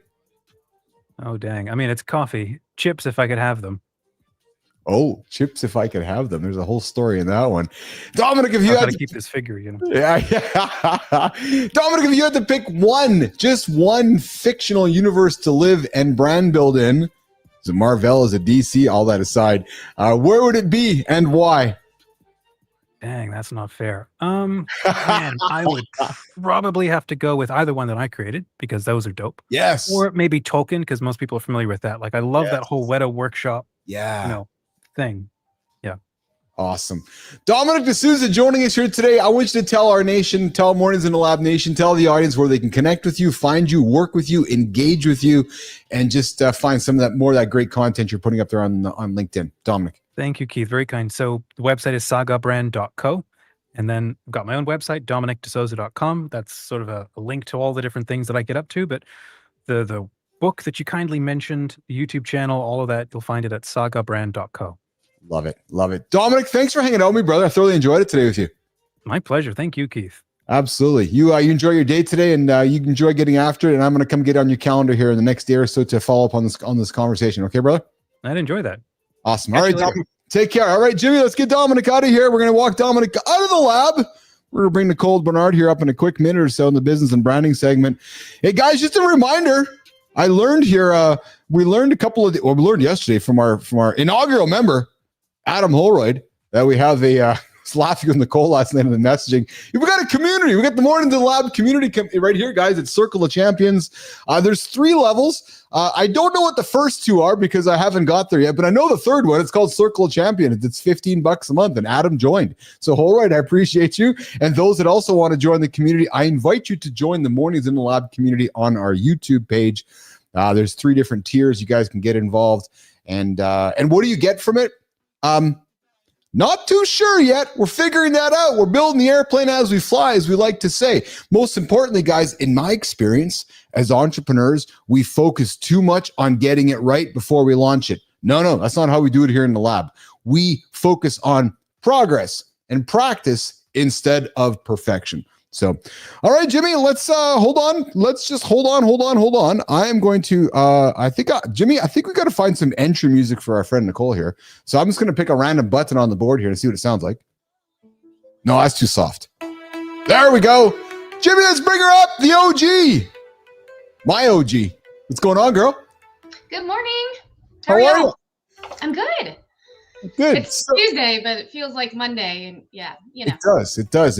S7: Oh, dang. I mean, it's coffee. Chips, if I could have them.
S1: Oh, chips, if I could have them. There's a whole story in that one. Dominic, if you had to
S7: keep this figure,
S1: Yeah. Dominic, if you had to pick just one fictional universe to live and brand build in, Is it Marvel? Is it DC? All that aside, where would it be and why?
S7: Dang, that's not fair. Man, I would probably have to go with either one that I created because those are dope.
S1: Yes.
S7: Or maybe Tolkien because most people are familiar with that. Like I love that whole Weta workshop, thing. Yeah.
S1: Awesome. Dominic DeSouza joining us here today. I want you to tell our nation, tell Mornings in the Lab Nation, tell the audience where they can connect with you, find you, work with you, engage with you, and just find some of that more of that great content you're putting up there on LinkedIn. Dominic.
S7: Thank you, Keith. Very kind. So the website is sagabrand.co. And then I've got my own website, dominicdesouza.com. That's sort of a link to all the different things that I get up to. But the book that you kindly mentioned, the YouTube channel, all of that, you'll find it at sagabrand.co.
S1: Love it. Love it. Dominic, thanks for hanging out with me, brother. I thoroughly enjoyed it today with you.
S7: My pleasure. Thank you, Keith.
S1: Absolutely. You enjoy your day today, and you enjoy getting after it. And I'm going to come get on your calendar here in the next day or so to follow up on this conversation. Okay, brother?
S7: I'd enjoy that.
S1: Awesome. All right, Dominic, take care. All right, Jimmy, let's get Dominic out of here. We're going to walk Dominic out of the lab. We're going to bring Nicole Bernard here up in a quick minute or so in the business and branding segment. Hey, guys, just a reminder. I learned here, we learned we learned yesterday from our inaugural member, Adam Holroyd, that we have was laughing with Nicole last night in the messaging. We got a community. We got the Mornings in the Lab community right here, guys. It's Circle of Champions. There's 3 levels. I don't know what the first 2 are because I haven't got there yet, but I know the third one. It's called Circle of Champions. It's $15 a month, and Adam joined. So, Holroyd, I appreciate you. And those that also want to join the community, I invite you to join the Mornings in the Lab community on our YouTube page. There's 3 different tiers. You guys can get involved. And what do you get from it? Not too sure yet. We're figuring that out. We're building the airplane as we fly, as we like to say. Most importantly, guys, in my experience as entrepreneurs, we focus too much on getting it right before we launch it. No, that's not how we do it here in the lab. We focus on progress and practice instead of perfection. So, all right, Jimmy, let's hold on. Let's just hold on. I am going to, Jimmy, I think we got to find some entry music for our friend Nicole here. So I'm just going to pick a random button on the board here to see what it sounds like. No, that's too soft. There we go. Jimmy, let's bring her up. The OG. My OG. What's going on, girl?
S8: Good morning.
S1: How are you?
S8: I'm good.
S1: Good.
S8: It's Tuesday, but it feels like Monday, and
S1: It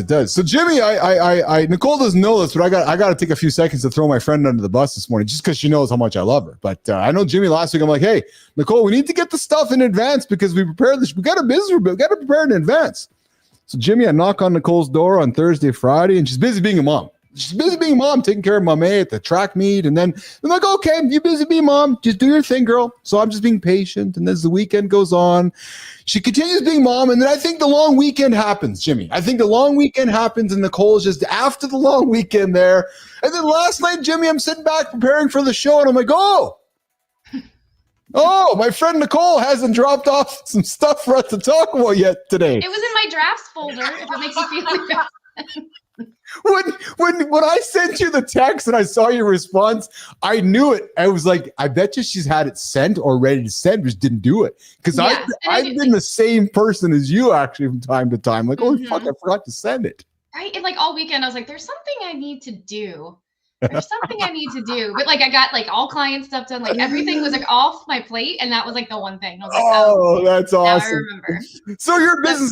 S1: does. So Jimmy, I Nicole doesn't know this, but I got to take a few seconds to throw my friend under the bus this morning, just because she knows how much I love her. But I know Jimmy last week. I'm like, hey, Nicole, we need to get the stuff in advance because we prepared this. We got a business. We got to prepare in advance. So Jimmy, I knock on Nicole's door on Thursday, Friday, and she's busy being a mom. She's busy being a mom, taking care of my mate at the track meet. And then I'm like, okay, you busy being mom. Just do your thing, girl. So I'm just being patient. And as the weekend goes on, she continues being mom. And then I think the long weekend happens, Jimmy. I think the long weekend happens and Nicole's just after the long weekend there. And then last night, Jimmy, I'm sitting back preparing for the show. And I'm like, oh, my friend Nicole hasn't dropped off some stuff for us to talk about yet today.
S8: it was in my drafts folder, if it makes you feel like that.
S1: When I sent you the text and I saw your response, I knew it. I was like, I bet you she's had it sent or ready to send, just didn't do it. Because I've been the same person as you actually from time to time. Like, oh fuck, I forgot to send it.
S8: Right? And like all weekend, I was like, there's something I need to do. But like I got like all client stuff done. Like everything was like off my plate. And that was like the one thing. I was like,
S1: that's awesome.
S8: I remember.
S1: So your business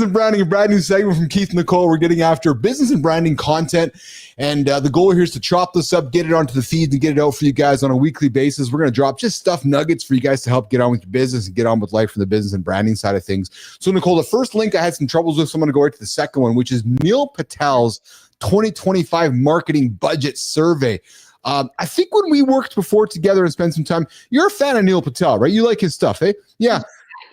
S1: and branding, a brand new segment from Keith and Nicole. We're getting after business and branding content. And the goal here is to chop this up, get it onto the feed and get it out for you guys on a weekly basis. We're going to drop just stuff nuggets for you guys to help get on with your business and get on with life from the business and branding side of things. So Nicole, the first link I had some troubles with, so I'm going to go right to the second one, which is Neil Patel's 2025 marketing budget survey. I think when we worked before together and spent some time, you're a fan of Neil Patel, right? You like his stuff, eh? Yeah.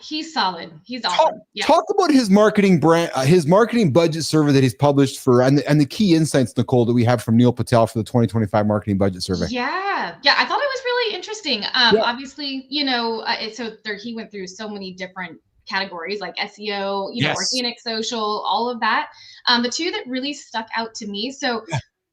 S8: He's solid. He's awesome.
S1: Talk about his marketing brand, his marketing budget survey that he's published for, and the key insights, Nicole, that we have from Neil Patel for the 2025 marketing budget survey.
S8: Yeah. I thought it was really interesting. Obviously, he went through so many different categories like SEO, organic social, all of that. The 2 that really stuck out to me. So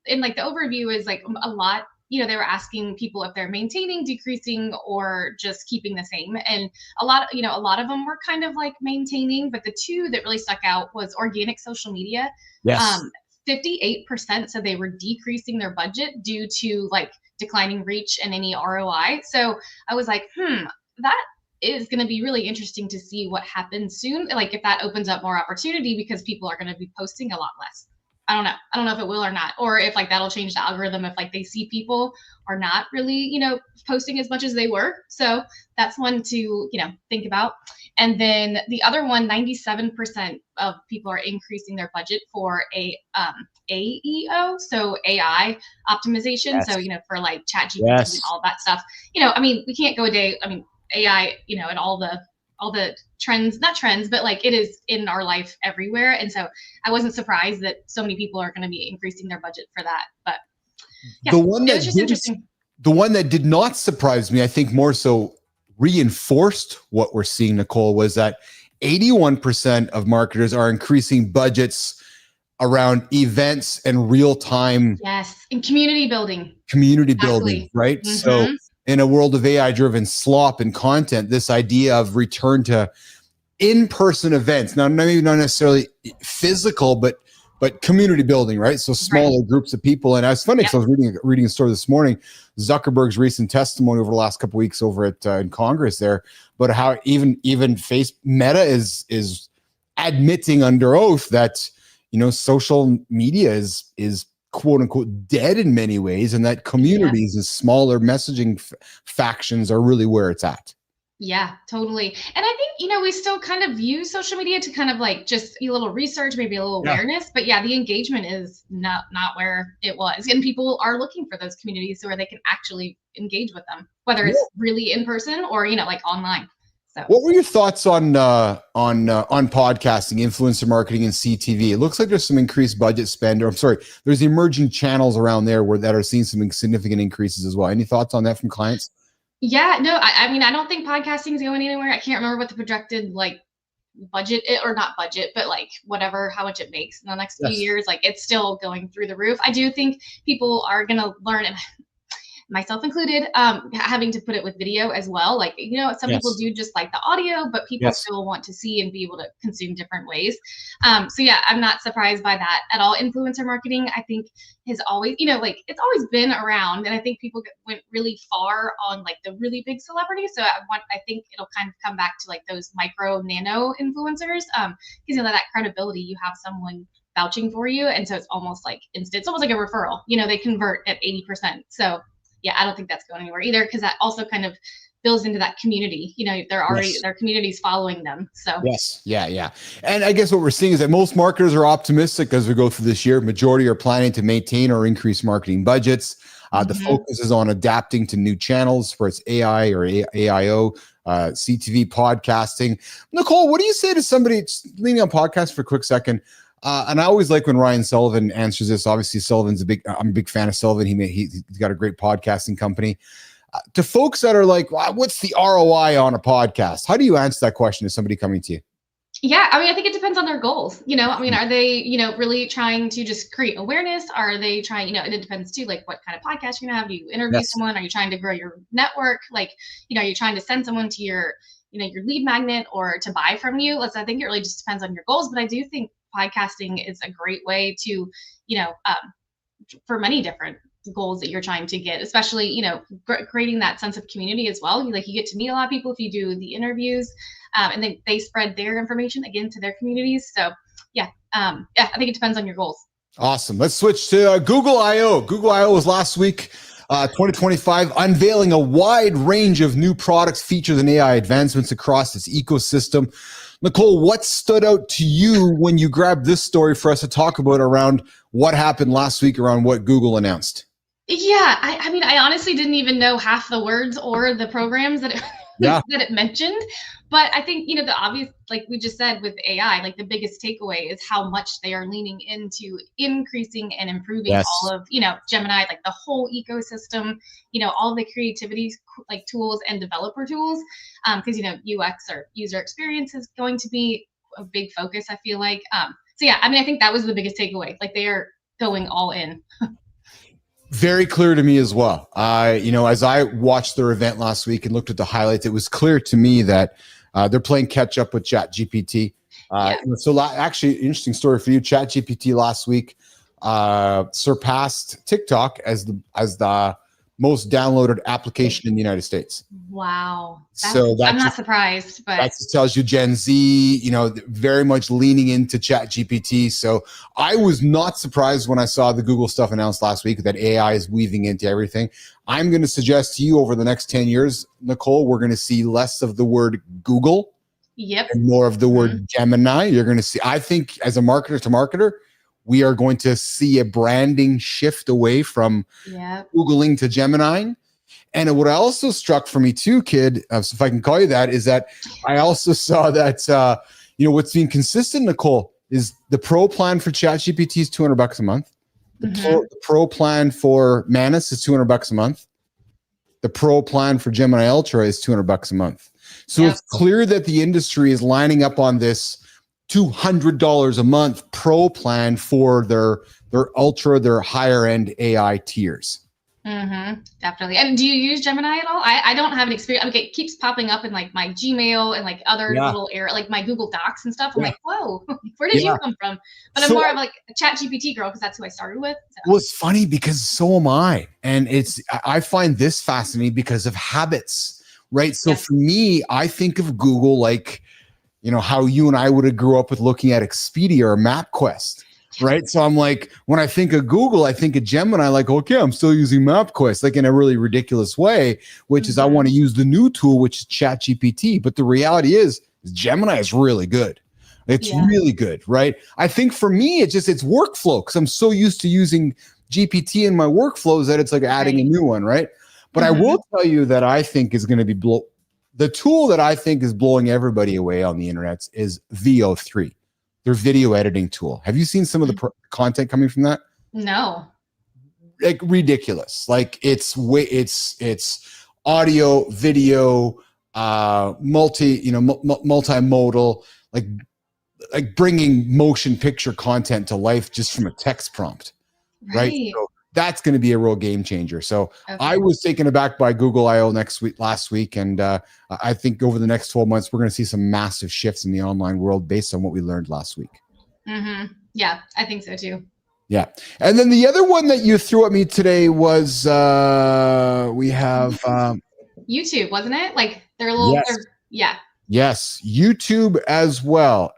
S8: in like the overview is like a lot, they were asking people if they're maintaining, decreasing, or just keeping the same. And a lot of them were kind of like maintaining, but the 2 that really stuck out was organic social media. Yes. 58% said they were decreasing their budget due to like declining reach and any ROI. So I was like, that is going to be really interesting to see what happens soon. Like if that opens up more opportunity because people are going to be posting a lot less. I don't know. I don't know if it will or not, or if like that'll change the algorithm if like they see people are not really, you know, posting as much as they were. So that's one to, you know, think about. And then the other one, 97% of people are increasing their budget for AEO, so AI optimization.
S6: Yes.
S8: So, you know, for like ChatGPT
S6: Yes.
S8: and all that stuff. You know, I mean, we can't go a day. I mean, AI, you know, and all the trends, not trends, but like it is in our life everywhere. And so I wasn't surprised that so many people are going to be increasing their budget for that. But yeah,
S1: the one
S8: it was just interesting.
S1: The one that did not surprise me, I think more so reinforced what we're seeing, Nicole, was that 81% of marketers are increasing budgets around events and real-time.
S8: Yes, and community building.
S1: Building, right?
S8: Mm-hmm.
S1: So in a world of AI-driven slop and content, this idea of return to in-person events, now maybe not necessarily physical, but community building, right? So smaller groups of people. And it's funny because I was reading a story this morning, Zuckerberg's recent testimony over the last couple of weeks over at in Congress there, but how even Meta is admitting under oath that, you know, social media is quote unquote dead in many ways, and that communities and smaller messaging factions are really where it's at.
S8: Yeah, totally. And I think, you know, we still kind of use social media to kind of like just a little research, maybe a little awareness, but the engagement is not where it was. And people are looking for those communities where they can actually engage with them, whether it's really in person or, you know, like online. So
S1: what were your thoughts on podcasting, influencer marketing, and CTV? It looks like there's some increased budget spend, or I'm sorry, there's emerging channels around there that are seeing some significant increases as well. Any thoughts on that from clients?
S8: Yeah, no, I mean, I don't think podcasting is going anywhere. I can't remember what the projected like budget or not budget, but like whatever, how much it makes in the next few years. Like it's still going through the roof. I do think people are going to learn, and myself included, having to put it with video as well. Like, you know, some people do just like the audio, but people still want to see and be able to consume different ways. So yeah, I'm not surprised by that at all. Influencer marketing, I think, has always, you know, like it's always been around, and I think people went really far on like the really big celebrities. So I think it'll kind of come back to like those micro nano influencers, because you know that credibility, you have someone vouching for you, and so it's almost like instant. It's almost like a referral. You know, they convert at 80%. So yeah, I don't think that's going anywhere either, because that also kind of builds into that community. You know, they're already their community's following them. So
S1: yeah. And I guess what we're seeing is that most marketers are optimistic as we go through this year. Majority are planning to maintain or increase marketing budgets. The focus is on adapting to new channels, whether it's AI or AIO, CTV, podcasting. Nicole, what do you say to somebody leaning on podcasts for a quick second? And I always like when Ryan Sullivan answers this. Obviously, I'm a big fan of Sullivan. He's got a great podcasting company. To folks that are like, well, what's the ROI on a podcast? How do you answer that question to somebody coming to you?
S8: Yeah, I mean, I think it depends on their goals. You know, I mean, are they, you know, really trying to just create awareness? Are they trying, you know, and it depends too, like what kind of podcast you're gonna have. Do you interview someone? Are you trying to grow your network? Like, you know, are you trying to send someone to your, you know, your lead magnet or to buy from you? I think it really just depends on your goals. But I do think podcasting is a great way to, you know, for many different goals that you're trying to get, especially, you know, creating that sense of community as well. Like you get to meet a lot of people if you do the interviews, and then they spread their information again to their communities. So yeah, I think it depends on your goals.
S1: Awesome. Let's switch to Google I/O. Google I/O was last week, 2025, unveiling a wide range of new products, features, and AI advancements across its ecosystem. Nicole, what stood out to you when you grabbed this story for us to talk about around what happened last week around what Google announced?
S8: Yeah, I mean, I honestly didn't even know half the words or the programs that it mentioned. But I think, you know, the obvious, like we just said with AI, like the biggest takeaway is how much they are leaning into increasing and improving all of, you know, Gemini, like the whole ecosystem, you know, all the creativity like tools and developer tools, because, you know, UX or user experience is going to be a big focus, I feel like. So yeah, I mean, I think that was the biggest takeaway. Like they are going all in.
S1: Very clear to me as well. You know, as I watched their event last week and looked at the highlights, it was clear to me that they're playing catch up with ChatGPT. So actually, interesting story for you. ChatGPT last week surpassed TikTok as the most downloaded application in the United States.
S8: Wow.
S1: I'm
S8: not surprised, but
S1: that just tells you Gen Z, very much leaning into Chat GPT. So I was not surprised when I saw the Google stuff announced last week that AI is weaving into everything. I'm going to suggest to you over the next 10 years, Nicole, we're going to see less of the word Google and more of the word Gemini. You're going to see, I think as a marketer to marketer, we are going to see a branding shift away from Googling to Gemini. And what also struck for me too, kid, if I can call you that, is that I also saw that, what's being consistent, Nicole, is the pro plan for ChatGPT is $200 a month. The pro plan for Manus is $200 a month. The pro plan for Gemini Ultra is $200 a month. So it's clear that the industry is lining up on this $200 a month pro plan for their ultra, their higher end AI tiers.
S8: Definitely. And do you use Gemini at all? I don't have an experience. Okay, it keeps popping up in like my Gmail and like other little like my Google Docs and stuff. I'm like, whoa, where did you come from? But I'm more of like a Chat GPT girl because that's who I started with. So.
S1: Well, it's funny because so am I. And I find this fascinating because of habits, right? So for me, I think of Google like, how you and I would have grew up with looking at Expedia or MapQuest. Right. So I'm like, when I think of Google, I think of Gemini, like, okay, I'm still using MapQuest, like in a really ridiculous way, which is I want to use the new tool, which is ChatGPT. But the reality is Gemini is really good. It's really good. Right. I think for me, it's workflow because I'm so used to using GPT in my workflows that it's like adding a new one. Right. But I will tell you that I think is going to be the tool that I think is blowing everybody away on the internet is VO3. Their video editing tool. Have you seen some of the content coming from that?
S8: No.
S1: Like ridiculous. Like it's audio, video, multimodal, like bringing motion picture content to life just from a text prompt. Right. So that's going to be a real game changer. So I was taken aback by Google I/O last week. And I think over the next 12 months, we're going to see some massive shifts in the online world based on what we learned last week.
S8: Yeah, I think so too.
S1: Yeah. And then the other one that you threw at me today was we have
S8: YouTube, wasn't it? Like they're a little,
S1: Yes. YouTube as well.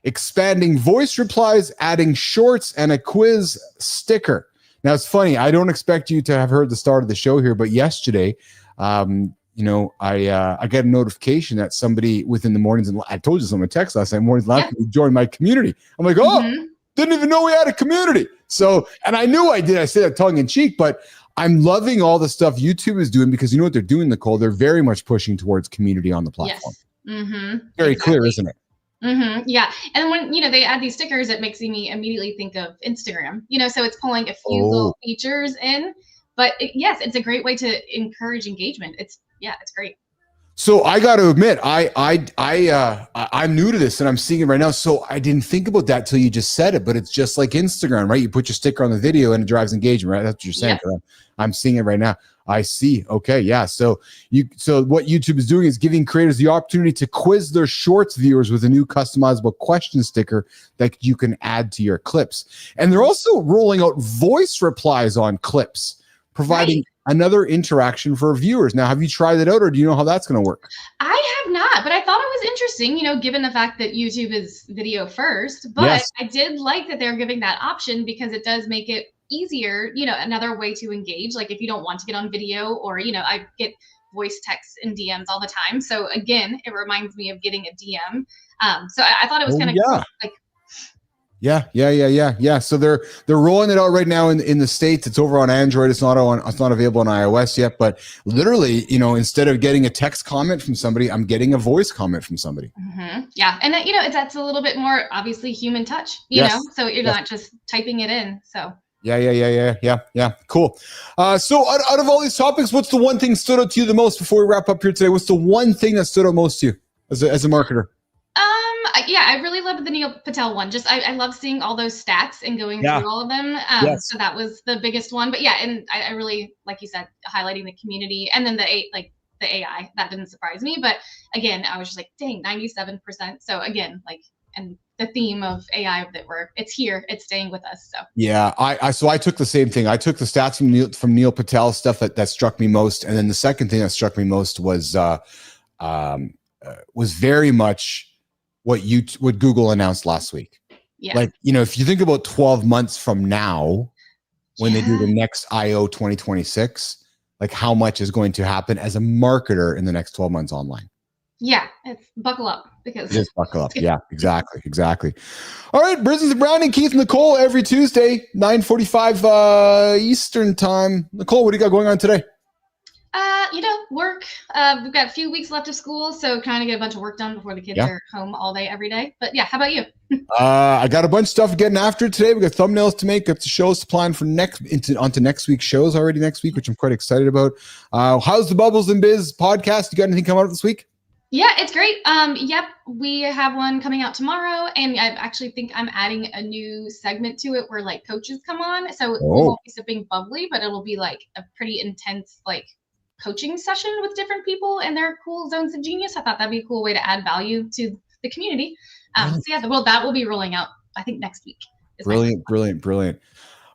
S1: Expanding voice replies, adding shorts and a quiz sticker. Now it's funny. I don't expect you to have heard the start of the show here, but yesterday, I got a notification that somebody within the mornings, and I told you someone text last night mornings last week, joined my community. I'm like, didn't even know we had a community. So, and I knew I did. I said that tongue in cheek, but I'm loving all the stuff YouTube is doing because you know what they're doing, Nicole? They're very much pushing towards community on the platform. Very clear, isn't it?
S8: Yeah. And when, they add these stickers, it makes me immediately think of Instagram, so it's pulling a few little features in, but it's a great way to encourage engagement. It's great.
S1: So I got to admit, I'm new to this and I'm seeing it right now. So I didn't think about that till you just said it, but it's just like Instagram, right? You put your sticker on the video and it drives engagement, right? That's what you're saying. Yep. I'm seeing it right now. I see. Okay. Yeah. So what YouTube is doing is giving creators the opportunity to quiz their shorts viewers with a new customizable question sticker that you can add to your clips. And they're also rolling out voice replies on clips, providing another interaction for viewers. Now, have you tried it out or do you know how that's going to work?
S8: I have not, but I thought it was interesting, given the fact that YouTube is video first, but I did like that they're giving that option because it does make it easier, another way to engage. Like if you don't want to get on video or, I get voice texts and DMs all the time. So again, it reminds me of getting a DM. So I thought it was kind of cool. Like,
S1: Yeah. So they're rolling it out right now in the States. It's over on Android. It's not available on iOS yet, but literally, instead of getting a text comment from somebody, I'm getting a voice comment from somebody.
S8: Yeah. And that's a little bit more obviously human touch, know, so you're not just typing it in. So
S1: Yeah. Cool. So out of all these topics, what's the one thing stood out to you the most before we wrap up here today? What's the one thing that stood out most to you as a marketer?
S8: I really loved the Neil Patel one. Just I love seeing all those stats and going through all of them. So that was the biggest one. But and I really, like you said, highlighting the community and then the AI that didn't surprise me. But again, I was just like, dang, 97%. So again, like and the theme of AI that it's here, it's staying with us. So
S1: yeah, I took the same thing. I took the stats from Neil Patel stuff that struck me most, and then the second thing that struck me most was very much what Google announced last week.
S8: Yeah.
S1: Like, if you think about 12 months from now, when they do the next IO 2026, like how much is going to happen as a marketer in the next 12 months online?
S8: Yeah, it's buckle up because
S1: just buckle up. Yeah, exactly. All right, Business and Branding, Keith and Nicole every Tuesday, 9:45 Eastern time. Nicole, what do you got going on today?
S8: Work. We've got a few weeks left of school, so trying to get a bunch of work done before the kids are home all day, every day. But yeah, how about you?
S1: I got a bunch of stuff getting after today. We got thumbnails to make, got the shows to plan for onto next week's shows already next week, which I'm quite excited about. How's the Bubbles and Biz podcast? You got anything coming out this week?
S8: Yeah, it's great. Yep, we have one coming out tomorrow, and I actually think I'm adding a new segment to it where like coaches come on. So we won't be sipping bubbly, but it'll be like a pretty intense like coaching session with different people and their cool zones of genius. I thought that'd be a cool way to add value to the community. So yeah, that will be rolling out, I think, next week. Brilliant.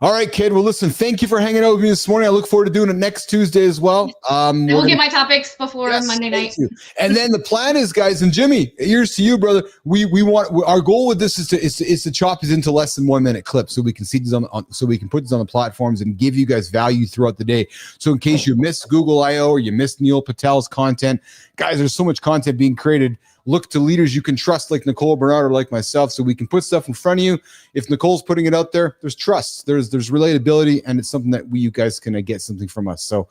S1: All right, kid. Well, listen, thank you for hanging out with me this morning. I look forward to doing it next Tuesday as well.
S8: We'll get my topics before Monday night.
S1: And then the plan is, guys, and Jimmy, here's to you, brother. We want our goal with this is to chop these into less than 1 minute clips so we can see these so we can put these on the platforms and give you guys value throughout the day. So in case you missed Google I/O or you missed Neil Patel's content, guys, there's so much content being created. Look to leaders you can trust like Nicole Bernard or like myself so we can put stuff in front of you. If Nicole's putting it out there, there's trust, there's relatability, and it's something that you guys can get something from us. So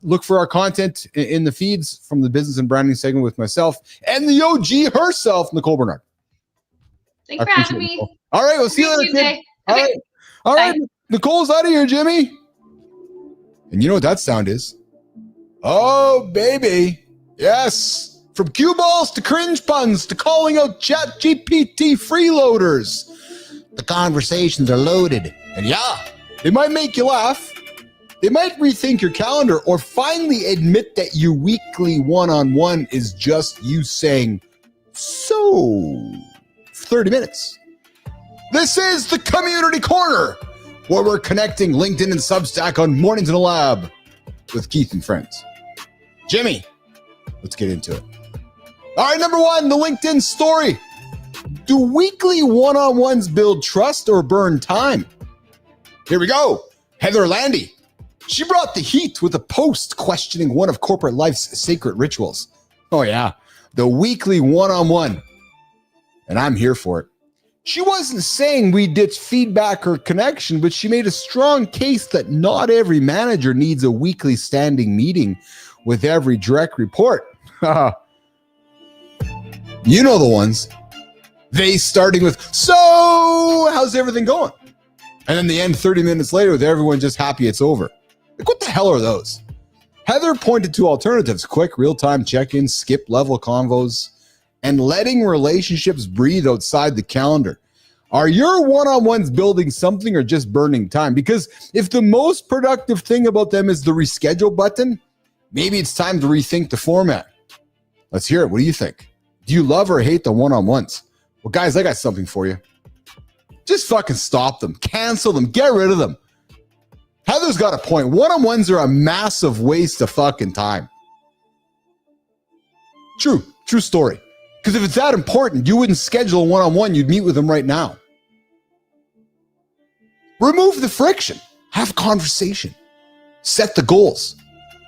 S1: look for our content in the feeds from the Business and Branding segment with myself and the OG herself, Nicole Bernard.
S8: Thanks for having me.
S1: Nicole. All right, we'll see you later, kid. All right. Nicole's out of here, Jimmy. And you know what that sound is? Oh, baby. Yes. From cue balls to cringe puns to calling out ChatGPT freeloaders, the conversations are loaded. And yeah, they might make you laugh. They might rethink your calendar or finally admit that your weekly one-on-one is just you saying, so, for 30 minutes. This is the Community Corner, where we're connecting LinkedIn and Substack on Mornings in a Lab with Keith and friends. Jimmy, let's get into it. All right, number one, the LinkedIn story. Do weekly one-on-ones build trust or burn time? Here we go. Heather Landy. She brought the heat with a post questioning one of corporate life's sacred rituals. Oh, yeah, the weekly one-on-one. And I'm here for it. She wasn't saying we ditch feedback or connection, but she made a strong case that not every manager needs a weekly standing meeting with every direct report. You know the ones. They starting with, so how's everything going? And then the end 30 minutes later with everyone just happy it's over. Like, what the hell are those? Heather pointed to alternatives: quick real-time check-ins, skip level convos, and letting relationships breathe outside the calendar. Are your one-on-ones building something or just burning time? Because if the most productive thing about them is the reschedule button, maybe it's time to rethink the format. Let's hear it. What do you think? Do you love or hate the one-on-ones? Well, guys, I got something for you. Just fucking stop them. Cancel them. Get rid of them. Heather's got a point. One-on-ones are a massive waste of fucking time. True story. Because if it's that important, you wouldn't schedule a one-on-one. You'd meet with them right now. Remove the friction. Have conversation. Set the goals.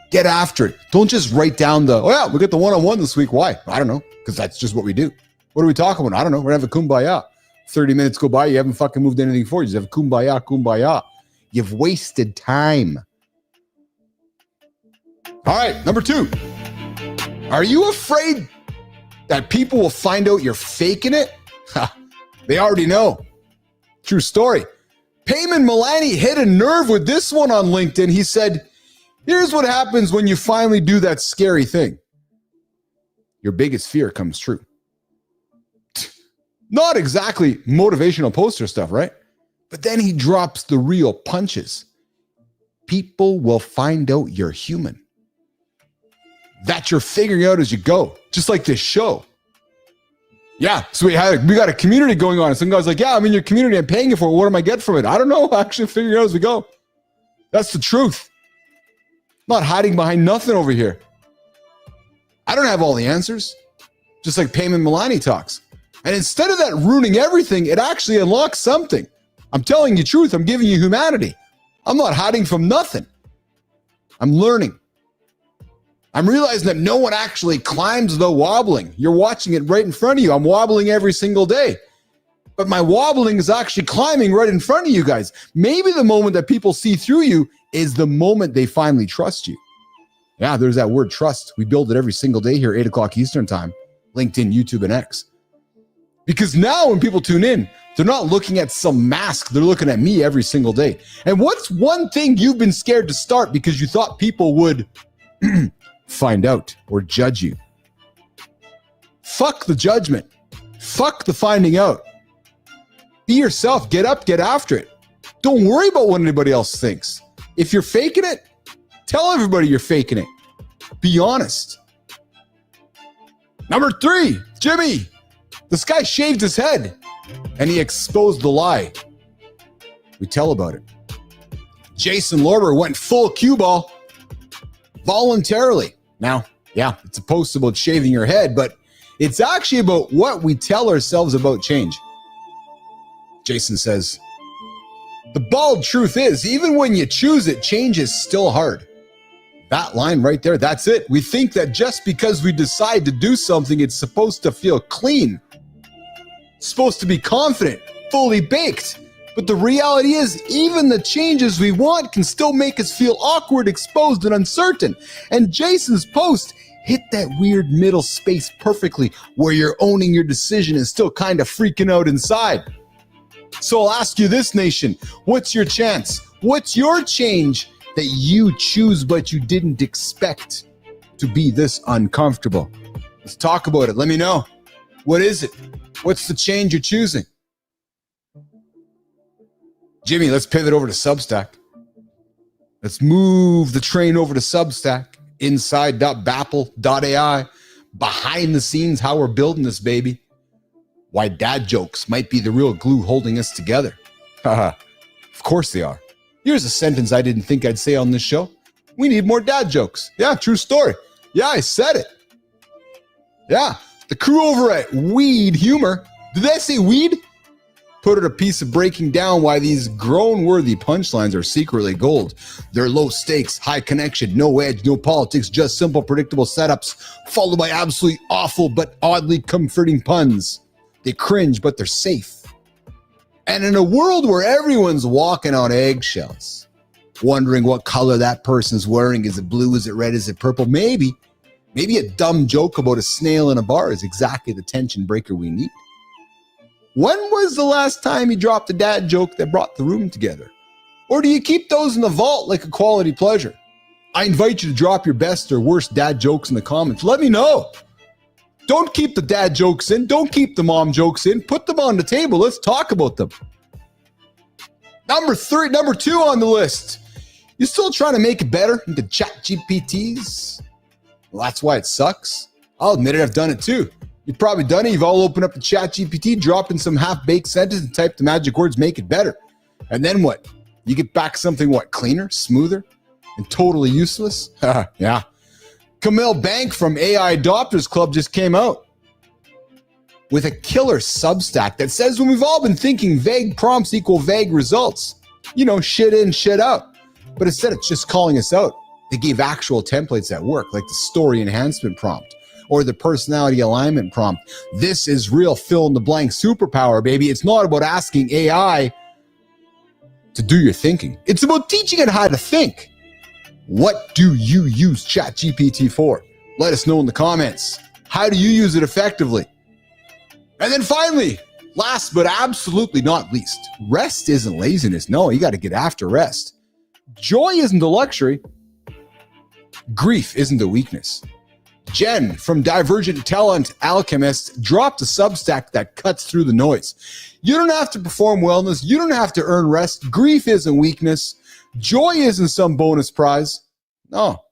S1: Get after it. Don't just write down we got the one-on-one this week. Why? I don't know. Because that's just what we do. What are we talking about? I don't know. We're going to have a kumbaya. 30 minutes go by. You haven't fucking moved anything forward. You just have a kumbaya. You've wasted time. All right. Number two. Are you afraid that people will find out you're faking it? They already know. True story. Payman Milani hit a nerve with this one on LinkedIn. He said, here's what happens when you finally do that scary thing. Your biggest fear comes true. Not exactly motivational poster stuff, right? But then he drops the real punches. People will find out you're human. That you're figuring out as you go, just like this show. Yeah, so we got a community going on. And some guy's like, yeah, I'm in your community. I'm paying you for it. What am I getting from it? I don't know. I actually figure it out as we go. That's the truth. I'm not hiding behind nothing over here. I don't have all the answers. Just like Payman Milani talks. And instead of that ruining everything, it actually unlocks something. I'm telling you the truth. I'm giving you humanity. I'm not hiding from nothing. I'm learning. I'm realizing that no one actually climbs without wobbling. You're watching it right in front of you. I'm wobbling every single day. But my wobbling is actually climbing right in front of you guys. Maybe the moment that people see through you is the moment they finally trust you. Yeah, there's that word trust. We build it every single day here, 8 o'clock Eastern time, LinkedIn, YouTube, and X. Because now when people tune in, they're not looking at some mask. They're looking at me every single day. And what's one thing you've been scared to start because you thought people would find out or judge you? Fuck the judgment. Fuck the finding out. Be yourself. Get up, get after it. Don't worry about what anybody else thinks. If you're faking it, tell everybody you're faking it. Be honest. Number 3, Jimmy. This guy shaved his head and he exposed the lie. We tell about it. Jason Lorber went full cue ball voluntarily. Now, yeah, it's a post about shaving your head, but it's actually about what we tell ourselves about change. Jason says, the bald truth is, even when you choose it, change is still hard. That line right there, that's it. We think that just because we decide to do something, it's supposed to feel clean. It's supposed to be confident, fully baked. But the reality is, even the changes we want can still make us feel awkward, exposed, and uncertain. And Jason's post hit that weird middle space perfectly, where you're owning your decision and still kind of freaking out inside. So I'll ask you this, nation. What's your chance? What's your change that you choose but you didn't expect to be this uncomfortable? Let's talk about it. Let me know. What is it? What's the change you're choosing? Jimmy, let's pivot over to Substack. Let's move the train over to Substack. Inside.bappel.ai. Behind the scenes, how we're building this, baby. Why dad jokes might be the real glue holding us together. Haha, of course they are. Here's a sentence I didn't think I'd say on this show. We need more dad jokes. Yeah, true story. Yeah, I said it. Yeah, the crew over at Weed Humor. Did they say weed? Put out a piece of breaking down why these grown-worthy punchlines are secretly gold. They're low stakes, high connection, no edge, no politics, just simple, predictable setups, followed by absolutely awful but oddly comforting puns. They cringe, but they're safe. And in a world where everyone's walking on eggshells, wondering what color that person's wearing, is it blue, is it red, is it purple? Maybe a dumb joke about a snail in a bar is exactly the tension breaker we need. When was the last time you dropped a dad joke that brought the room together? Or do you keep those in the vault like a quality pleasure? I invite you to drop your best or worst dad jokes in the comments. Let me know. Don't keep the dad jokes in. Don't keep the mom jokes in. Put them on the table. Let's talk about them. Number 2 on the list. You still trying to make it better into chat GPTs? Well, that's why it sucks. I'll admit it, I've done it too. You've probably done it. You've all opened up the chat GPT, dropped in some half-baked sentence and typed the magic words, make it better. And then what? You get back something, what, cleaner, smoother, and totally useless? Yeah. Camille Bank from AI Adopters Club just came out with a killer Substack that says when we've all been thinking vague prompts equal vague results, you know, shit in, shit out. But instead of just calling us out, they gave actual templates that work, like the story enhancement prompt or the personality alignment prompt. This is real fill in the blank superpower, baby. It's not about asking AI to do your thinking. It's about teaching it how to think. What do you use ChatGPT for? Let us know in the comments. How do you use it effectively? And then finally, last but absolutely not least, rest isn't laziness. No, you got to get after rest. Joy isn't a luxury. Grief isn't a weakness. Jen from Divergent Talent Alchemist dropped a Substack that cuts through the noise. You don't have to perform wellness. You don't have to earn rest. Grief isn't weakness. Joy isn't some bonus prize. No.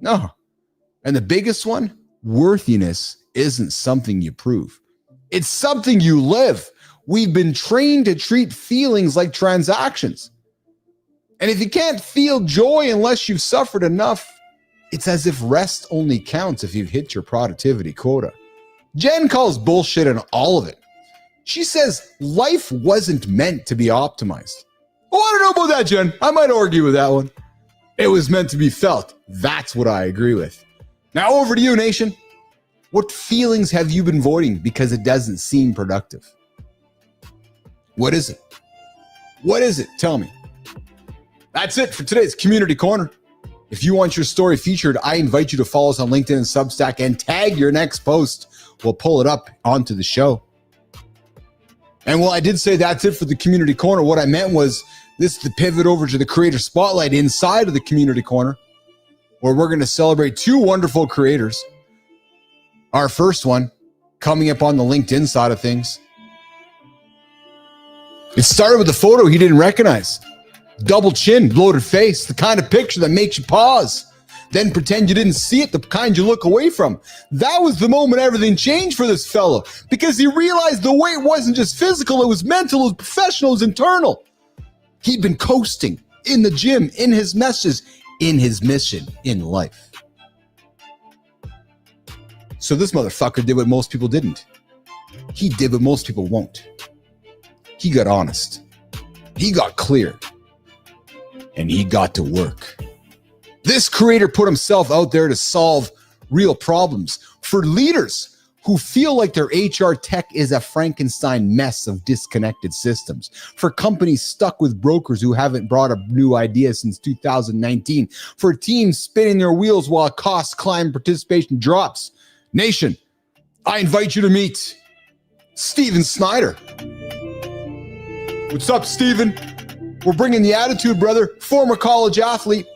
S1: And the biggest one, worthiness isn't something you prove. It's something you live. We've been trained to treat feelings like transactions. And if you can't feel joy unless you've suffered enough, it's as if rest only counts if you've hit your productivity quota. Jen calls bullshit on all of it. She says life wasn't meant to be optimized. Oh, I don't know about that, Jen. I might argue with that one. It was meant to be felt. That's what I agree with. Now over to you, nation. What feelings have you been avoiding because it doesn't seem productive? What is it? What is it? Tell me. That's it for today's Community Corner. If you want your story featured, I invite you to follow us on LinkedIn and Substack and tag your next post. We'll pull it up onto the show. And while I did say that's it for the Community Corner, what I meant was this is the pivot over to the Creator Spotlight inside of the Community Corner, where we're going to celebrate two wonderful creators. Our first one coming up on the LinkedIn side of things. It started with a photo he didn't recognize. Double chin, bloated face, the kind of picture that makes you pause. Then pretend you didn't see it, the kind you look away from. That was the moment everything changed for this fellow, because he realized the weight wasn't just physical, it was mental, it was professional, it was internal. He'd been coasting in the gym, in his messages, in his mission in life. So this motherfucker did what most people didn't. He did what most people won't. He got honest. He got clear. And he got to work. This creator put himself out there to solve real problems for leaders who feel like their HR tech is a Frankenstein mess of disconnected systems, for companies stuck with brokers who haven't brought a new idea since 2019, for teams spinning their wheels while costs climb, participation drops. Nation, I invite you to meet Steven Snyder. What's up, Steven? We're bringing the attitude, brother. Former college athlete,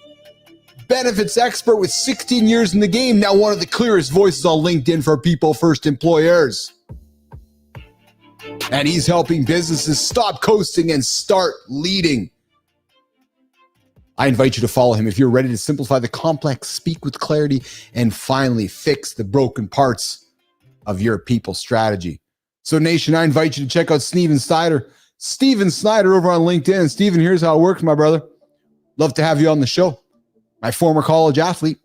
S1: benefits expert with 16 years in the game, now one of the clearest voices on LinkedIn for people first employers. And he's helping businesses stop coasting and start leading. I invite you to follow him if you're ready to simplify the complex, speak with clarity, and finally fix the broken parts of your people strategy. So, nation, I invite you to check out Steven Snyder over on LinkedIn. And Steven, here's how it works, my brother. Love to have you on the show. My former college athlete.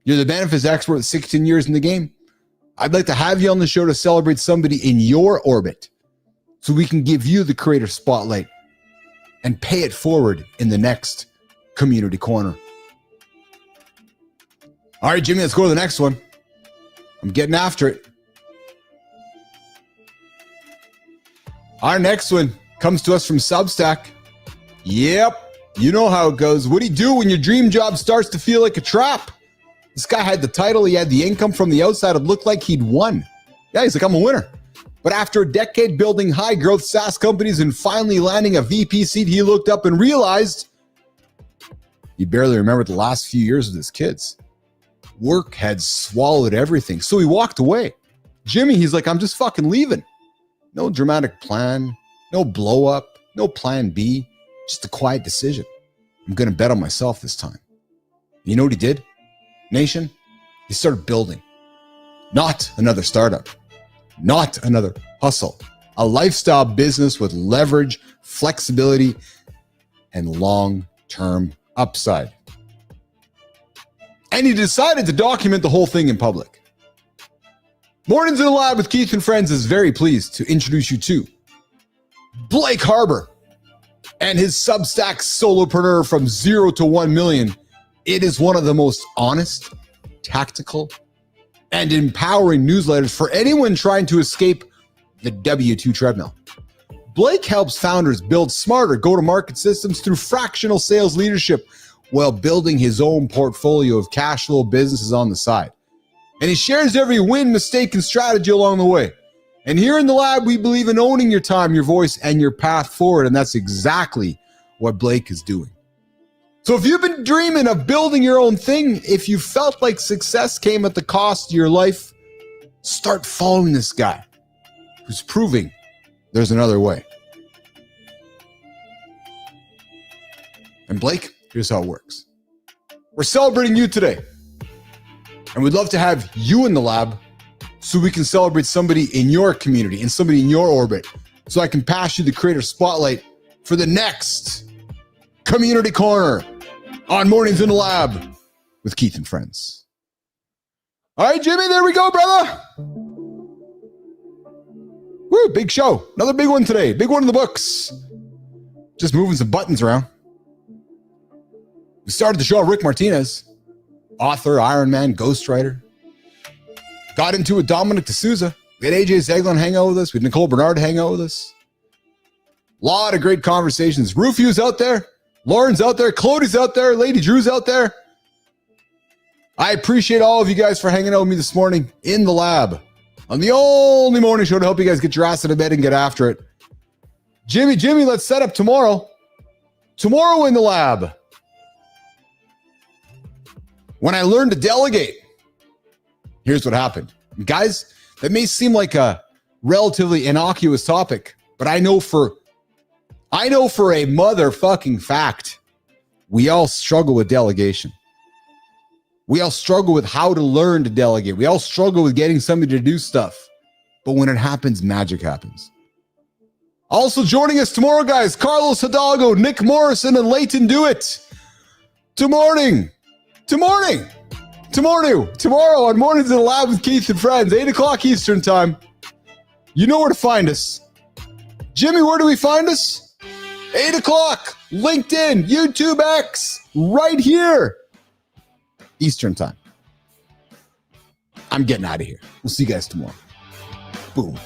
S1: You're the benefits expert with 16 years in the game. I'd like to have you on the show to celebrate somebody in your orbit so we can give you the creator spotlight and pay it forward in the next Community Corner. All right, Jimmy, let's go to the next one. I'm getting after it. Our next one comes to us from Substack. Yep, you know how it goes. What do you do when your dream job starts to feel like a trap? This guy had the title, he had the income from the outside. It looked like he'd won. Yeah, he's like, I'm a winner. But after a decade building high-growth SaaS companies and finally landing a VP seat, he looked up and realized he barely remembered the last few years with his kids. Work had swallowed everything, so he walked away. Jimmy, he's like, I'm just fucking leaving. No dramatic plan, no blow up, no plan B, just a quiet decision. I'm going to bet on myself this time. You know what he did? Nation, he started building. Not another startup, not another hustle, a lifestyle business with leverage, flexibility, and long-term upside. And he decided to document the whole thing in public. Mornings in the Lab with Keith and Friends is very pleased to introduce you to Blake Harbour and his Substack Solopreneur from 0 to 1 million. It is one of the most honest, tactical, and empowering newsletters for anyone trying to escape the W-2 treadmill. Blake helps founders build smarter go-to-market systems through fractional sales leadership while building his own portfolio of cash flow businesses on the side. And he shares every win, mistake, and strategy along the way. And here in the lab, we believe in owning your time, your voice, and your path forward. And that's exactly what Blake is doing. So if you've been dreaming of building your own thing, if you felt like success came at the cost of your life, start following this guy who's proving there's another way. And Blake, here's how it works. We're celebrating you today. And we'd love to have you in the lab so we can celebrate somebody in your community and somebody in your orbit, so I can pass you the creator spotlight for the next Community Corner on Mornings in the Lab with Keith and Friends. All right, Jimmy, there we go, brother. Woo, big show. Another big one today. Big one in the books. Just moving some buttons around. We started the show with Rick Martinez, author, Ironman, ghostwriter. Got into it, Dominic DeSouza. We had AJ Zeglen hang out with us. We had Nicole Bernard hang out with us. A lot of great conversations. Rufiu's out there. Lauren's out there. Claudie's out there. Lady Drew's out there. I appreciate all of you guys for hanging out with me this morning in the lab on the only morning show to help you guys get your ass out of bed and get after it. Jimmy, let's set up tomorrow. Tomorrow in the lab. When I learned to delegate, here's what happened. Guys, that may seem like a relatively innocuous topic, but I know for a motherfucking fact, we all struggle with delegation. We all struggle with how to learn to delegate. We all struggle with getting somebody to do stuff. But when it happens, magic happens. Also joining us tomorrow, guys, Carlos Hidalgo, Nick Morrison, and Leighton Dewitt. Tomorrow on Mornings in the Lab with Keith and Friends, 8 o'clock Eastern time. You know where to find us. Jimmy, where do we find us? 8 o'clock, LinkedIn, YouTube X, right here, Eastern time. I'm getting out of here. We'll see you guys tomorrow. Boom.